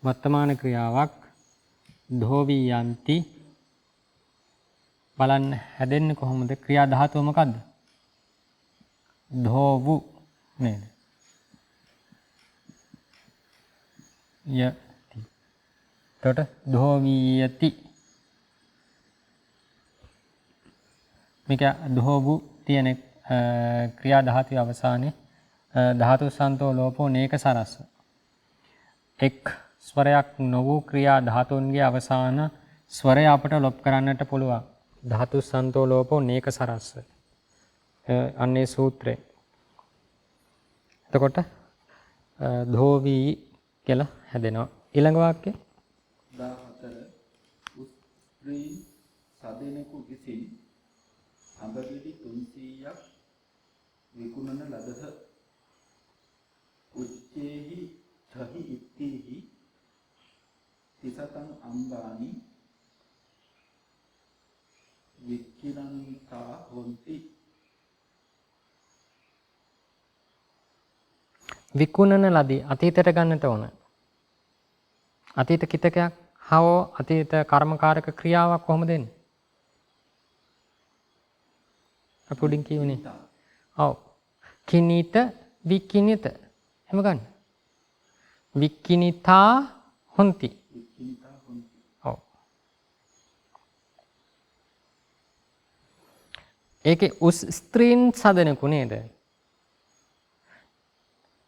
වර්තමාන ක්‍රියාවක් ධෝවී යන්ති. බලන්න හැදෙන්නේ කොහොමද? ක්‍රියා ධාතුව මොකද්ද? ධෝවු නේද? යති. එතකොට ධෝවීයති. මේක ධෝවු තියෙන ක්‍රියා ධාතුවේ අවසානයේ ධාතු සන්තෝ ලෝපෝ නේක සරස්ස. එක් ස්වරයක් නොවූ ක්‍රියා ධාතුන්ගේ අවසාන ස්වරය අපට ලොප් කරන්නට පුළුවන්. ධාතු සන්තෝ ලෝපෝ නේක සරස්ස. අන්නේ සූත්‍රය. එතකොට ධෝවී කියලා හැදෙනවා. ඊළඟ වාක්‍යය 14 උස්ත්‍රී සදෙනෙකු විසින් අඹගෙඩි 300ක් විකුණන ලදහ. උච්චේහි තහි ඉත්තේහි තිසතං අම්බානි වික්ඛිරන්තා හොಂತಿ. විකුණන ලදී අතීතයට ගන්නට ඕන. අතීත කිතකයක් හවෝ අතීත කර්මකාරක ක්‍රියාවක් කොහොමද එන්නේ? අපි උඩින් කියවනේ. ඔව්. කිනිත විකිනිත. එහෙම ගන්න. විකිනිතා හොಂತಿ. ඔව්. ඒකේ උස් ස්ත්‍රීන් සදෙනෙකු නේද?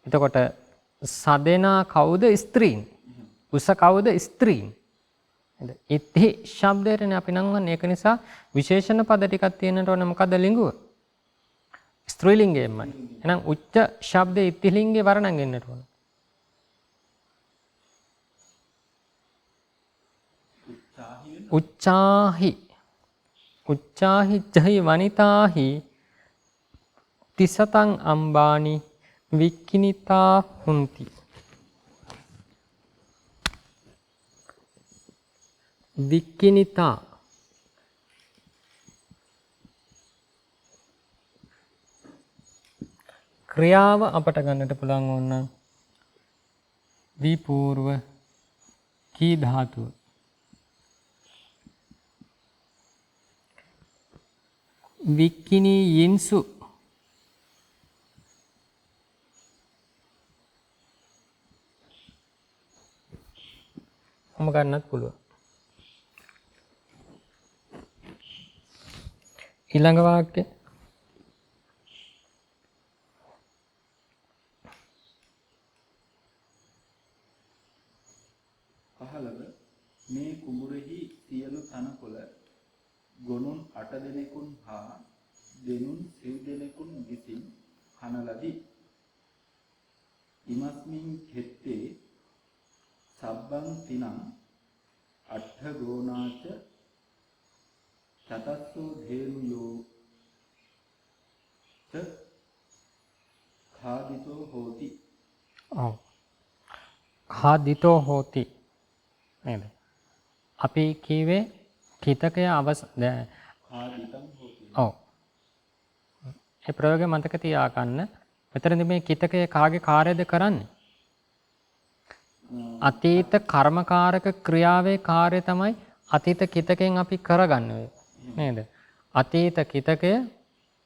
එතකොට සදෙනා කවුද? ස්ත්‍රීන්. උස කවුද? ස්ත්‍රීන්. නේද? ඉත්හි ශබ්දයටනේ අපි නම් ගන්න. ඒක නිසා විශේෂණ පද ටිකක් තියෙනට ඕන මොකද ලිංගුව? ස්ත්‍රීලිංගයෙන්මයි. එහෙනම් උච්ච ශබ්දයේ ඉත්හි ලිංගේ වර්ණන් එන්නට ඕන. උච්චාහි උච්චාහි ජහි වනිතාහි තිසතං අම්බානි වික්කිනිතා හුಂತಿ. වික්කිනිතා ක්‍රියාව අපට ගන්නට පුළුවන් ඕනනම් විපූර්ව කී ධාතුව. වික්කිනී යින්සු කොහොම ගන්නත් පුළුවන්. ඊළඟ වාක්‍ය පහළව මේ කුඹුරෙහි සියලු තනකොළ ගොනුන් 8 දෙනෙකුන් හා දෙනුන් 7 දෙනෙකුන් විසින් කන ලදී. ඉමස්මින් කෙත්තේ සබ්බං තිනං අට්ඨ ගෝනාච තතස්සෝ ධේනුයෝ ච khādito hoti. ඔව්. khādito hoti නේද? අපි කියවේ කිතකය khāditam hoti. ඔව්. ඒ ප්‍රයෝගය මතක තියාගන්න. මෙතනදී මේ කිතකය කාගේ කාර්යද කරන්නේ? අතීත කර්මකාරක ක්‍රියාවේ කාර්යය තමයි අතීත කිතකයෙන් අපි කරගන්නේ නේද? අතීත කිතකය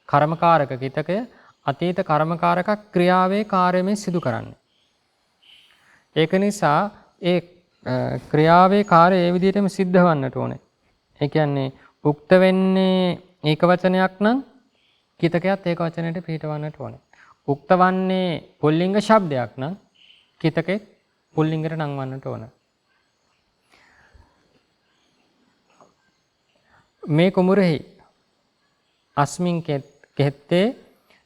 කර්මකාරක කිතකය අතීත කර්මකාරක ක්‍රියාවේ කාර්යයෙන් සිදු කරන්නේ. ඒක නිසා ඒ ක්‍රියාවේ කාර්යය ඒ විදිහටම සිද්ධ වන්නට ඕනේ. ඒ කියන්නේ උක්ත වෙන්නේ ඒක වචනයක් නම් කිතකයත් ඒක වචනයට පිටවන්නට ඕනේ. උක්ත වන්නේ පුල්ලිංග ශබ්දයක් නම් කිතකේ පුල්ලිංගට නංවන්නට ඕන. මේ කුඹුරෙහි අස්මින් කෙත්තේ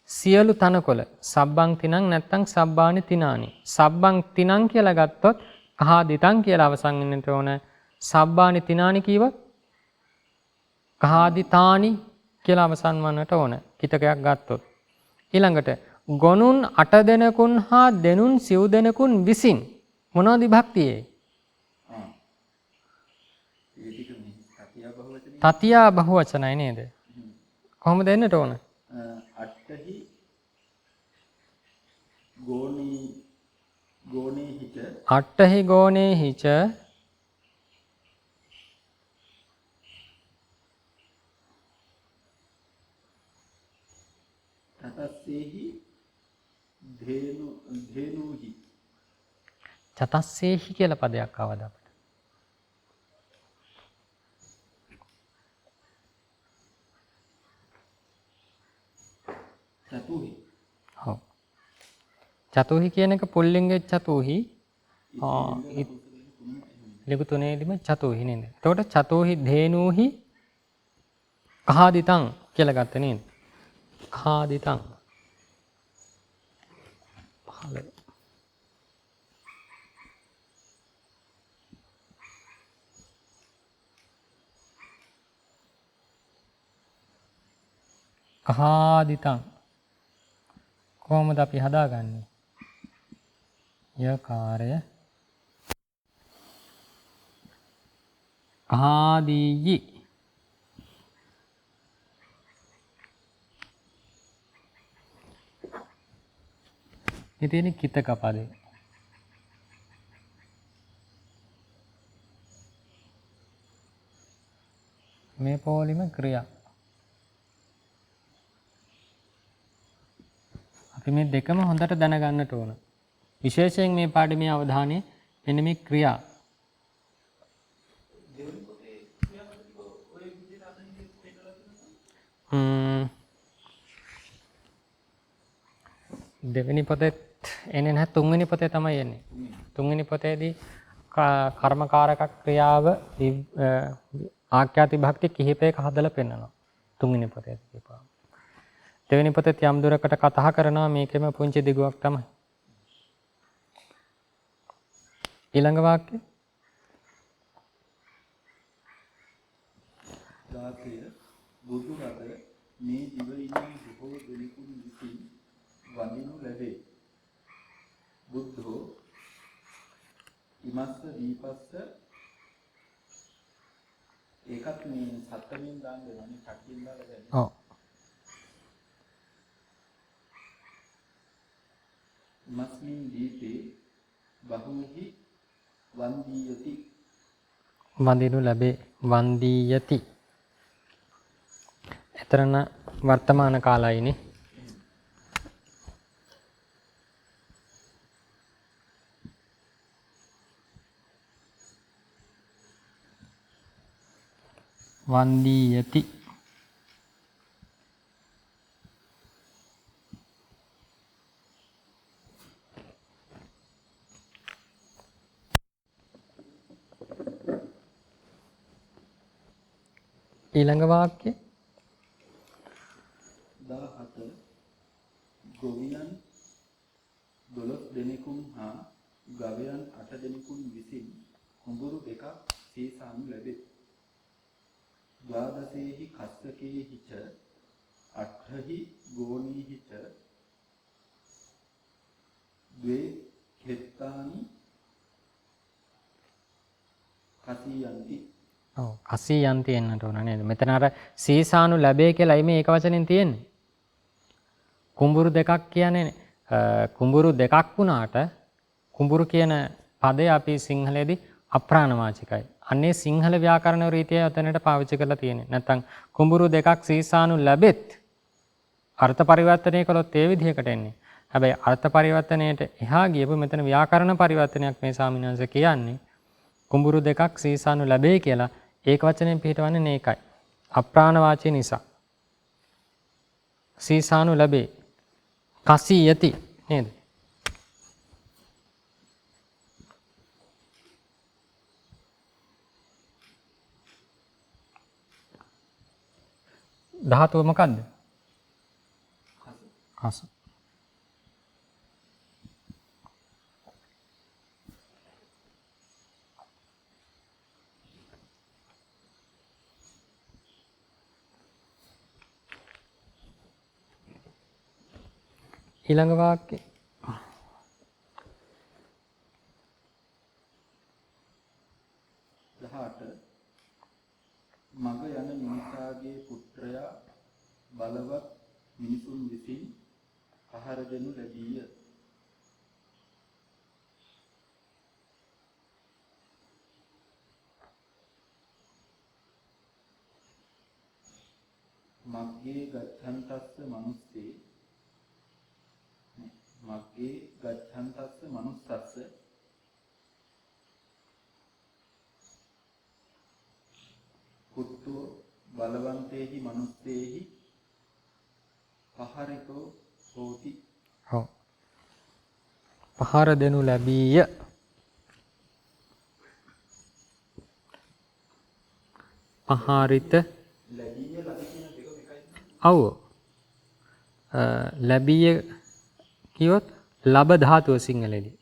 සියලු තනකොළ සබ්බං තිනං නැත්තම් සබ්බානි තිනානි. සබ්බං තිනං කියලා ගත්තොත් කහාදිතං කියලා අවසන් වෙන්නට ඕන. සබ්බානි තිනානි කියවත් කහාදිතානි කියලා අවසන් වන්නට ඕන. කිතකයක් ගත්තොත්. ඊළඟට ගොනුන් 8 දෙනෙකුන් හා දෙනුන් 7 දෙනෙකුන් විසින් මොනවද විභක්තියේ? තතියා බහුවචනයි නේද? කොහොමද එන්නට ඕන? අට්ඨහි ගෝනේ හිච අට්ඨහි ගෝනේ හිච තතස්සේහි ධේනුහි. චතස්සේහි කියලා පදයක් ආවද අපිට? චතුහි. ඔව්. චතුහි කියන එක පුල්ලිංගේ චතුහි. ලිපි තුනේදීම චතුහි නේද? එතකොට චතුහි ධේනුහි කහාදිතං කියලා ගත්ත නේද? කහාදිතං. පහළ කහාදිතං කොහොමද අපි හදාගන්නේ? යකාරය කහාදීයි මේ තියෙන කිතක පදේ. මේ පොලිම ක්‍රියා. අපි මේ දෙකම හොඳට දැනගන්නට ඕන. විශේෂයෙන් මේ පාඩමේ අවධානය මෙන්න මේ ක්‍රියා. දෙවෙනි පොතේ එන්නේ නැහැ, තුන්වෙනි පොතේ තමයි එන්නේ. තුන්වෙනි පොතේදී කර්මකාරක ක්‍රියාව ආඛ්‍යාති භක්ති කිහිපයක හදලා පෙන්නනවා. තුන්වෙනි පොතේ කියපුවා. දෙවෙනි පොතේ යම් දුරකට කතා කරනවා, මේකෙම පුංචි දිගුවක් තමයි. ඊළඟ වාක්‍යය ධාතය බුදු රද මේ දිවයිනේ බොහෝ දෙනෙකුන් විසින් වඳිනු ලැබේ. බුද්ධෝ ඉමස්ස දීපස්ස ඒකත් මේ සත්ත්වයෙන් දාන්න දෙනවනේ, කටියෙන් දාලා දැන්. ඔව්. ඉමස්මින් දීපේ බහුහි වන්දීයති. වඳිනු ලැබේ, වන්දීයති. එතරම් වර්තමාන කාලයිනේ. වන්දීයති. ඊළඟ වාක්‍යය 17 ගොවියන් 12 දෙනෙකුන් හා ගවයන් 8 දෙනෙකුන් විසින් කුඹුරු දෙකක් සීසානු ලැබේ. ද්වාදසේහි කස්සකේහි ච අට්ඨහි ගෝණීහි ච ද්වේ ඛෙත්තානි කසියන්ති. ඔව්, කසියන්ති එන්නට ඕන නේද? මෙතන අර සීසානු ලැබේ කියලා මේ එක වචනෙන් තියෙන්නේ. කුඹුරු දෙකක් කියන්නේ කුඹුරු දෙකක් වුණාට කුඹුරු කියන පදය අපි සිංහලයේදී අප්‍රාණවාචිකයි. අන්නේ සිංහල ව්‍යාකරණ රීතිය ඔතනට පාවිච්චි කරලා තියෙන්නේ. නැත්නම් කුඹුරු දෙකක් සීසානු ලැබෙත් අර්ථ පරිවර්තනය කළොත් ඒ විදිහකට එන්නේ. හැබැයි අර්ථ පරිවර්තනයේට එහා ගියපු මෙතන ව්‍යාකරණ පරිවර්තනයක් මේ ස්වාමීන් වහන්සේ කියන්නේ. කුඹුරු දෙකක් සීසානු ලැබේ කියලා ඒක වචනයෙන් පිටවන්නේ මේකයි. අප්‍රාණවාචී නිසා. සීසානු ලැබේ. කසියති නේද? ධාතුව මොකද්ද? කස. ඊළඟ වාක්‍යය 18 මග යන මිනිසාගේ පුත්‍රයා බලවත් මිනිසුන් විසින් ආහාර දෙනු ලැබීය. මග්ගේ ගච්ඡන්තස්ස මනුස්සේ මග්ගේ ගච්ඡන්තස්ස මනුස්සස්ස පුත්තෝ බලවන්තේහි මනුස්සේහි පහරිතෝ හෝති. ඔව්. පහර දෙනු ලැබීය. පහරිත ලැබීය ලැබී කියන දෙක එකයි. ඔව්. ලැබීය කියොත් ලබ ධාතුව සිංහලෙදී.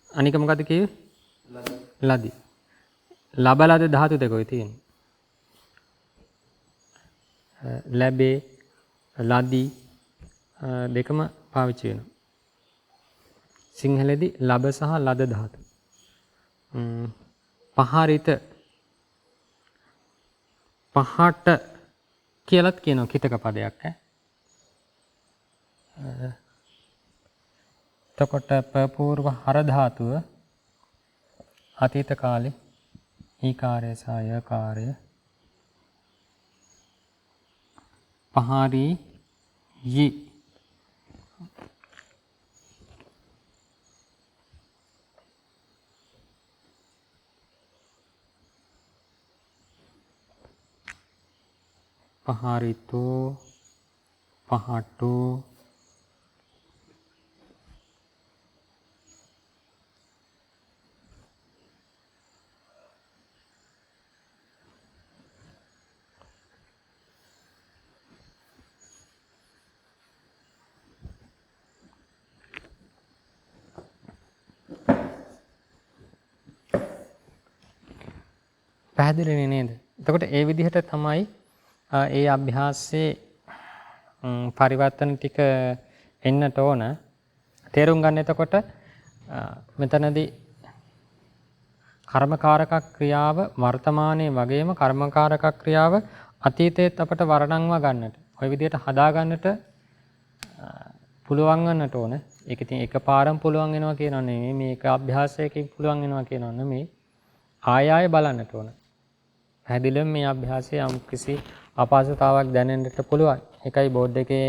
අනික මොකද කිව්වේ? ලදි. ලබලද ධාතු දෙකයි තියෙන්නේ. ලැබේ ලදි දෙකම පාවිච්චි වෙනවා. සිංහලෙදී ලබ සහ ලද ධාතු. පහරිත පහට කියලාත් කියනවා කිතක පදයක් ඈ. එතකොට පපූර්ව හර ධාතුව අතීත කාලේ ඊකාරය සහ යකාරය පහාරී යි පහාරිතෝ පහටෝ පැහැදිලිනේ නේද? එතකොට ඒ විදිහට තමයි ඒ අභ්‍යාසයේ පරිවර්තන ටික එන්නට ඕන. තේරුම් ගන්න එතකොට මෙතනදී කර්මකාරක ක්‍රියාව වර්තමානයේ වගේම කර්මකාරක ක්‍රියාව අතීතයේත් අපට වර්ණන්වා ගන්නට. ওই විදිහට හදා ගන්නට පුළුවන් වන්නට ඕන. ඒක ඉතින් එකපාරම පුළුවන් වෙනවා කියනව නෙමෙයි. මේක අභ්‍යාසයකින් පුළුවන් වෙනවා කියනව නෙමෙයි. ආය ආය බලන්නට ඕන. පැහැදිලිවම මේ අභ්‍යාසයේ යම් කිසි අපහසුතාවක් දැනෙන්නට පුළුවන්. ඒකයි බෝඩ් එකේ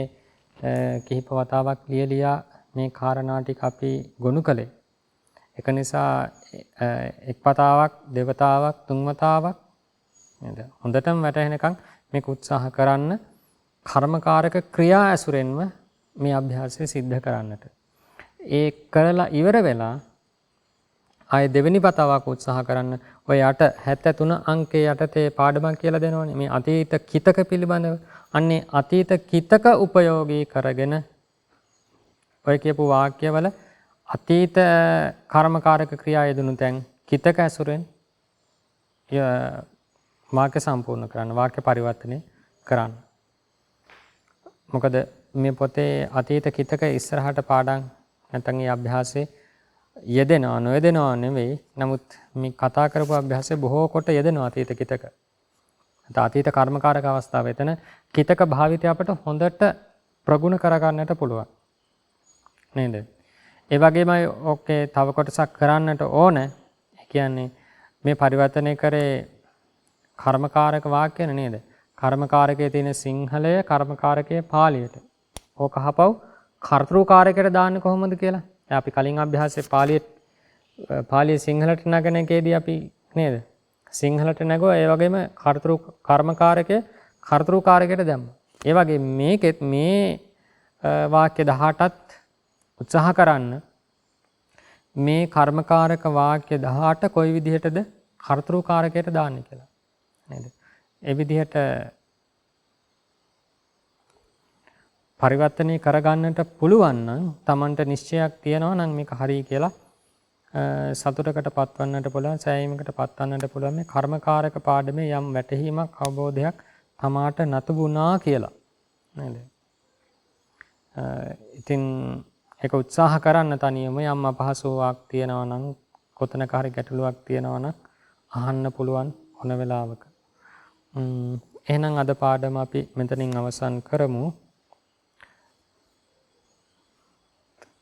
කිහිප වතාවක් ලියලියා මේ කාරණා ටික අපි ගොනු කළේ. ඒක නිසා එක් වතාවක්, දෙවතාවක්, තුන් වතාවක් නේද? හොඳටම වැටහෙනකම් මේක උත්සාහ කරන්න. කර්මකාරක ක්‍රියා ඇසුරෙන්ම මේ අභ්‍යාසය සිද්ධ කරන්නට. ඒ කරලා ඉවර වෙලා ආය දෙවෙනි වතාවක් උත්සාහ කරන්න. ඔය 73 අංකයේ යටතේ පාඩමක් කියලා දෙනවනේ. මේ අතීත කිතක පිළිබඳව. අන්නේ අතීත කිතක උපයෝගී කරගෙන ඔය කියපු වාක්‍යවල අතීත කර්මකාරක ක්‍රියා යෙදුණු තැන් කිතක ඇසුරෙන් වාක්‍ය සම්පූර්ණ කරන්න, වාක්‍ය පරිවර්තනය කරන්න. මොකද මේ පොතේ අතීත කිතක ඉස්සරහට පාඩම් නැත්නම් මේ අභ්‍යාසයේ යෙදෙනවා නොයෙදෙනවා නෙවෙයි. නමුත් මේ කතා කරපු අභ්‍යාසයේ බොහෝ කොට යෙදෙනවා අතීත කිතක. අතීත කර්මකාරක අවස්ථාව. එතන කිතක භාවිතය අපට හොඳට ප්‍රගුණ කරගන්නට පුළුවන්. නේද? ඒ වගේමයි ඕකේ තව කොටසක් කරන්නට ඕන. ඒ කියන්නේ මේ පරිවර්තනය කරේ කර්මකාරක වාක්‍යන නේද? කර්මකාරකයේ තියෙන සිංහලය, කර්මකාරකයේ පාලියට. ඕක අහපව් කර්තෘකාරකයට දාන්න කොහොමද කියලා. අපි කලින් අභ්‍යාසයේ පාලිය සිංහලට නගන එකේදී අපි නේද? සිංහලට නැගුවා. ඒ වගේම කර්මකාරකයේ කර්තෘකාරකයට දැම්මා. ඒ වගේ මේකෙත් මේ වාක්‍ය 18ත් උත්සාහ කරන්න මේ කර්මකාරක වාක්‍ය 18 කොයි විදිහටද කර්තෘකාරකයට දාන්නේ කියලා. නේද? ඒ විදිහට පරිවර්තනය කරගන්නට පුළුවන් නම් Tamanට නිශ්චයක් තියෙනවා නම් මේක හරි කියලා සතුටකට පත්වන්නට පුළුවන්, සෑයීමකට පත්වන්නට පුළුවන්. මේ කර්මකාරක පාඩමේ යම් වැටහීමක්, අවබෝධයක් තමාට නතුුණා කියලා. නේද? ඉතින් ඒක උත්සාහ කරන්න තනියම යම් අපහසුාවක් තියෙනවා නම්, කොතනක හරි ගැටලුවක් තියෙනවා නම් අහන්න පුළුවන් ඕන වෙලාවක. එහෙනම් අද පාඩම අපි මෙතනින් අවසන් කරමු.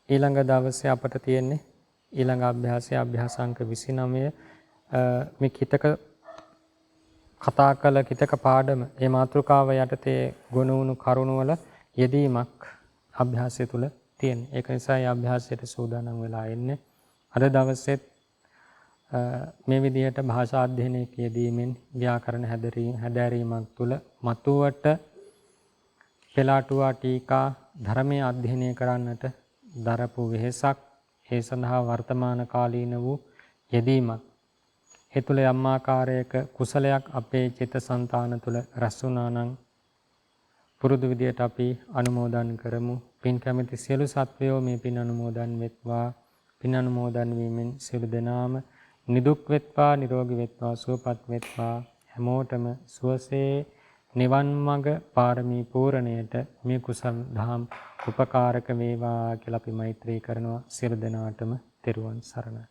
ඊළඟ දවසේ අපට තියෙන්නේ ඊළඟ අභ්‍යාසය අභ්‍යාසාංක 29 මේ කිතක කතා කළ කිතක පාඩම මේ මාතෘකාව යටතේ ගොනු වුණු කරුණු වල යෙදීමක් අභ්‍යාසය තුල තියෙනවා. ඒක නිසා මේ අභ්‍යාසයට සූදානම් වෙලා ඉන්නේ. අද දවසෙත් මේ විදිහට භාෂා අධ්‍යයනයේ යෙදීමෙන් ව්‍යාකරණ හැදෑරීමක් තුල මතුවට පෙළාටුවා ටීකා ධර්මයේ අධ්‍යයනය කරන්නට දරපු වෙහෙසක්, ඒ සඳහා වර්තමාන කාලීන වූ යෙදීමක්, ඒ තුළ යම් ආකාරයක කුසලයක් අපේ චිත්තසංතාන තුළ රැස් වුණා නම් පුරුදු විදියට අපි අනුමෝදන් කරමු. පින් කැමැති සියලු සත්වයෝ මේ පින් අනුමෝදන් වෙත්වා. පින් අනුමෝදන් වීමෙන් සියලු දෙනාම නිදුක් වෙත්වා, නිරෝගී වෙත්වා, සුවපත් වෙත්වා. හැමෝටම සුවසේ නිවන් මඟ පාරමී පූර්ණයට මේ කුසල් දහම් උපකාරක වේවා කියලා අපි මෛත්‍රී කරනවා. සියලු දෙනාටම තෙරුවන් සරණයි.